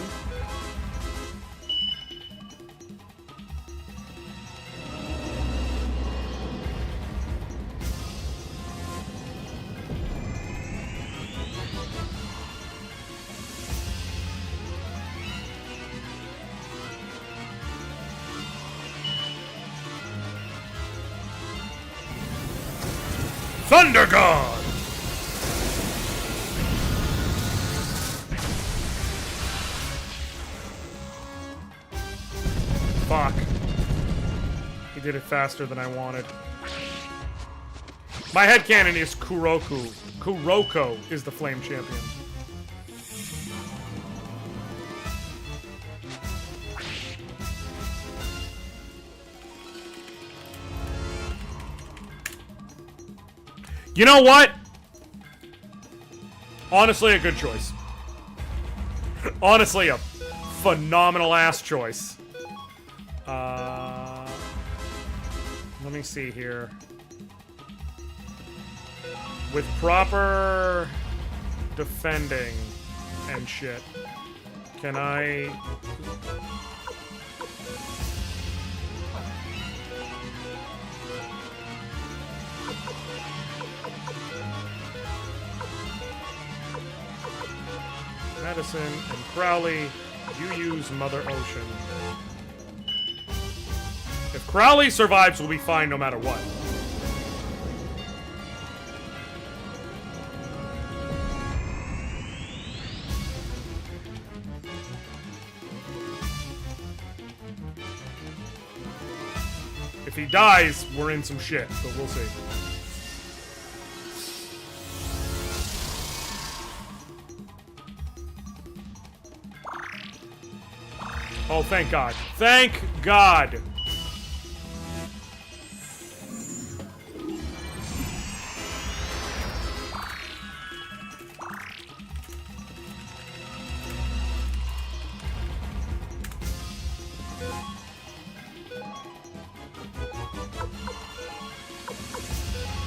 Thunder God! Fuck. He did it faster than I wanted. My headcanon is Kuroko. Kuroko is the Flame Champion. You know what? Honestly, a good choice. Honestly, a phenomenal ass choice. Let me see here. With proper defending and shit, can I... Medicine and Crowley, you use Mother Ocean. If Crowley survives, we'll be fine no matter what. If he dies, we're in some shit, but we'll see. Oh, thank God. Thank God!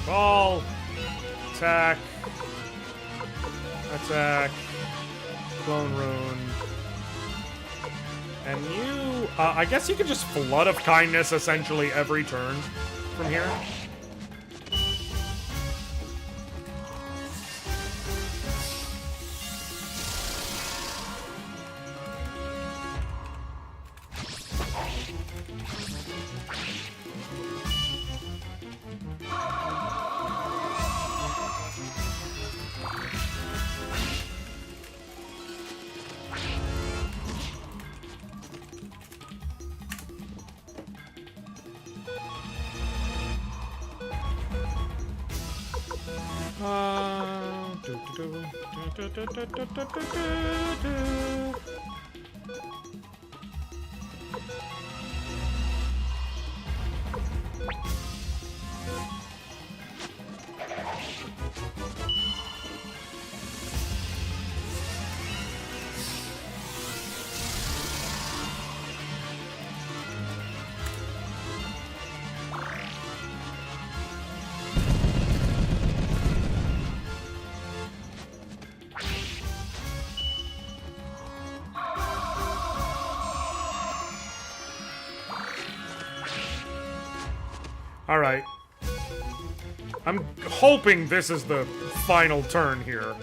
Ball. Attack. Attack. Clone Rune. And you... I guess you can just Flood of Kindness essentially every turn from here. All right. I'm hoping this is the final turn here.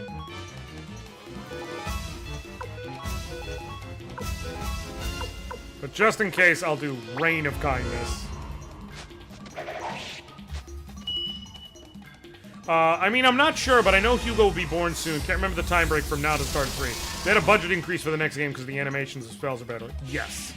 But just in case, I'll do Reign of Kindness. I mean, I'm not sure, but I know Hugo will be born soon. Can't remember the time break from now to start 3. They had a budget increase for the next game because the animations of spells are better. Yes.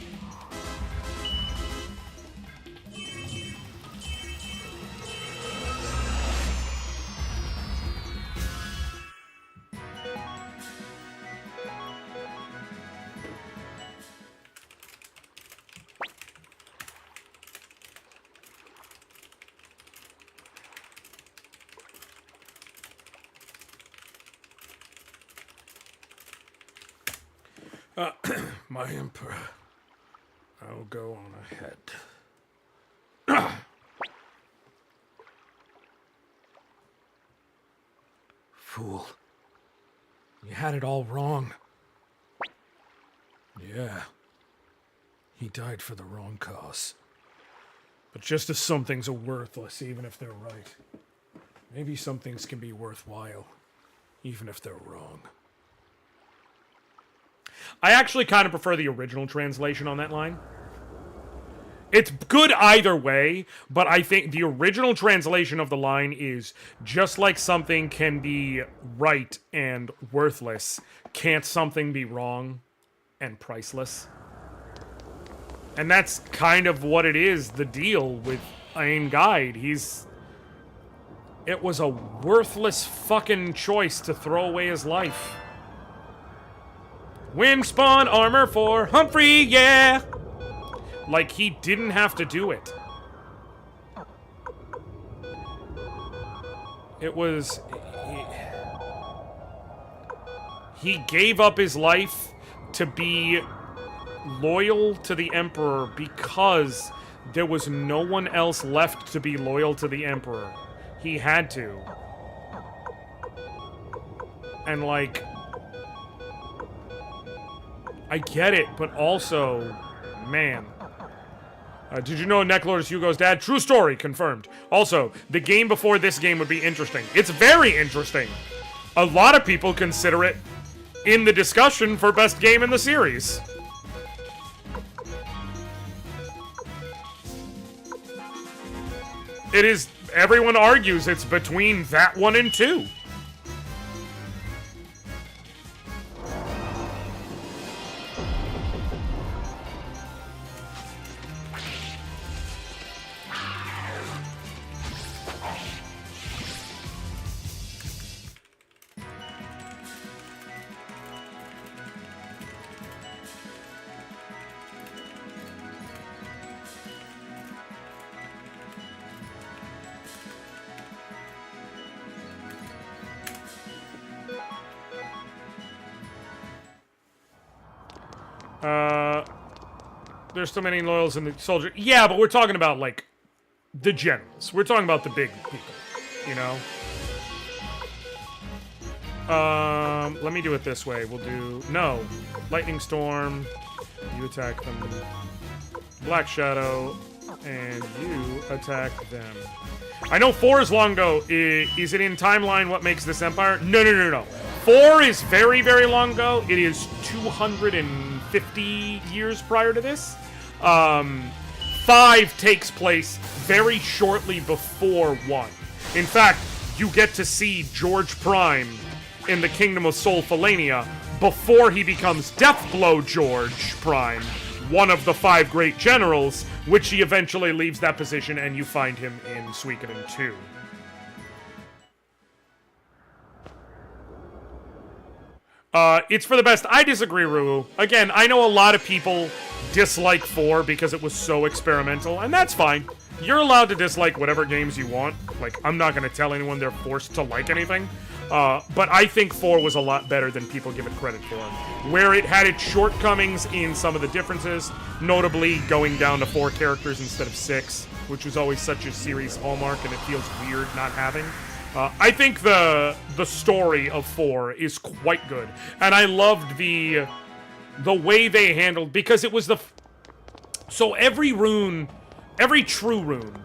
My Emperor, I'll go on ahead. Fool. You had it all wrong. Yeah. He died for the wrong cause. But just as some things are worthless, even if they're right. Maybe some things can be worthwhile, even if they're wrong. I actually kind of prefer the original translation on that line. It's good either way, but I think the original translation of the line is just like something can be right and worthless, can't something be wrong and priceless? And that's kind of what it is, the deal with Ain Guide. It was a worthless fucking choice to throw away his life. Windspawn armor for Humphrey, yeah! Like, he didn't have to do it. It was... He gave up his life to be loyal to the Emperor because there was no one else left to be loyal to the Emperor. He had to. And, like... I get it, but also, man. Did you know Necklord is Hugo's dad? True story, confirmed. Also, the game before this game would be interesting. It's very interesting. A lot of people consider it in the discussion for best game in the series. It is, everyone argues it's between that one and 2. There's so many loyals in the soldier. Yeah, but we're talking about, like, the generals. We're talking about the big people, you know? Let me do it this way. We'll do... No. Lightning Storm. You attack them. Black Shadow. And you attack them. I know 4 is Longo. Is it in timeline what makes this empire? No. 4 is very, very long ago. It is 250 years prior to this. 5 takes place very shortly before 1. In fact, you get to see George Prime in the Kingdom of Solfalania before he becomes Deathblow George Prime, one of the 5 great generals, which he eventually leaves that position and you find him in Suikoden 2. It's for the best. I disagree, Ruru. Again, I know a lot of people dislike 4 because it was so experimental, and that's fine. You're allowed to dislike whatever games you want. Like, I'm not going to tell anyone they're forced to like anything. But I think 4 was a lot better than people give it credit for. Where it had its shortcomings in some of the differences, notably going down to 4 characters instead of 6, which was always such a series hallmark, and it feels weird not having. I think the story of 4 is quite good, and I loved the way they handled, because it was so every true rune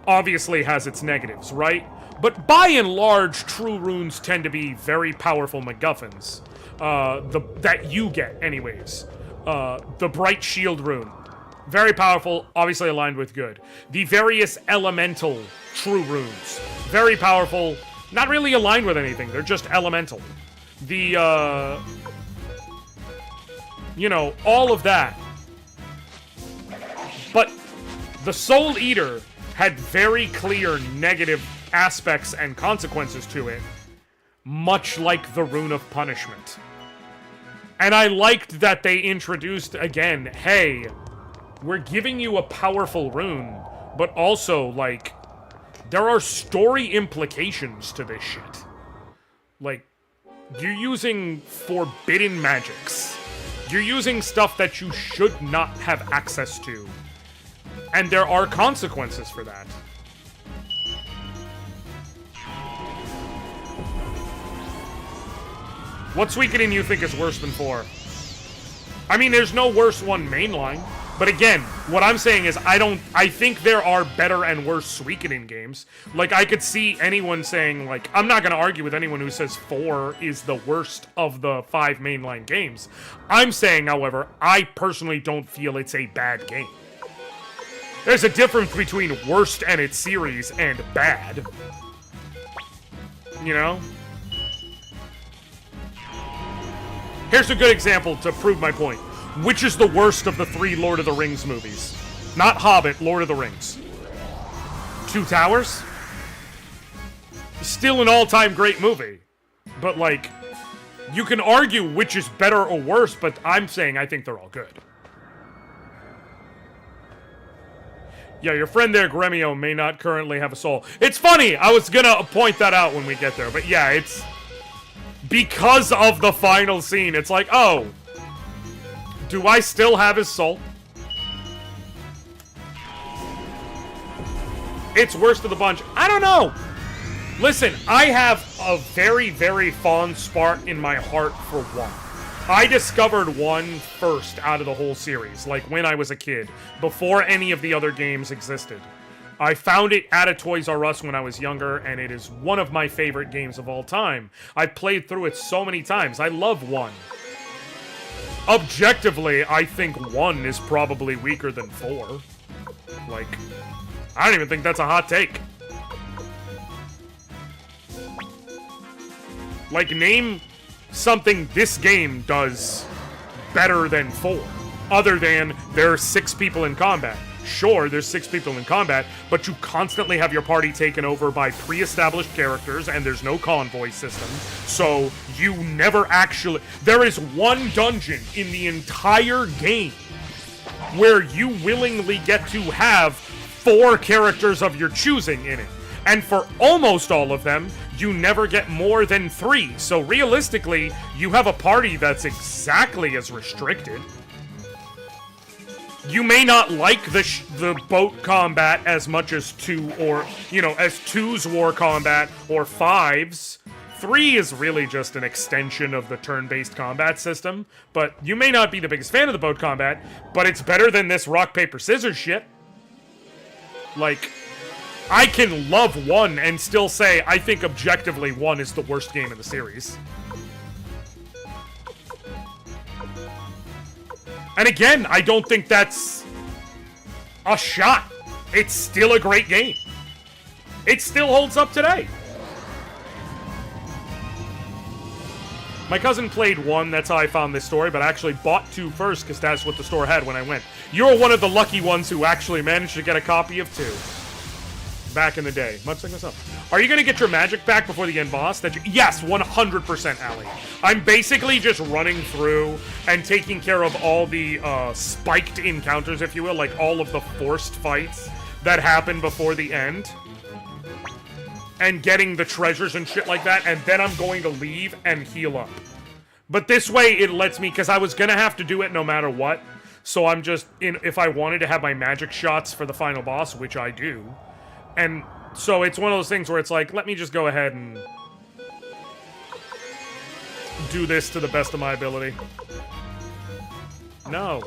obviously has its negatives, right? But by and large, true runes tend to be very powerful MacGuffins. That you get, anyways. The Bright Shield rune. Very powerful, obviously aligned with good. The various elemental true runes. Very powerful, not really aligned with anything. They're just elemental. The, you know, all of that. But the Soul Eater had very clear negative aspects and consequences to it, much like the Rune of Punishment. And I liked that they introduced, again, hey, we're giving you a powerful rune, but also, like, there are story implications to this shit. Like, you're using forbidden magics. You're using stuff that you should not have access to. And there are consequences for that. What Suikoden you think is worse than 4? I mean, there's no worse one mainline. But again, what I'm saying is I think there are better and worse Suikoden games. Like, I could see anyone saying, like, I'm not gonna argue with anyone who says 4 is the worst of the 5 mainline games. I'm saying, however, I personally don't feel it's a bad game. There's a difference between worst and its series and bad. You know? Here's a good example to prove my point. Which is the worst of the 3 Lord of the Rings movies? Not Hobbit, Lord of the Rings. Two Towers? Still an all-time great movie. But, like, you can argue which is better or worse, but I'm saying I think they're all good. Yeah, your friend there, Gremio, may not currently have a soul. It's funny! I was gonna point that out when we get there, but yeah, it's... because of the final scene, it's like, oh... do I still have his soul? It's worst of the bunch. I don't know. Listen, I have a very, very fond spot in my heart for 1. I discovered 1 first out of the whole series, like when I was a kid, before any of the other games existed. I found it at a Toys R Us when I was younger, and it is one of my favorite games of all time. I played through it so many times. I love 1. Objectively, I think 1 is probably weaker than 4. Like, I don't even think that's a hot take. Like, name something this game does better than 4. Other than there are 6 people in combat. Sure, there's 6 people in combat, but you constantly have your party taken over by pre-established characters, and there's no convoy system, so you never actually... There is 1 dungeon in the entire game where you willingly get to have 4 characters of your choosing in it. And for almost all of them, you never get more than 3, so realistically, you have a party that's exactly as restricted. You may not like the boat combat as much as 2, or, you know, as 2's war combat, or 5's. 3 is really just an extension of the turn-based combat system, but you may not be the biggest fan of the boat combat, but it's better than this rock, paper, scissors shit. Like, I can love 1 and still say I think objectively 1 is the worst game in the series. And again, I don't think that's a shot. It's still a great game. It still holds up today. My cousin played 1, that's how I found this story, but I actually bought 2 first because that's what the store had when I went. You're one of the lucky ones who actually managed to get a copy of 2. Back in the day. Much like myself. Are you going to get your magic back before the end boss? Yes, 100%, Allie. I'm basically just running through and taking care of all the spiked encounters, if you will, like all of the forced fights that happen before the end. And getting the treasures and shit like that, and then I'm going to leave and heal up. But this way, it lets me, because I was going to have to do it no matter what, so I'm just, if I wanted to have my magic shots for the final boss, which I do, and so it's one of those things where it's like, let me just go ahead and do this to the best of my ability. No.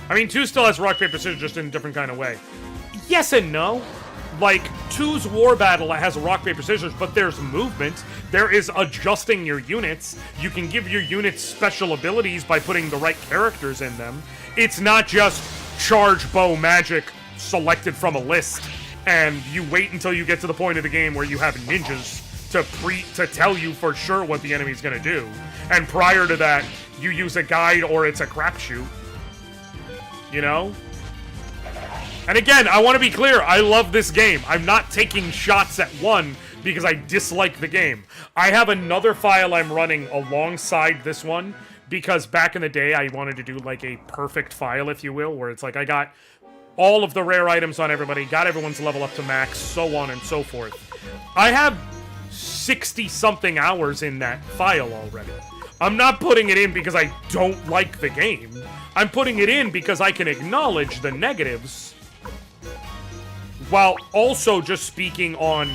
I mean, 2 still has rock, paper, scissors, just in a different kind of way. Yes and no. Like, 2's War Battle has rock, paper, scissors, but there's movement. There is adjusting your units. You can give your units special abilities by putting the right characters in them. It's not just charge, bow, magic selected from a list, and you wait until you get to the point of the game where you have ninjas to tell you for sure what the enemy's gonna do. And prior to that, you use a guide or it's a crapshoot. You know? And again, I want to be clear, I love this game. I'm not taking shots at 1 because I dislike the game. I have another file I'm running alongside this one because back in the day I wanted to do like a perfect file, if you will, where it's like I got all of the rare items on everybody, got everyone's level up to max, so on and so forth. I have 60-something hours in that file already. I'm not putting it in because I don't like the game. I'm putting it in because I can acknowledge the negatives while also just speaking on,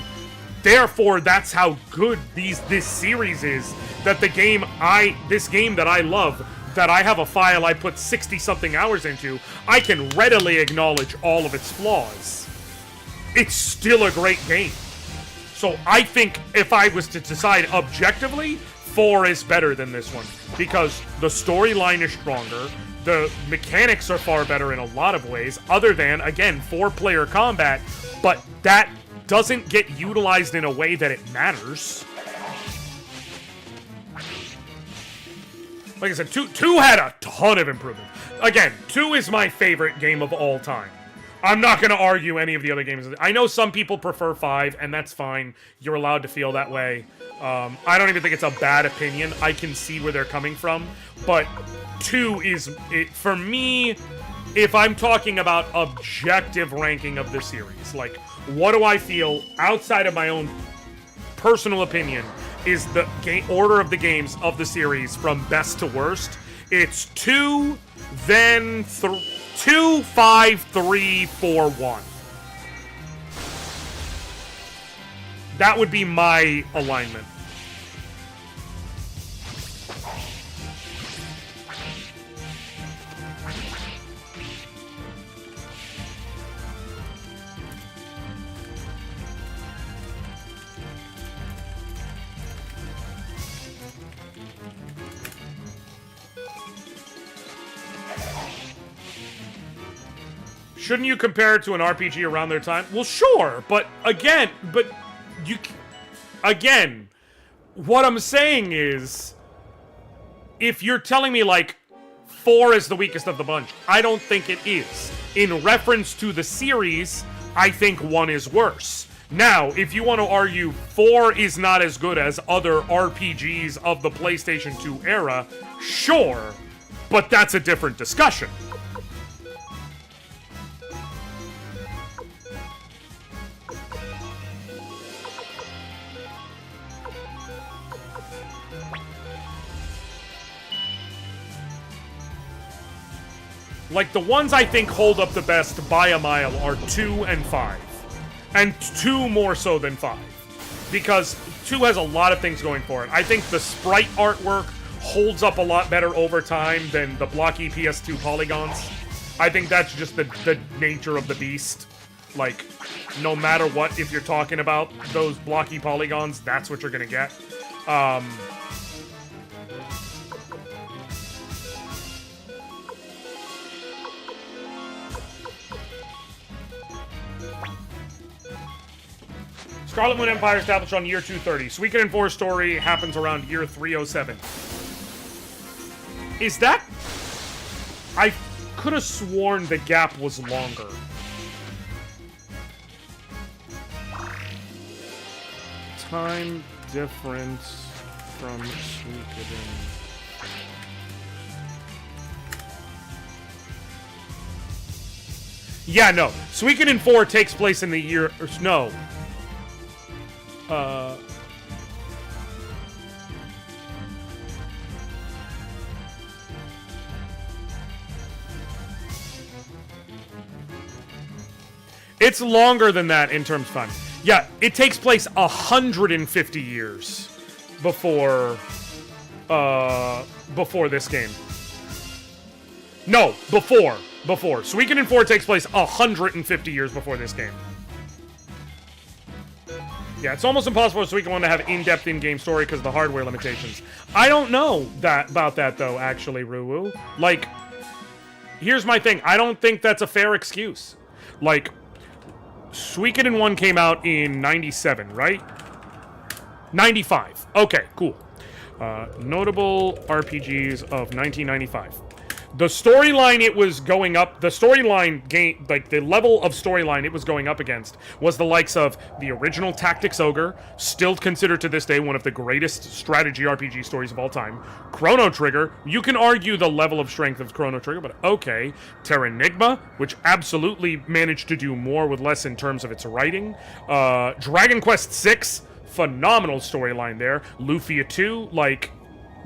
therefore, that's how good this series is, that this game that I love, that I have a file I put 60-something hours into, I can readily acknowledge all of its flaws. It's still a great game. So I think if I was to decide objectively, 4 is better than this one, because the storyline is stronger, the mechanics are far better in a lot of ways, other than, again, 4-player combat, but that doesn't get utilized in a way that it matters. Like I said, 2 had a ton of improvement. Again, 2 is my favorite game of all time. I'm not going to argue any of the other games. I know some people prefer 5, and that's fine. You're allowed to feel that way. I don't even think it's a bad opinion. I can see where they're coming from. But 2 is, for me, if I'm talking about objective ranking of the series, like, what do I feel outside of my own personal opinion is the order of the games of the series from best to worst? It's 2, then 2, 5, 3, 4, 1. That would be my alignment. Shouldn't you compare it to an RPG around their time? Well, sure, but again, what I'm saying is, if you're telling me, like, 4 is the weakest of the bunch, I don't think it is. In reference to the series, I think 1 is worse. Now, if you want to argue 4 is not as good as other RPGs of the PlayStation 2 era, sure, but that's a different discussion. Like, the ones I think hold up the best by a mile are 2 and 5. And 2 more so than 5. Because 2 has a lot of things going for it. I think the sprite artwork holds up a lot better over time than the blocky PS2 polygons. I think that's just the nature of the beast. Like, no matter what, if you're talking about those blocky polygons, that's what you're gonna get. Scarlet Moon Empire established on year 230. Suikoden 4 story happens around year 307. Is that... I could have sworn the gap was longer. Time difference from Suikoden. Yeah, no. Suikoden 4 takes place in the year... No. It's longer than that in terms of time. Yeah, it takes place 150 years before this game. No, before. Suikoden 4 takes place 150 years before this game. Yeah, it's almost impossible for Suikoden 1 to have in-depth in-game story because of the hardware limitations. I don't know about that, though, actually, Ruwu. Like, here's my thing. I don't think that's a fair excuse. Like, Suikoden 1 came out in 97, right? 95. Okay, cool. Notable RPGs of 1995. The storyline it was going up, the storyline game, like the level of storyline it was going up against was the likes of the original Tactics Ogre, still considered to this day one of the greatest strategy RPG stories of all time. Chrono Trigger, you can argue the level of strength of Chrono Trigger, but okay. Terranigma, which absolutely managed to do more with less in terms of its writing. Dragon Quest VI, phenomenal storyline there. Lufia 2, like...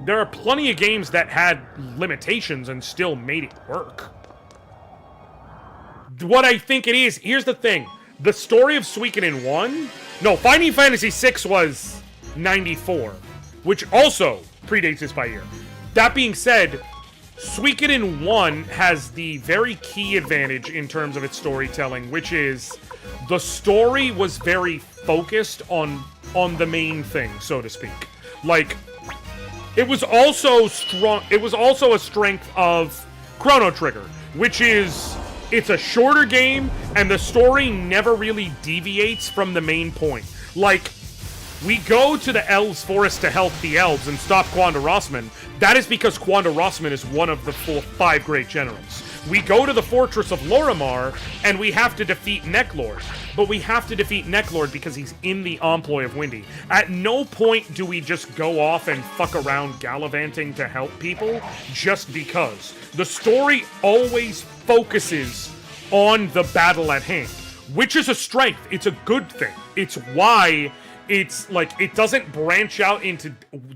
There are plenty of games that had limitations and still made it work. What I think it is, here's the thing. The story of Suikoden 1... No, Final Fantasy VI was 94, which also predates this by year. That being said, Suikoden 1 has the very key advantage in terms of its storytelling, which is the story was very focused on the main thing, so to speak. Like... It was also strong. It was also a strength of Chrono Trigger, which is it's a shorter game and the story never really deviates from the main point. Like, we go to the Elves Forest to help the elves and stop Quanda Rossman. That is because Quanda Rossman is one of the 5 great generals. We go to the Fortress of Lorimar, and we have to defeat Necklord. But we have to defeat Necklord because he's in the employ of Windy. At no point do we just go off and fuck around gallivanting to help people, just because. The story always focuses on the battle at hand, which is a strength. It's a good thing. It's why it's like, it doesn't branch out into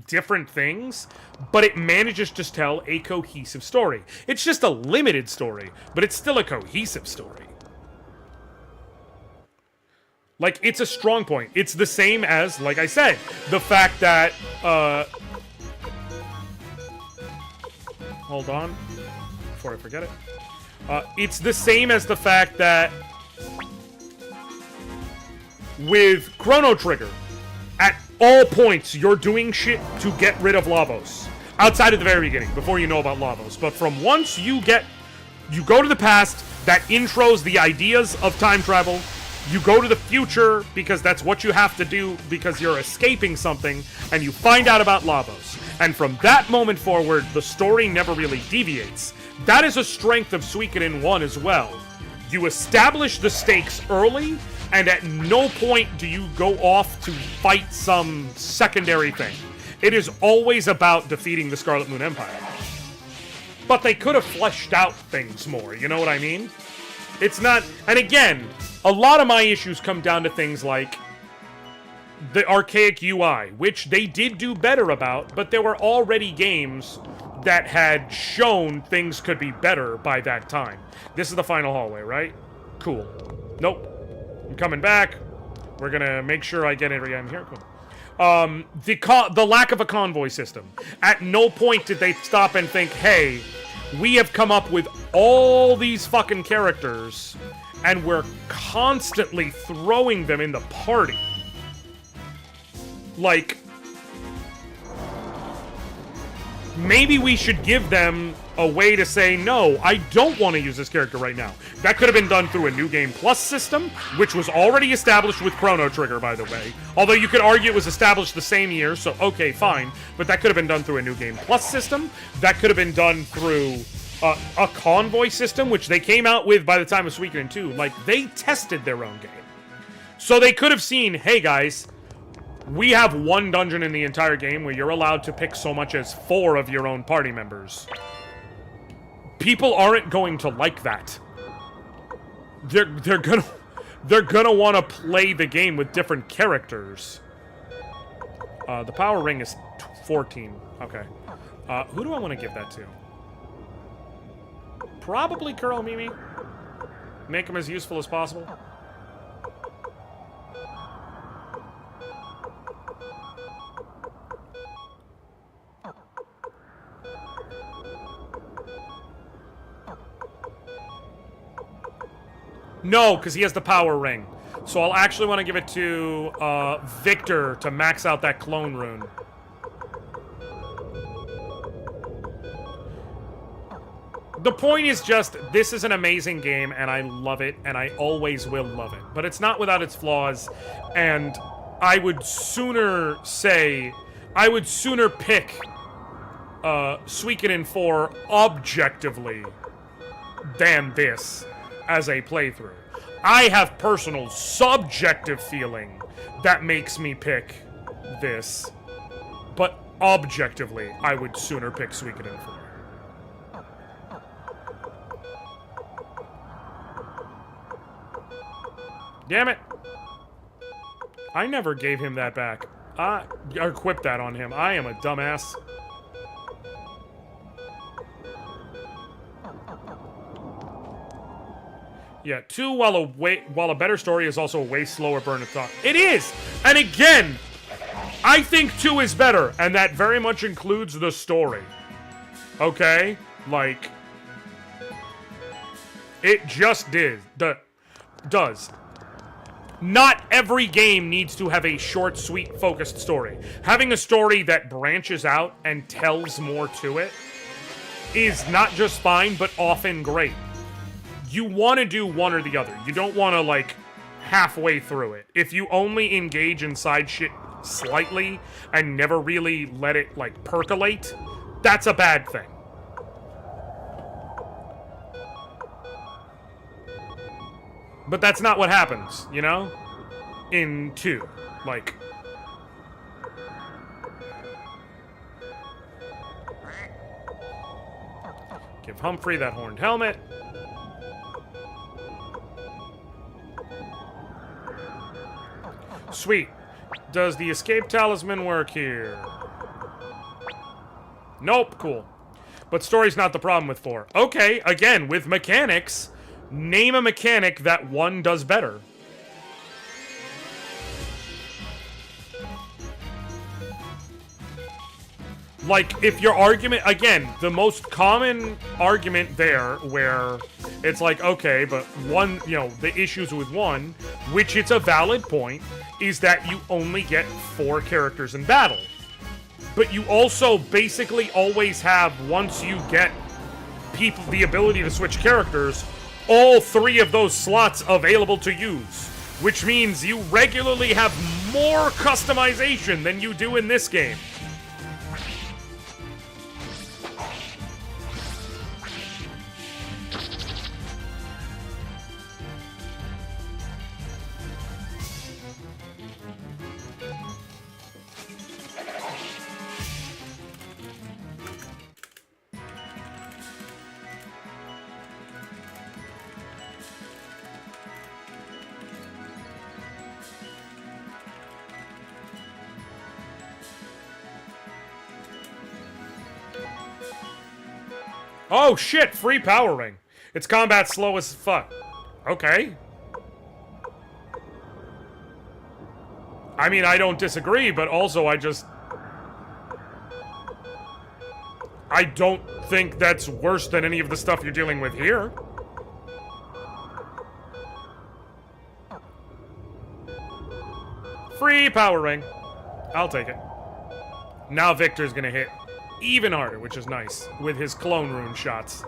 different things, but it manages to tell a cohesive story. It's just a limited story, but it's still a cohesive story. Like, it's a strong point. It's the same as, like I said, the fact that, hold on, before I forget it. It's the same as the fact that with Chrono Trigger, at all points, you're doing shit to get rid of Lavos. Outside of the very beginning, before you know about Lavos. But from once you go to the past, that intros the ideas of time travel. You go to the future, because that's what you have to do, because you're escaping something, and you find out about Lavos. And from that moment forward, the story never really deviates. That is a strength of Suikoden 1 as well. You establish the stakes early, and at no point do you go off to fight some secondary thing. It is always about defeating the Scarlet Moon Empire. But they could have fleshed out things more, you know what I mean? It's not... And again, a lot of my issues come down to things like the archaic UI, which they did do better about, but there were already games that had shown things could be better by that time. This is the final hallway, right? Cool. Nope. I'm coming back. We're gonna make sure I get it again here. Cool. The lack of a convoy system. At no point did they stop and think, hey, we have come up with all these fucking characters, and we're constantly throwing them in the party. Like, maybe we should give them a way to say, no, I don't want to use this character right now. That could have been done through a New Game Plus system, which was already established with Chrono Trigger, by the way. Although you could argue it was established the same year, so okay, fine. But that could have been done through a New Game Plus system. That could have been done through a convoy system, which they came out with by the time of Suikoden 2. Like, they tested their own game. So they could have seen, hey guys, we have one dungeon in the entire game where you're allowed to pick so much as 4 of your own party members. People aren't going to like that. They're gonna want to play the game with different characters. The power ring is 14. Okay. Who do I want to give that to? Probably Kuro Mimi. Make him as useful as possible. No, because he has the power ring. So I'll actually want to give it to Victor to max out that clone rune. The point is just, this is an amazing game, and I love it, and I always will love it. But it's not without its flaws, and I would sooner pick Suikoden 4 objectively than this as a playthrough. I have personal subjective feeling that makes me pick this, but objectively, I would sooner pick Suikoden 4. Damn it! I never gave him that back. I equipped that on him. I am a dumbass. Yeah, 2, while a better story is also a way slower burn of thought. It is! And again, I think 2 is better, and that very much includes the story. Okay? Like, it just does. Not every game needs to have a short, sweet, focused story. Having a story that branches out and tells more to it is not just fine, but often great. You want to do one or the other. You don't want to, like, halfway through it. If you only engage in side shit slightly and never really let it, like, percolate, that's a bad thing. But that's not what happens, you know? In 2. Like... Give Humphrey that horned helmet. Sweet. Does the escape talisman work here? Nope. Cool. But story's not the problem with 4. Okay, again, with mechanics... Name a mechanic that 1 does better. Like, if your argument... Again, the most common argument there, where it's like, okay, but 1... You know, the issues with 1, which it's a valid point, is that you only get 4 characters in battle. But you also basically always have, once you get people the ability to switch characters... all 3 of those slots available to use, which means you regularly have more customization than you do in this game. Oh shit, free power ring. It's combat slow as fuck. Okay. I mean, I don't disagree, but also I don't think that's worse than any of the stuff you're dealing with here. Free power ring. I'll take it. Now Victor's gonna hit even harder, which is nice, with his clone rune shots.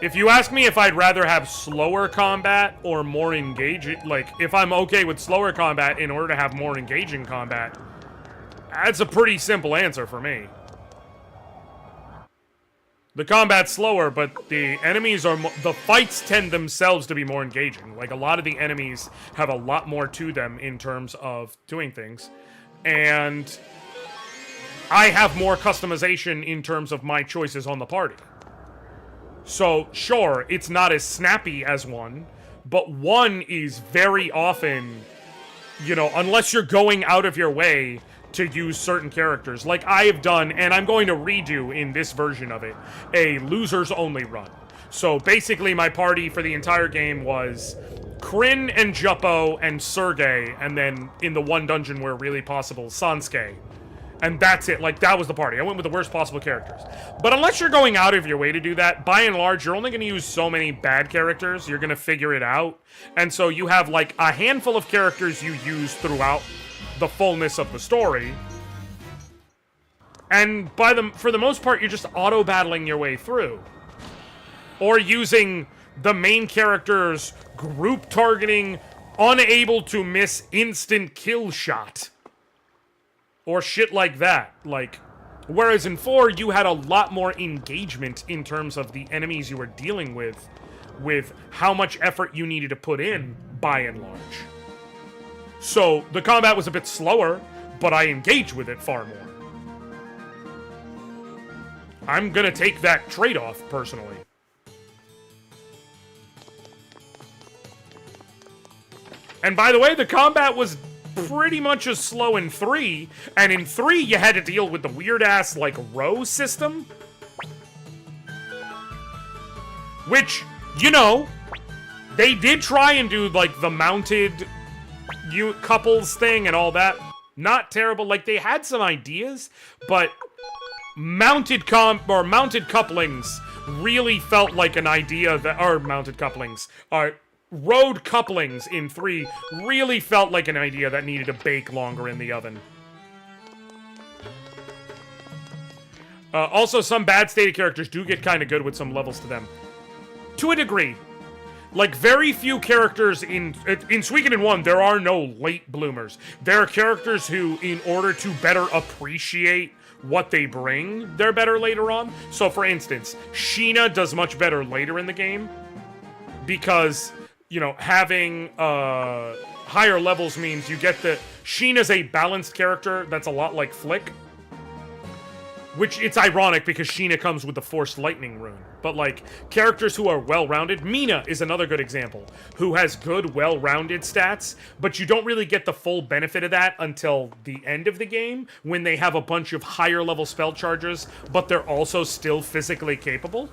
If you ask me if I'd rather have slower combat or more engaging, like, if I'm okay with slower combat in order to have more engaging combat, that's a pretty simple answer for me. The combat's slower, but the enemies are the fights tend themselves to be more engaging. Like, a lot of the enemies have a lot more to them in terms of doing things. And I have more customization in terms of my choices on the party. So, sure, it's not as snappy as 1, but 1 is very often, you know, unless you're going out of your way to use certain characters. Like I have done, and I'm going to redo in this version of it, a losers only run. So basically my party for the entire game was Kryn and Juppo and Sergei, and then in the one dungeon where really possible, Sansuke. And that's it. Like, that was the party. I went with the worst possible characters. But unless you're going out of your way to do that, by and large, you're only going to use so many bad characters. You're going to figure it out. And so you have, like, a handful of characters you use throughout the fullness of the story. And for the most part, you're just auto-battling your way through. Or using the main character's group targeting, unable to miss instant kill shot. Or shit like that. Like, whereas in 4, you had a lot more engagement in terms of the enemies you were dealing with how much effort you needed to put in, by and large. So, the combat was a bit slower, but I engaged with it far more. I'm gonna take that trade-off, personally. And by the way, the combat was pretty much as slow in 3, and in 3 you had to deal with the weird-ass, like, row system. Which, you know, they did try and do, like, the mounted couples thing and all that. Not terrible. Like, they had some ideas, but mounted couplings really felt like an idea that, or mounted couplings, road couplings in 3 really felt like an idea that needed to bake longer in the oven. Also, some bad stated characters do get kind of good with some levels to them. To a degree. Like, very few characters in Suikoden 1, there are no late bloomers. There are characters who, in order to better appreciate what they bring, they're better later on. So, for instance, Sheena does much better later in the game because, you know, having higher levels means you get the... Sheena's a balanced character that's a lot like Flick. Which, it's ironic because Sheena comes with the Forced Lightning rune. But, like, characters who are well-rounded... Mina is another good example. Who has good, well-rounded stats, but you don't really get the full benefit of that until the end of the game, when they have a bunch of higher-level spell charges, but they're also still physically capable.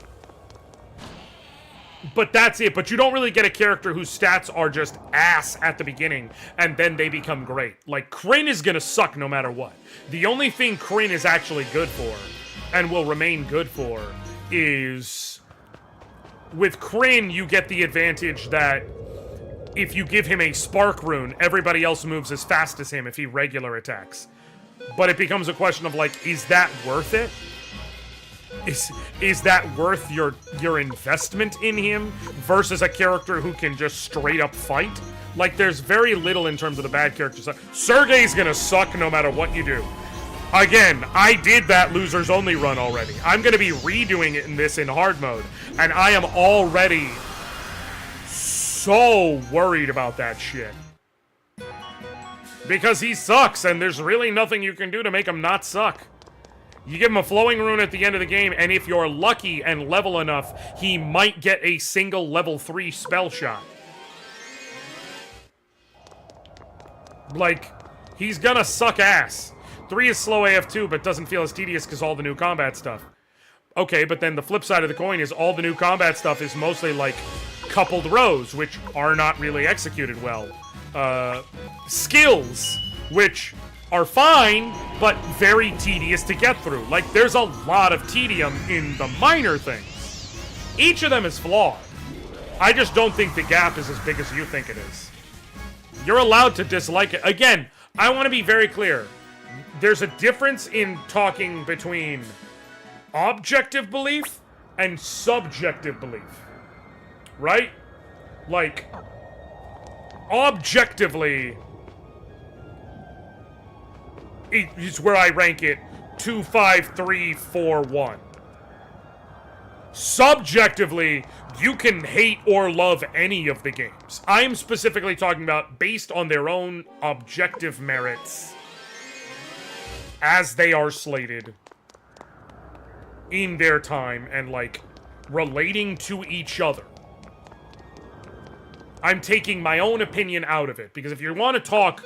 But that's it. But you don't really get a character whose stats are just ass at the beginning, and then they become great. Like, Kryn is gonna suck no matter what. The only thing Kryn is actually good for, and will remain good for, is... With Kryn, you get the advantage that if you give him a Spark rune, everybody else moves as fast as him if he regular attacks. But it becomes a question of, like, is that worth it? Is that worth your investment in him versus a character who can just straight up fight? Like, there's very little in terms of the bad characters. Sergei's gonna suck no matter what you do. Again, I did that losers only run already. I'm gonna be redoing it in hard mode, and I am already so worried about that shit. Because he sucks, and there's really nothing you can do to make him not suck. You give him a flowing rune at the end of the game, and if you're lucky and level enough, he might get a single level 3 spell shot. Like, he's gonna suck ass. 3 is slow AF 2, but doesn't feel as tedious because all the new combat stuff. Okay, but then the flip side of the coin is all the new combat stuff is mostly, like, coupled rows, which are not really executed well. Skills, which... are fine, but very tedious to get through. Like, there's a lot of tedium in the minor things. Each of them is flawed. I just don't think the gap is as big as you think it is. You're allowed to dislike it. Again, I want to be very clear. There's a difference in talking between objective belief and subjective belief. Right? Like, objectively, it's where I rank it 2, 5, 3, 4, 1. Subjectively, you can hate or love any of the games. I'm specifically talking about based on their own objective merits as they are slated in their time and, like, relating to each other. I'm taking my own opinion out of it, because if you want to talk,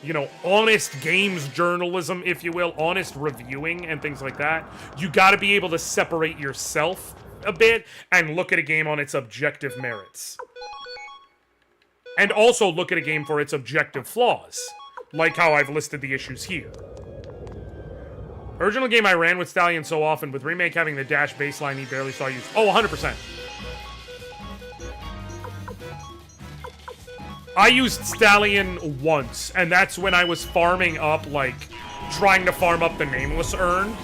you know, honest games journalism, if you will, honest reviewing and things like that, you gotta be able to separate yourself a bit and look at a game on its objective merits. And also look at a game for its objective flaws, like how I've listed the issues here. Original game I ran with Stallion so often, with Remake having the dash baseline he barely saw use. Oh, 100%. I used Stallion once, and that's when I was farming up, like, trying to farm up the Nameless Urn.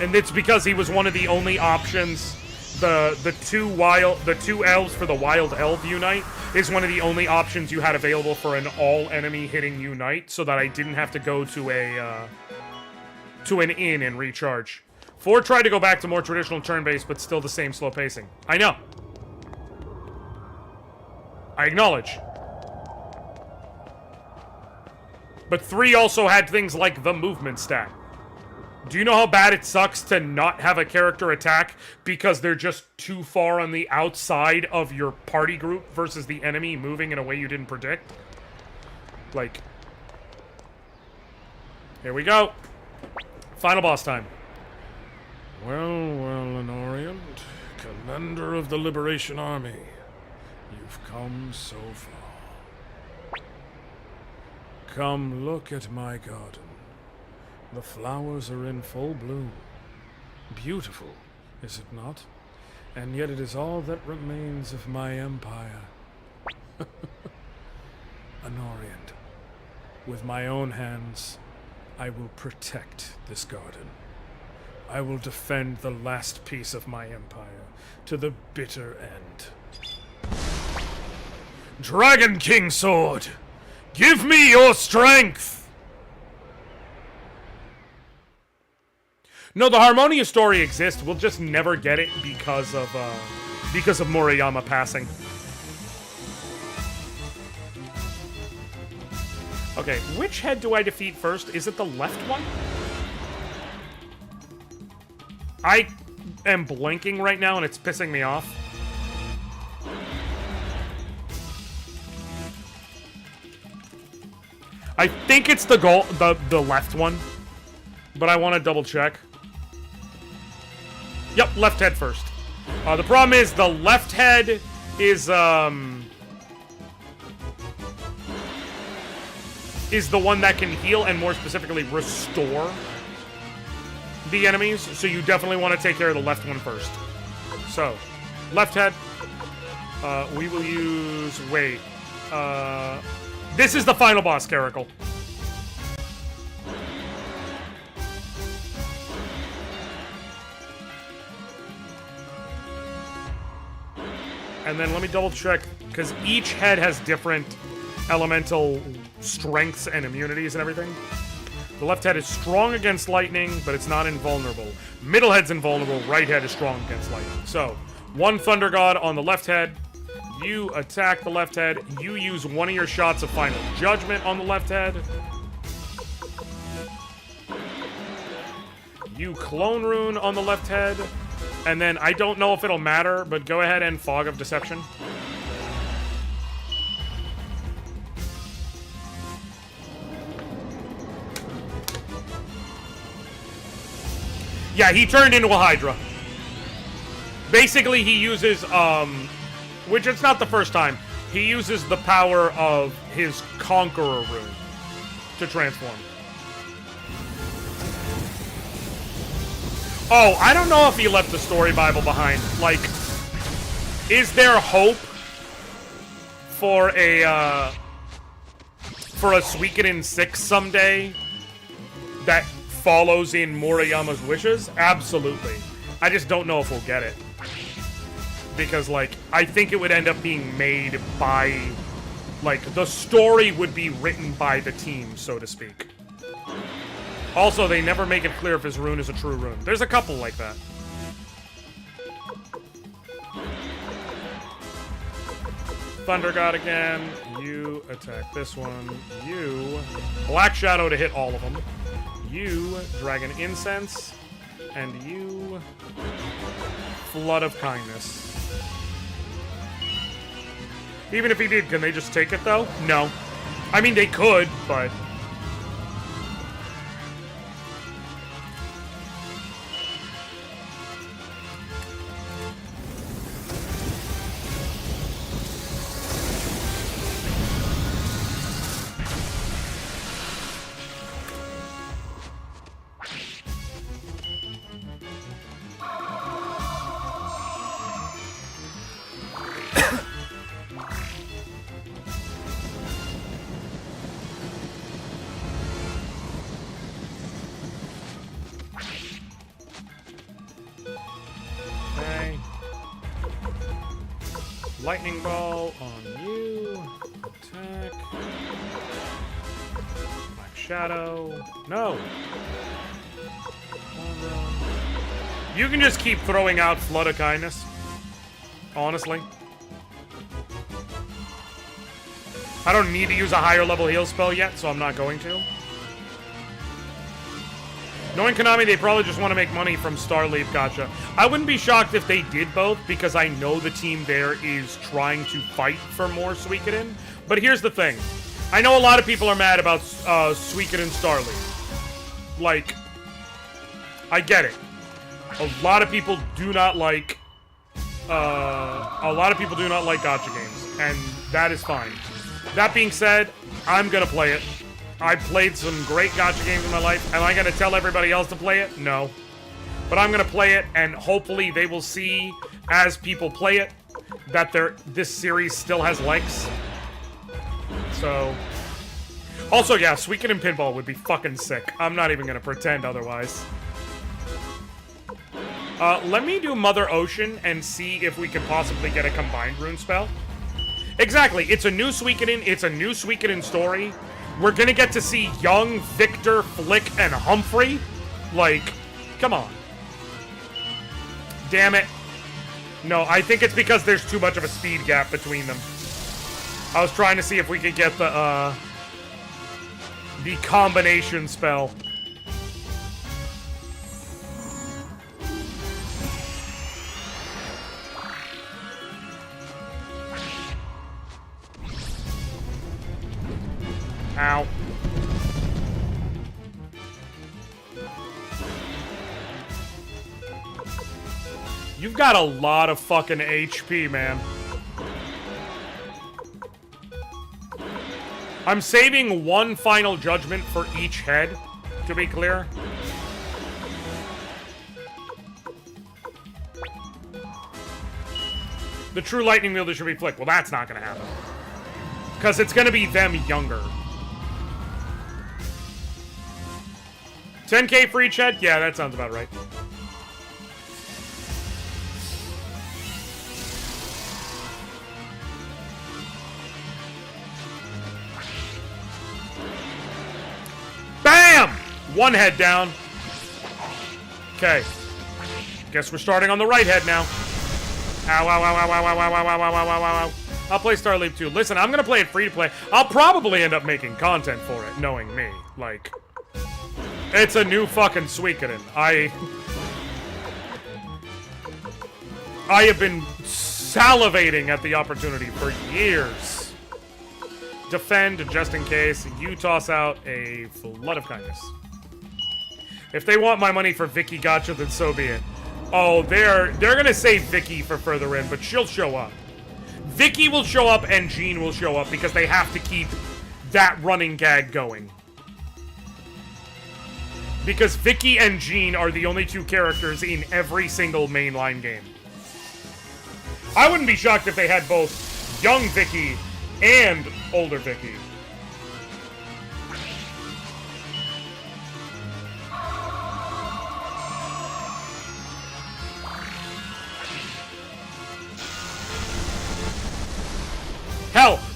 And it's because he was one of the only options. The two elves for the Wild Elf Unite is one of the only options you had available for an all-enemy hitting Unite, so that I didn't have to go to an inn and recharge. 4 tried to go back to more traditional turn-based, but still the same slow pacing. I know. I acknowledge. But 3 also had things like the movement stat. Do you know how bad it sucks to not have a character attack because they're just too far on the outside of your party group versus the enemy moving in a way you didn't predict? Like, here we go. Final boss time. Well, Anoriand, commander of the Liberation Army, you've come so far. Come look at my garden. The flowers are in full bloom. Beautiful, is it not? And yet it is all that remains of my empire. Anoriand, with my own hands, I will protect this garden. I will defend the last piece of my empire to the bitter end. Dragon King Sword! Give me your strength! No, the Harmonia story exists. We'll just never get it because of Moriyama passing. Okay, which head do I defeat first? Is it the left one? I am blanking right now and it's pissing me off. I think it's the left one, but I want to double check. Yep, left head first. The problem is the left head is the one that can heal and more specifically restore the enemies. So you definitely want to take care of the left one first. So, left head. We will use... Wait. This is the final boss, Caracal. And then let me double check, because each head has different elemental strengths and immunities and everything. The left head is strong against lightning, but it's not invulnerable. Middle head's invulnerable, right head is strong against lightning. So, 1 Thunder God on the left head. You attack the left head. You use one of your shots of Final Judgment on the left head. You Clone Rune on the left head. And then, I don't know if it'll matter, but go ahead and Fog of Deception. Yeah, he turned into a Hydra. Basically, he uses, which it's not the first time, he uses the power of his Conqueror rune to transform. Oh, I don't know if he left the story Bible behind. Like, is there hope for a for a Suikoden 6 someday that follows in Murayama's wishes? Absolutely. I just don't know if we'll get it. Because, like, I think it would end up being made by... Like, the story would be written by the team, so to speak. Also, they never make it clear if his rune is a true rune. There's a couple like that. Thunder God again. You attack this one. You... Black Shadow to hit all of them. You... Dragon Incense. And you... Flood of Kindness. Even if he did, can they just take it, though? No. I mean, they could, but... Lightning Ball on you. Attack. Black Shadow. No. You can just keep throwing out Flood of Kindness. Honestly. I don't need to use a higher level heal spell yet, so I'm not going to. Knowing Konami, they probably just want to make money from Starleaf Gacha. I wouldn't be shocked if they did both, because I know the team there is trying to fight for more Suikoden. But here's the thing. I know a lot of people are mad about Suikoden Starleaf. Like, I get it. A lot of people do not like... gacha games, and that is fine. That being said, I'm gonna play it. I played some great gacha games in my life. Am I going to tell everybody else to play it? No. But I'm going to play it, and hopefully they will see, as people play it, that this series still has legs. So... Also, yeah, Suikoden Pinball would be fucking sick. I'm not even going to pretend otherwise. Let me do Mother Ocean and see if we can possibly get a combined rune spell. Exactly. It's a new Suikoden. It's a new Suikoden story. We're gonna get to see young Victor, Flick, and Humphrey? Like, come on. Damn it. No, I think it's because there's too much of a speed gap between them. I was trying to see if we could get the combination spell. Ow. You've got a lot of fucking HP, man. I'm saving one final judgment for each head, to be clear. The true lightning wielder should be Flick. Well, that's not gonna happen. Because it's gonna be them younger. 10k for each head? Yeah, that sounds about right. BAM! One head down. Okay. Guess we're starting on the right head now. Ow, ow, ow, ow, ow, ow, ow, ow, ow, ow, ow, ow, ow. I'll play Starleaf too. Listen, I'm gonna play it free to play. I'll probably end up making content for it, knowing me. Like... It's a new fucking Suikoden. I have been salivating at the opportunity for years. Defend just in case. You toss out a Flood of Kindness. If they want my money for Vicky Gacha, then so be it. Oh, they're gonna save Vicky for further in, but she'll show up. Vicky will show up and Jean will show up because they have to keep that running gag going. Because Vicky and Jean are the only two characters in every single mainline game. I wouldn't be shocked if they had both young Vicky and older Vicky.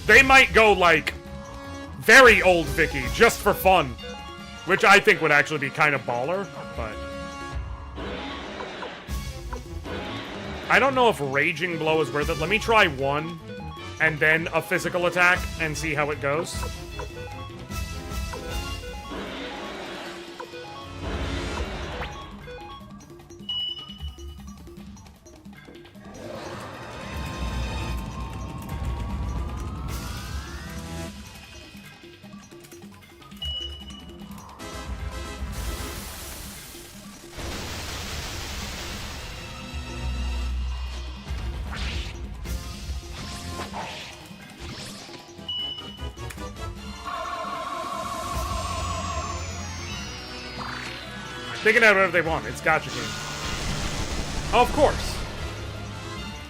They might go, like, very old Vicky, just for fun. Which I think would actually be kind of baller, but... I don't know if Raging Blow is worth it. Let me try one, and then a physical attack, and see how it goes. They can have whatever they want. It's gacha game. Oh, of course.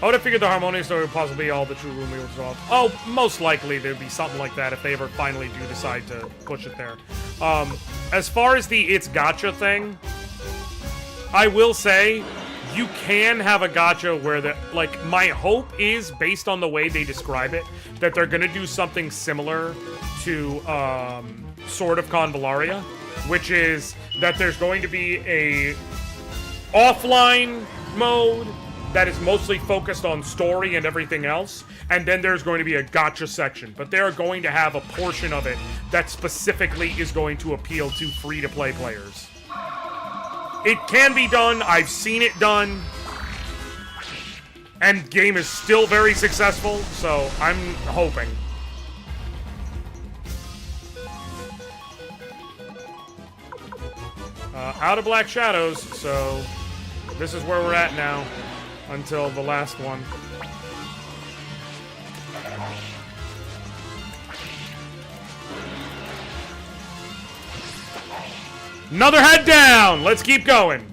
I would have figured the Harmonious story would possibly be all the true Rumi was off. Oh, most likely there'd be something like that if they ever finally do decide to push it there. As far as the it's gacha thing, I will say you can have a gacha where the like my hope is based on the way they describe it that they're gonna do something similar to Sword of Convallaria, which is that there's going to be a offline mode that is mostly focused on story and everything else, and then there's going to be a gacha section, but they're going to have a portion of it that specifically is going to appeal to free-to-play players. It can be done, I've seen it done, and game is still very successful, so I'm hoping. Out of Black Shadows, so this is where we're at now until the last one. Another head down! Let's keep going.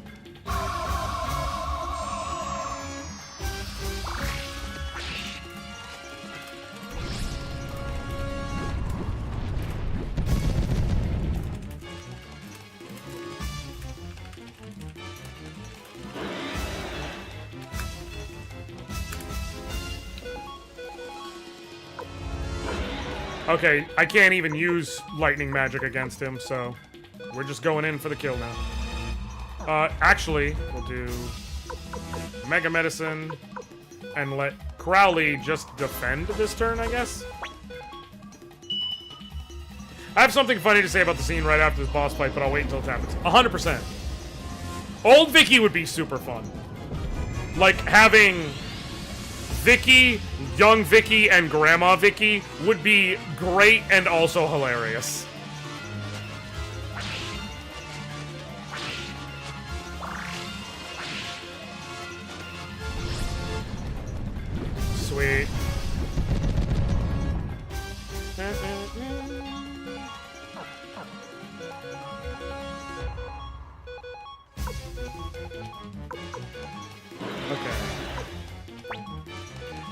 Okay, I can't even use lightning magic against him, so we're just going in for the kill now. Actually, we'll do Mega Medicine and let Crowley just defend this turn, I guess. I have something funny to say about the scene right after this boss fight, but I'll wait until it happens. 100%. Old Vicky would be super fun. Like, having Vicky, young Vicky, and Grandma Vicky would be great and also hilarious. Sweet. Okay.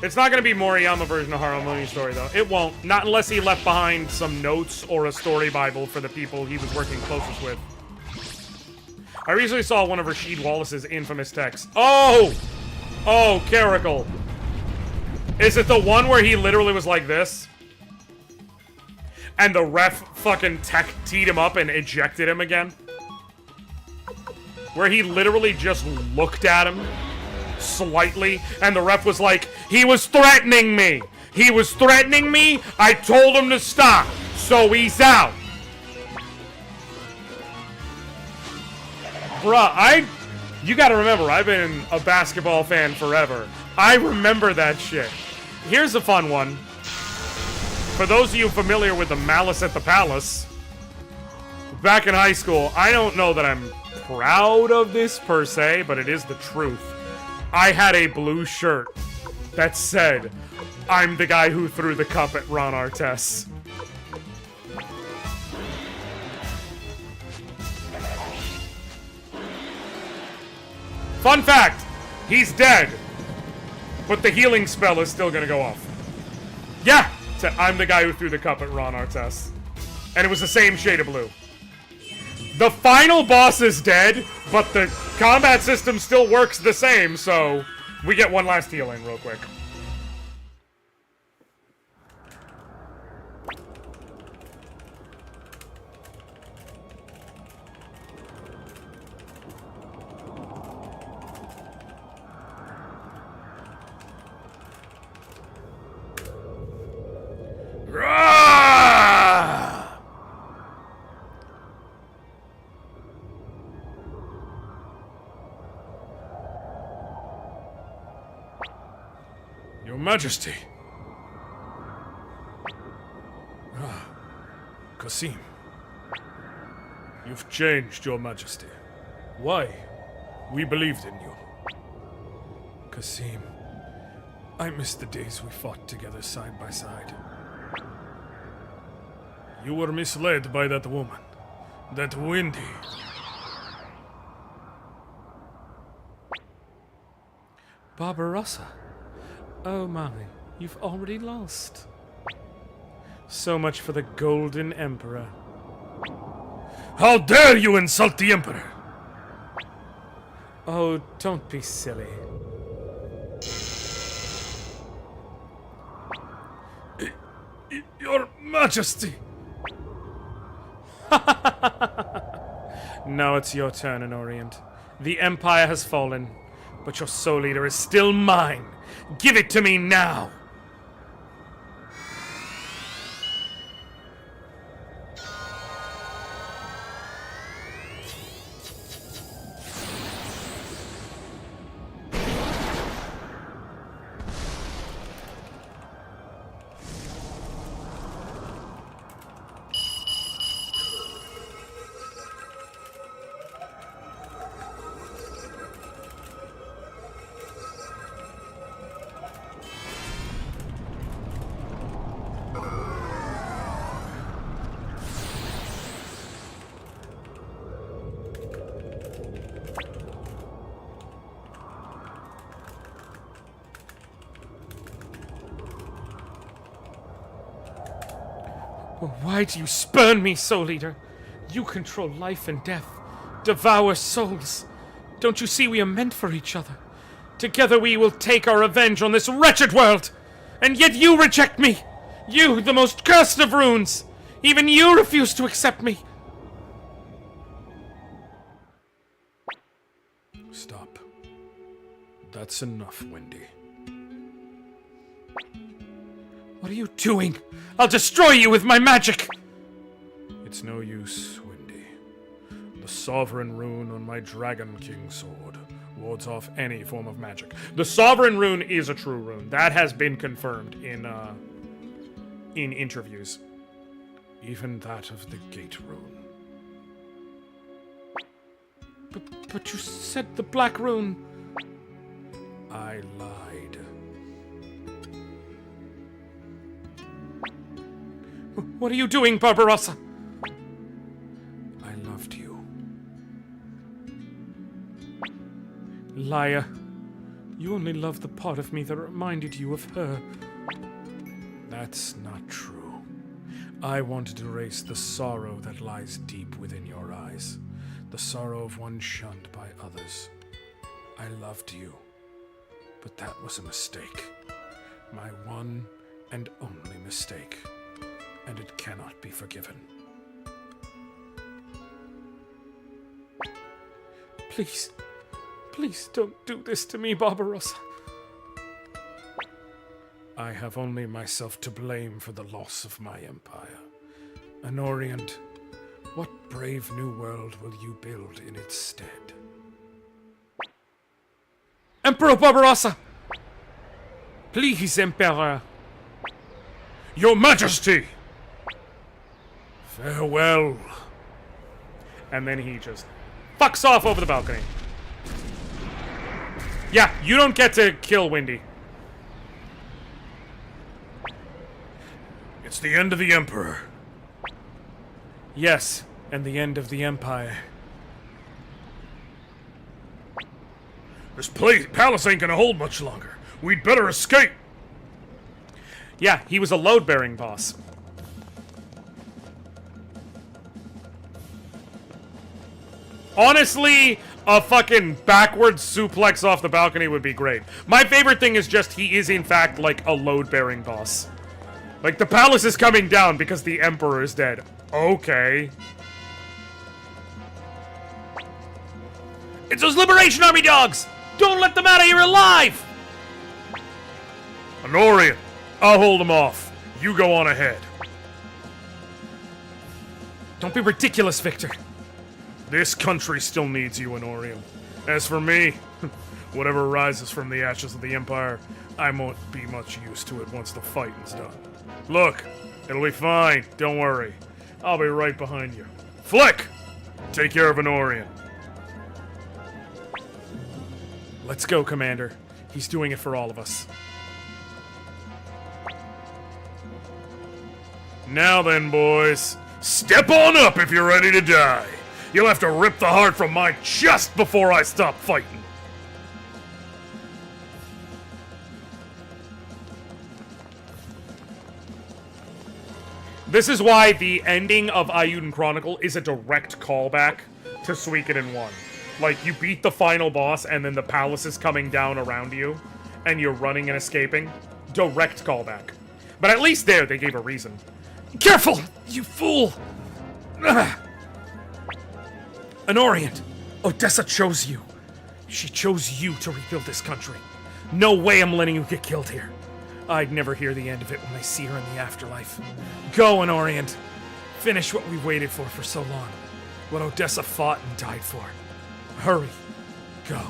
It's not going to be Moriyama version of Harmony Story, though. It won't. Not unless he left behind some notes or a story bible for the people he was working closest with. I recently saw one of Rasheed Wallace's infamous texts. Oh! Oh, Caracal. Is it the one where he literally was like this? And the ref fucking teed him up and ejected him again? Where he literally just looked at him slightly, and the ref was like, he was threatening me! He was threatening me! I told him to stop! So he's out! Bruh, you gotta remember, I've been a basketball fan forever. I remember that shit. Here's a fun one. For those of you familiar with the Malice at the Palace, back in high school, I don't know that I'm proud of this per se, but it is the truth. I had a blue shirt that said, I'm the guy who threw the cup at Ron Artest. Fun fact, he's dead, but the healing spell is still gonna go off. Yeah, I'm the guy who threw the cup at Ron Artest. And it was the same shade of blue. The final boss is dead, but the combat system still works the same, so we get one last healing real quick. Your Majesty. Kasim. You've changed, Your Majesty. Why? We believed in you. Kasim, I miss the days we fought together side by side. You were misled by that woman. That Wendy. Barbarossa. Oh my, you've already lost. So much for the Golden Emperor. How dare you insult the Emperor! Oh, don't be silly. Your Majesty! Now it's your turn, Anoriand. The Empire has fallen, but your Soul Eater is still mine. Give it to me now! Why do you spurn me, Soul Eater? You control life and death, devour souls. Don't you see we are meant for each other? Together we will take our revenge on this wretched world! And yet you reject me! You, the most cursed of runes! Even you refuse to accept me! Stop. That's enough, Wendy. What are you doing? I'll destroy you with my magic! It's no use, Wendy. The Sovereign Rune on my Dragon King sword wards off any form of magic. The Sovereign Rune is a true rune. That has been confirmed in interviews. Even that of the Gate Rune. But you said the Black Rune. I lied. What are you doing, Barbarossa? I loved you. Liar. You only loved the part of me that reminded you of her. That's not true. I wanted to erase the sorrow that lies deep within your eyes. The sorrow of one shunned by others. I loved you. But that was a mistake. My one and only mistake. And it cannot be forgiven. Please, please don't do this to me, Barbarossa. I have only myself to blame for the loss of my empire. Anoriand, what brave new world will you build in its stead? Emperor Barbarossa! Please, Emperor. Your Majesty! Farewell. And then he just fucks off over the balcony. Yeah, you don't get to kill Wendy. It's the end of the Emperor. Yes, and the end of the Empire. This palace ain't gonna hold much longer. We'd better escape. Yeah, he was a load-bearing boss. Honestly, a fucking backwards suplex off the balcony would be great. My favorite thing is just he is, in fact, like a load-bearing boss. Like, the palace is coming down because the Emperor is dead. Okay. It's those Liberation Army dogs! Don't let them out of here alive! Anoriand, I'll hold them off. You go on ahead. Don't be ridiculous, Victor. This country still needs you, Anoriand. As for me, whatever rises from the ashes of the Empire I won't be much use to it once the fighting's done. Look, it'll be fine. Don't worry. I'll be right behind you. Flick! Take care of Anoriand. Let's go, Commander. He's doing it for all of us. Now then, boys. Step on up if you're ready to die. You'll have to rip the heart from my chest before I stop fighting. This is why the ending of Ayuden Chronicle is a direct callback to Suikoden 1. Like, you beat the final boss, and then the palace is coming down around you, and you're running and escaping. Direct callback. But at least there, they gave a reason. Careful, you fool! Ugh. Anoriand, Odessa chose you. She chose you to rebuild this country. No way I'm letting you get killed here. I'd never hear the end of it when I see her in the afterlife. Go, Anoriand. Finish what we waited for so long. What Odessa fought and died for. Hurry. Go.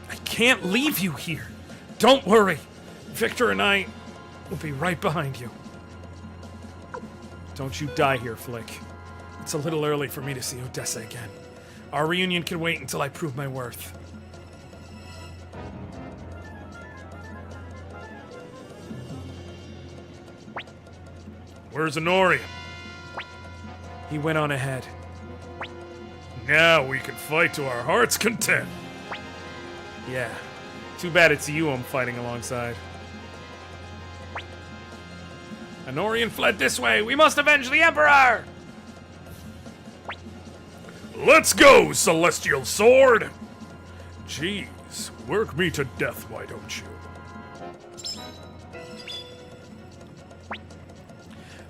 I can't leave you here. Don't worry. Victor and I will be right behind you. Don't you die here, Flick. It's a little early for me to see Odessa again. Our reunion can wait until I prove my worth. Where's Anoriand? He went on ahead. Now we can fight to our heart's content. Yeah. Too bad it's you I'm fighting alongside. Anoriand fled this way. We must avenge the Emperor! Let's go, Celestial Sword! Jeez, work me to death, why don't you?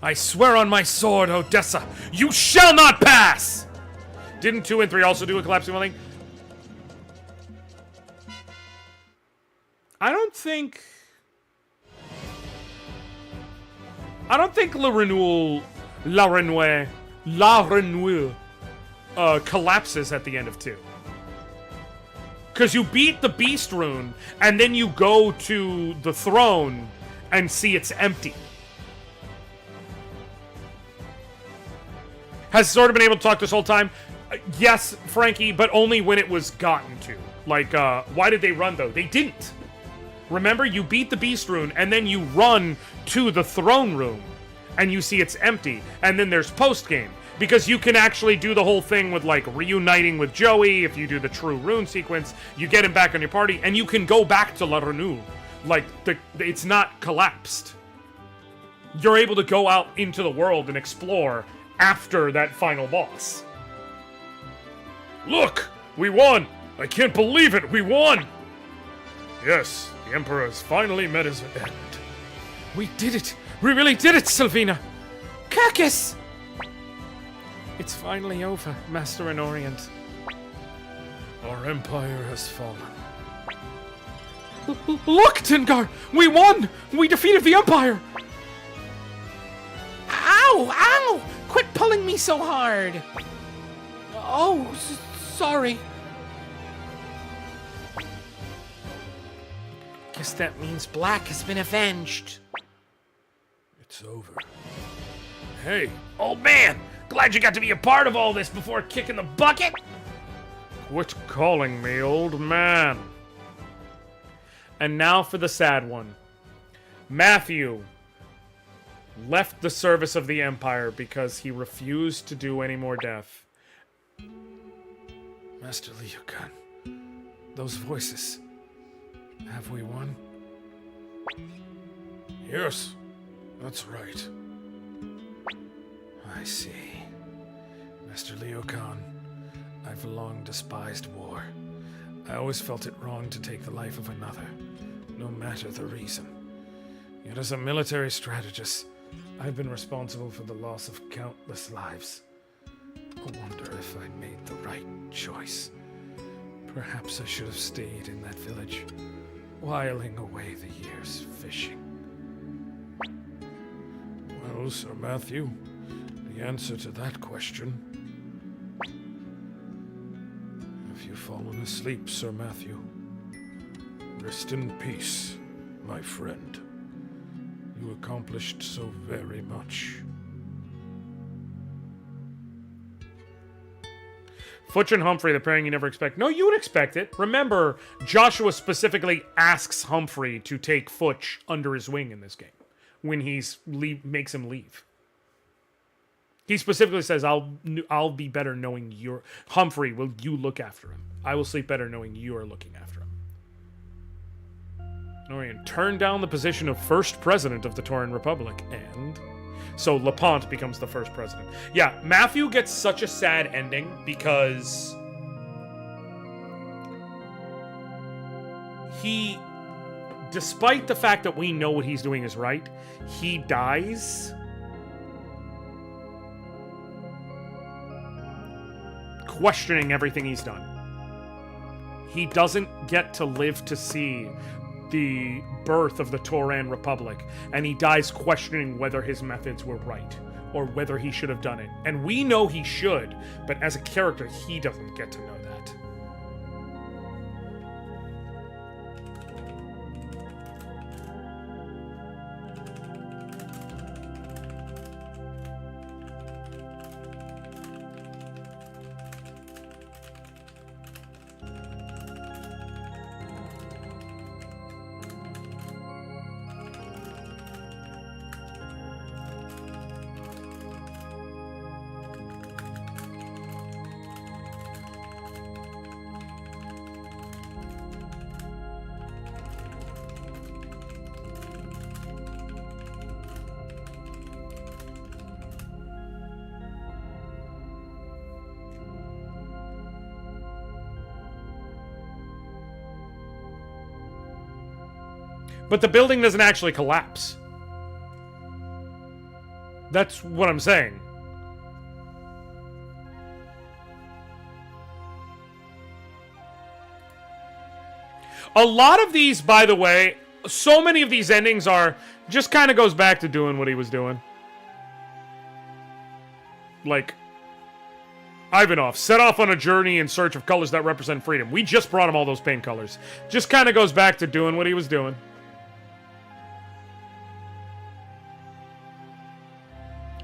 I swear on my sword, Odessa, you shall not pass! Didn't 2 and 3 also do a collapsing thing? I don't think La Renouille collapses at the end of 2. Because you beat the Beast Rune, and then you go to the throne and see it's empty. Has Sword been able to talk this whole time? Yes, Frankie, but only when it was gotten to. Like, why did they run, though? They didn't. Remember, you beat the Beast Rune, and then you run to the throne room, and you see it's empty. And then there's post-game. Because you can actually do the whole thing with, like, reuniting with Joey. If you do the true rune sequence, you get him back on your party, and you can go back to La Renouille. Like, it's not collapsed. You're able to go out into the world and explore after that final boss. Look! We won! I can't believe it! We won! Yes, the Emperor has finally met his end. We did it! We really did it, Sylvina! Kirkus! It's finally over, Master Anoriand. Our empire has fallen. Look, Tingar! We won! We defeated the Empire! Ow! Ow! Quit pulling me so hard! Oh, sorry. Guess that means Black has been avenged. It's over. Hey, old man! Glad you got to be a part of all this before kicking the bucket! Quit calling me old man. And now for the sad one. Matthew left the service of the Empire because he refused to do any more death. Master Liukan, those voices. Have we won? Yes, that's right. I see. Master Liukan, I've long despised war. I always felt it wrong to take the life of another, no matter the reason. Yet as a military strategist, I've been responsible for the loss of countless lives. I wonder if I made the right choice. Perhaps I should have stayed in that village, whiling away the years fishing. Well, Sir Matthew, the answer to that question... Have you fallen asleep, Sir Matthew? Rest in peace, my friend. You accomplished so very much. Futch and Humphrey, the pairing you never expect. No, you would expect it. Remember, Joshua specifically asks Humphrey to take Futch under his wing in this game when makes him leave. He specifically says, I'll be better knowing you're... Humphrey, will you look after him? I will sleep better knowing you are looking after him. Anoriand turned down the position of first president of the Tauren Republic, and... So LePont becomes the first president. Yeah, Matthew gets such a sad ending because... he... Despite the fact that we know what he's doing is right, he dies... questioning everything he's done. He doesn't get to live to see the birth of the Tauren Republic, and he dies questioning whether his methods were right or whether he should have done it. And we know he should, but as a character, he doesn't get to know that. But the building doesn't actually collapse. That's what I'm saying. A lot of these, by the way, so many of these endings are just kind of goes back to doing what he was doing. Like, Ivanov set off on a journey in search of colors that represent freedom. We just brought him all those paint colors. Just kind of goes back to doing what he was doing.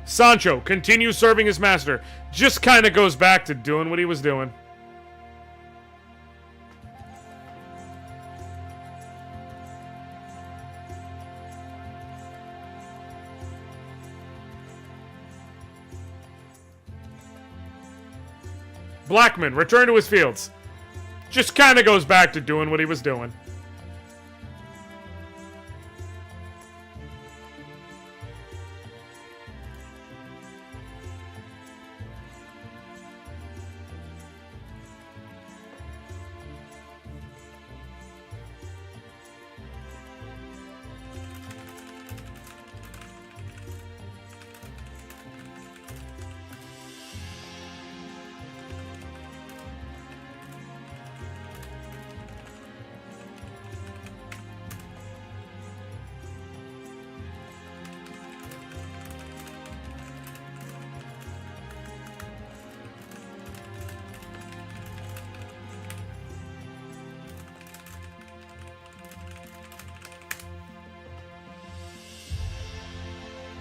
Sancho continues serving his master. Just kind of goes back to doing what he was doing. Blackman, return to his fields. Just kind of goes back to doing what he was doing.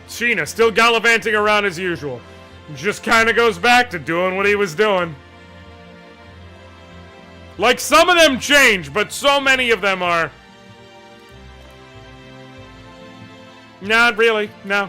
Sheena still gallivanting around as usual. Just kind of goes back to doing what he was doing. Like, some of them change, but so many of them are... Not really, no.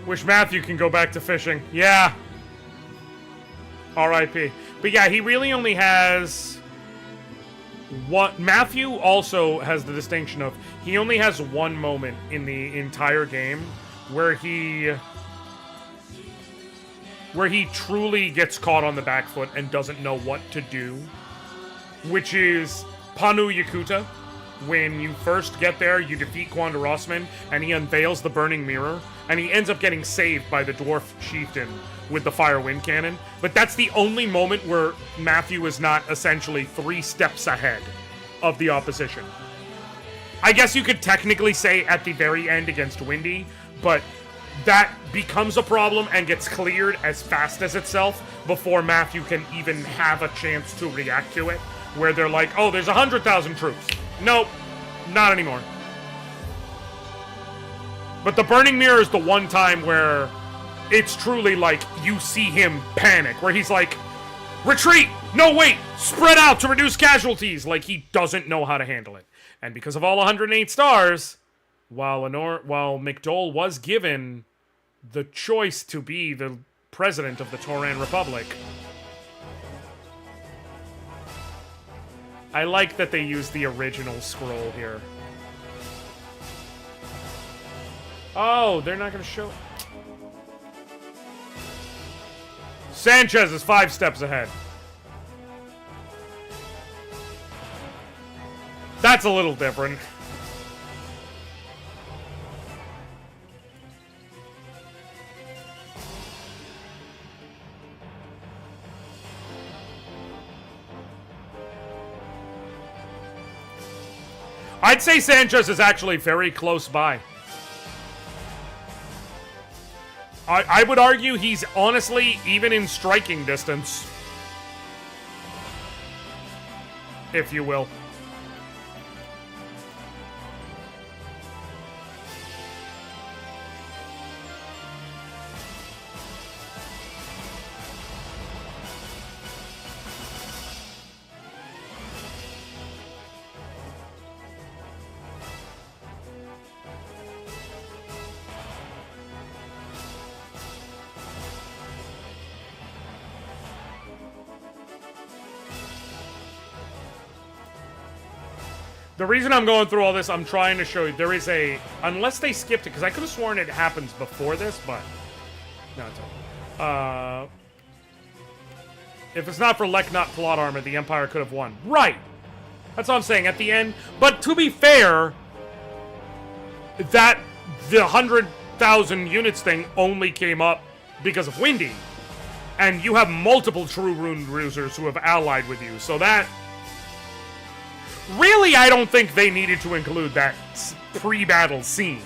Wish Matthew can go back to fishing. Yeah. R.I.P. But yeah, he really only has Matthew also has the distinction of he only has one moment in the entire game where he truly gets caught on the back foot and doesn't know what to do, which is Panu Yakuta. When you first get there, you defeat Quanda Rossman, and he unveils the Burning Mirror, and he ends up getting saved by the Dwarf Chieftain with the Fire Wind Cannon. But that's the only moment where Matthew is not essentially 3 steps ahead of the opposition. I guess you could technically say at the very end against Windy, but that becomes a problem and gets cleared as fast as itself before Matthew can even have a chance to react to it, where they're like, oh, there's 100,000 troops. Nope, not anymore. But the Burning Mirror is the one time where it's truly like you see him panic, where he's like, retreat! No, wait! Spread out to reduce casualties! Like, he doesn't know how to handle it. And because of all 108 stars, while McDole was given the choice to be the president of the Tauran Republic, I like that they used the original scroll here. Oh, they're not going to show... Sanchez is 5 steps ahead. That's a little different. I'd say Sanchez is actually very close by. I would argue he's honestly even in striking distance, if you will. The reason I'm going through all this, I'm trying to show you, there is a, unless they skipped it, because I could have sworn it happens before this, but, no, it's okay. If it's not for Leknot plot armor, the Empire could have won. Right! That's what I'm saying, at the end. But to be fair, that, the 100,000 units thing only came up because of Windy. And you have multiple True Rune Bruisers who have allied with you, so that... Really, I don't think they needed to include that pre-battle scene.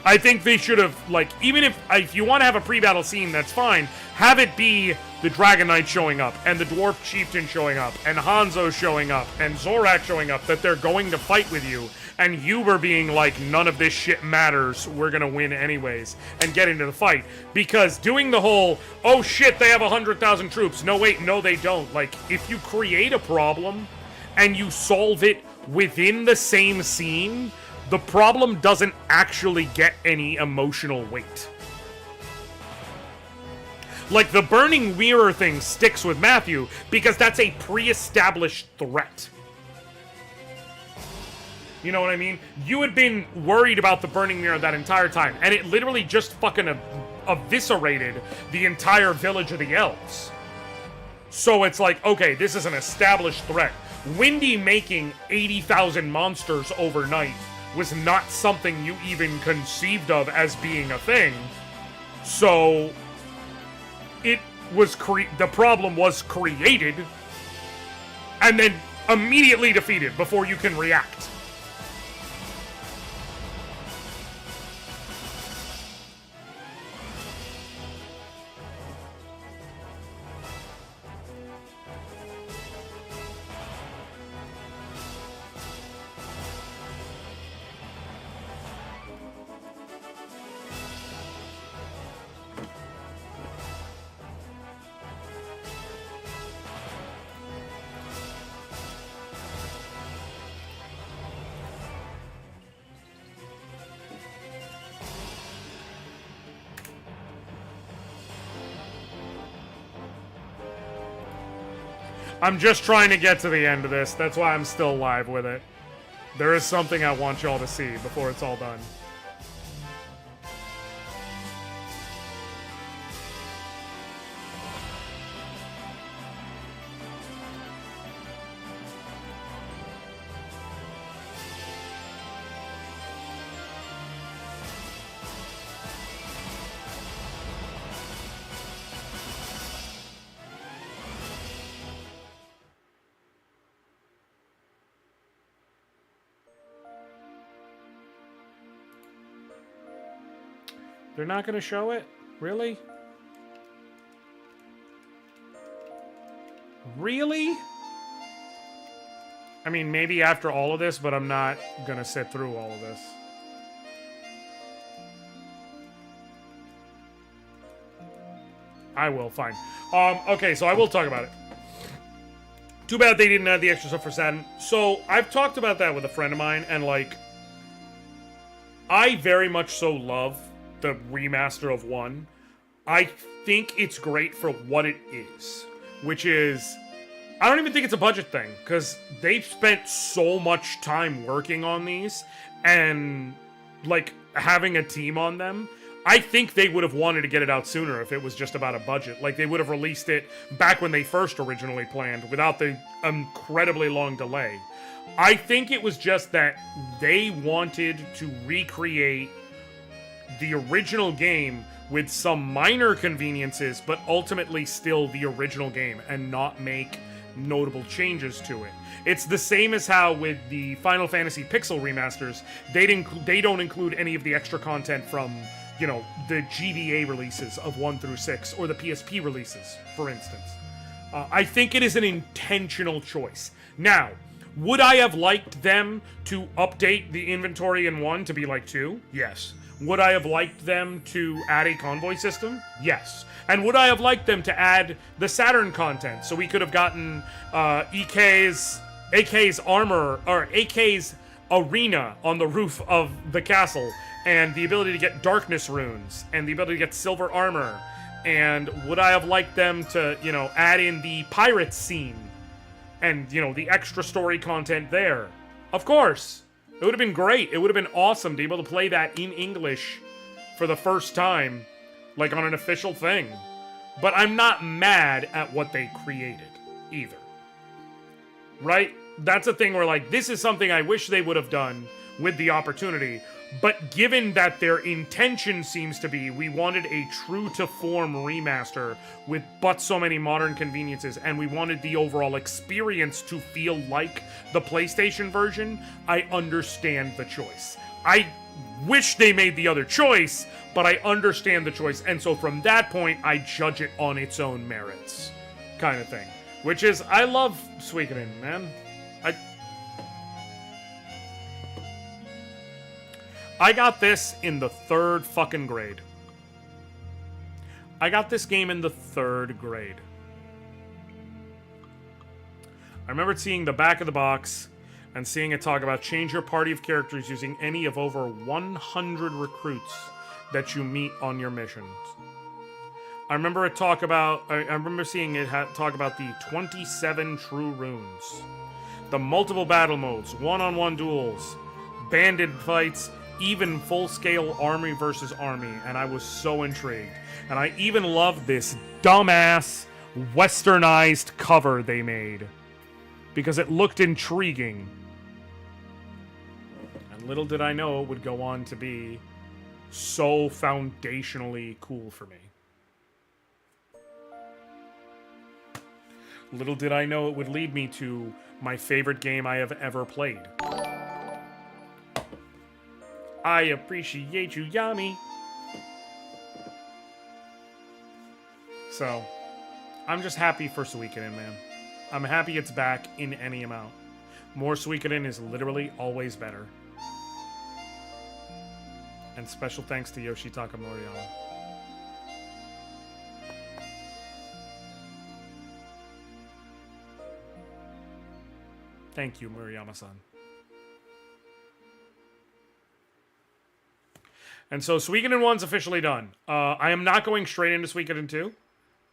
I think they should have, like, even if you want to have a pre-battle scene, that's fine. Have it be the Dragon Knight showing up, and the Dwarf Chieftain showing up, and Hanzo showing up, and Zorak showing up, that they're going to fight with you, and you were being like, none of this shit matters, we're gonna win anyways, and get into the fight. Because doing the whole, oh shit, they have 100,000 troops, no wait, no they don't. Like, if you create a problem, and you solve it within the same scene, the problem doesn't actually get any emotional weight. Like, the Burning Mirror thing sticks with Matthew because that's a pre-established threat. You know what I mean? You had been worried about the Burning Mirror that entire time, and it literally just fucking eviscerated the entire village of the elves. So it's like, okay, this is an established threat. Windy making 80,000 monsters overnight was not something you even conceived of as being a thing. So it was the problem was created and then immediately defeated before you can react. I'm just trying to get to the end of this. That's why I'm still live with it. There is something I want y'all to see before it's all done. They're not going to show it? Really? Really? I mean, maybe after all of this, but I'm not going to sit through all of this. I will, fine. Okay, so I will talk about it. Too bad they didn't add the extra stuff for Saturn. So, I've talked about that with a friend of mine, and, like, I very much so love the remaster of 1. I think it's great for what it is, which is, I don't even think it's a budget thing, because they've spent so much time working on these, and, like, having a team on them. I think they would have wanted to get it out sooner if it was just about a budget. Like, they would have released it back when they first originally planned, without the incredibly long delay. I think it was just that they wanted to recreate the original game with some minor conveniences, but ultimately still the original game, and not make notable changes to it. It's the same as how with the Final Fantasy Pixel remasters, they don't include any of the extra content from, you know, the GBA releases of 1 through 6, or the PSP releases, for instance. I think it is an intentional choice. Now, would I have liked them to update the inventory in 1 to be like 2? Yes. Would I have liked them to add a convoy system? Yes. And would I have liked them to add the Saturn content so we could have gotten AK's armor, or AK's arena on the roof of the castle, and the ability to get darkness runes, and the ability to get silver armor? And would I have liked them to, you know, add in the pirate scene and, you know, the extra story content there? Of course. It would have been great. It would have been awesome to be able to play that in English for the first time, like on an official thing. But I'm not mad at what they created, either. Right? That's a thing where, like, this is something I wish they would have done with the opportunity. But given that their intention seems to be, we wanted a true-to-form remaster with but so many modern conveniences, and we wanted the overall experience to feel like the PlayStation version, I understand the choice. I wish they made the other choice, but I understand the choice, and so from that point, I judge it on its own merits, kind of thing. Which is, I love Suikoden, man. I got this in the 3rd fucking grade. I got this game in the 3rd grade. I remember seeing the back of the box and seeing it talk about change your party of characters using any of over 100 recruits that you meet on your missions. I remember it talk about, I remember seeing it talk about the 27 true runes, the multiple battle modes, one-on-one duels, bandit fights, even full-scale army versus army, and I was so intrigued. And I even loved this dumbass, westernized cover they made, because it looked intriguing. And little did I know it would go on to be so foundationally cool for me. Little did I know it would lead me to my favorite game I have ever played. I appreciate you, Yami. So, I'm just happy for Suikoden, man. I'm happy it's back in any amount. More Suikoden is literally always better. And special thanks to Yoshitaka Moriyama. Thank you, Murayama-san. And so Suikoden 1's officially done. I am not going straight into Suikoden 2,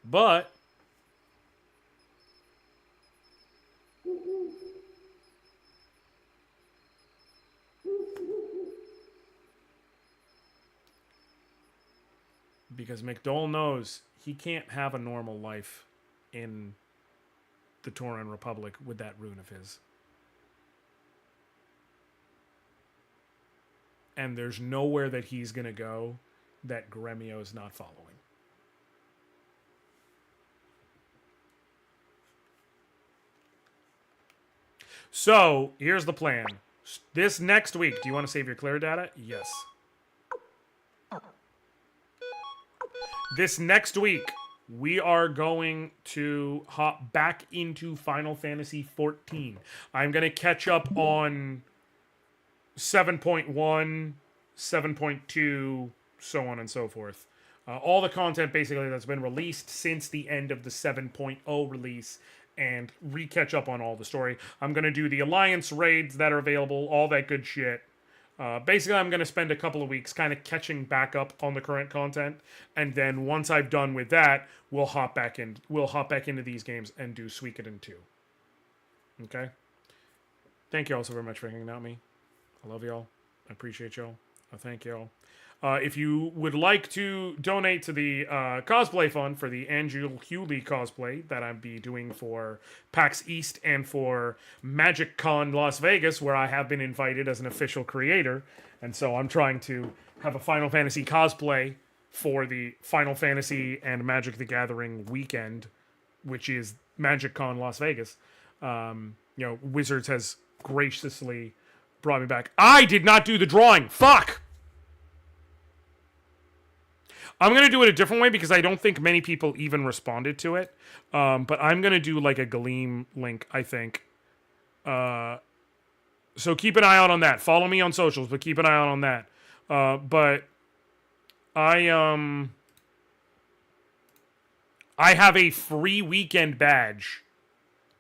but Because McDowell knows he can't have a normal life in the Tauren Republic with that rune of his. And there's nowhere that he's going to go that Gremio is not following. So, here's the plan. This next week, do you want to save your clear data? Yes. This next week, we are going to hop back into Final Fantasy XIV. I'm going to catch up on 7.1, 7.2, so on and so forth. All the content, basically, that's been released since the end of the 7.0 release, and re-catch up on all the story. I'm going to do the Alliance raids that are available, all that good shit. Basically, I'm going to spend a couple of weeks kind of catching back up on the current content, and then once I've done with that, we'll hop back into these games and do Suikoden 2. Okay? Thank you all so very much for hanging out with me. I love y'all. I appreciate y'all. I thank y'all. If you would like to donate to the cosplay fund for the Angel Hewley cosplay that I'll be doing for PAX East and for Magic Con Las Vegas, where I have been invited as an official creator, and so I'm trying to have a Final Fantasy cosplay for the Final Fantasy and Magic the Gathering weekend, which is Magic Con Las Vegas. Wizards has graciously brought me back. I did not do the drawing. Fuck! I'm going to do it a different way because I don't think many people even responded to it. But I'm going to do like a Gleam link, I think. So keep an eye out on that. Follow me on socials, but keep an eye out on that. But I have a free weekend badge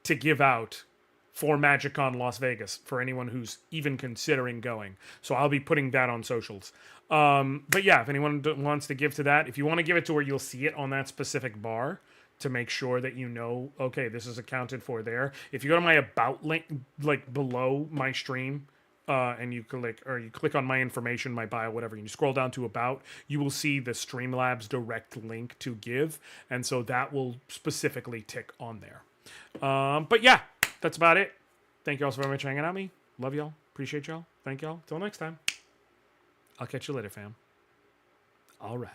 to give out for MagicCon Las Vegas for anyone who's even considering going. So I'll be putting that on socials. But yeah, if anyone wants to give to that, if you want to give it to where you'll see it on that specific bar to make sure that you know, okay, this is accounted for there. If you go to my about link, like below my stream, and you click on my information, my bio, whatever, and you scroll down to about, you will see the Streamlabs direct link to give. And so that will specifically tick on there. But yeah, that's about it. Thank you all so very much for hanging out with me. Love y'all. Appreciate y'all. Thank y'all. Till next time. I'll catch you later, fam. All right.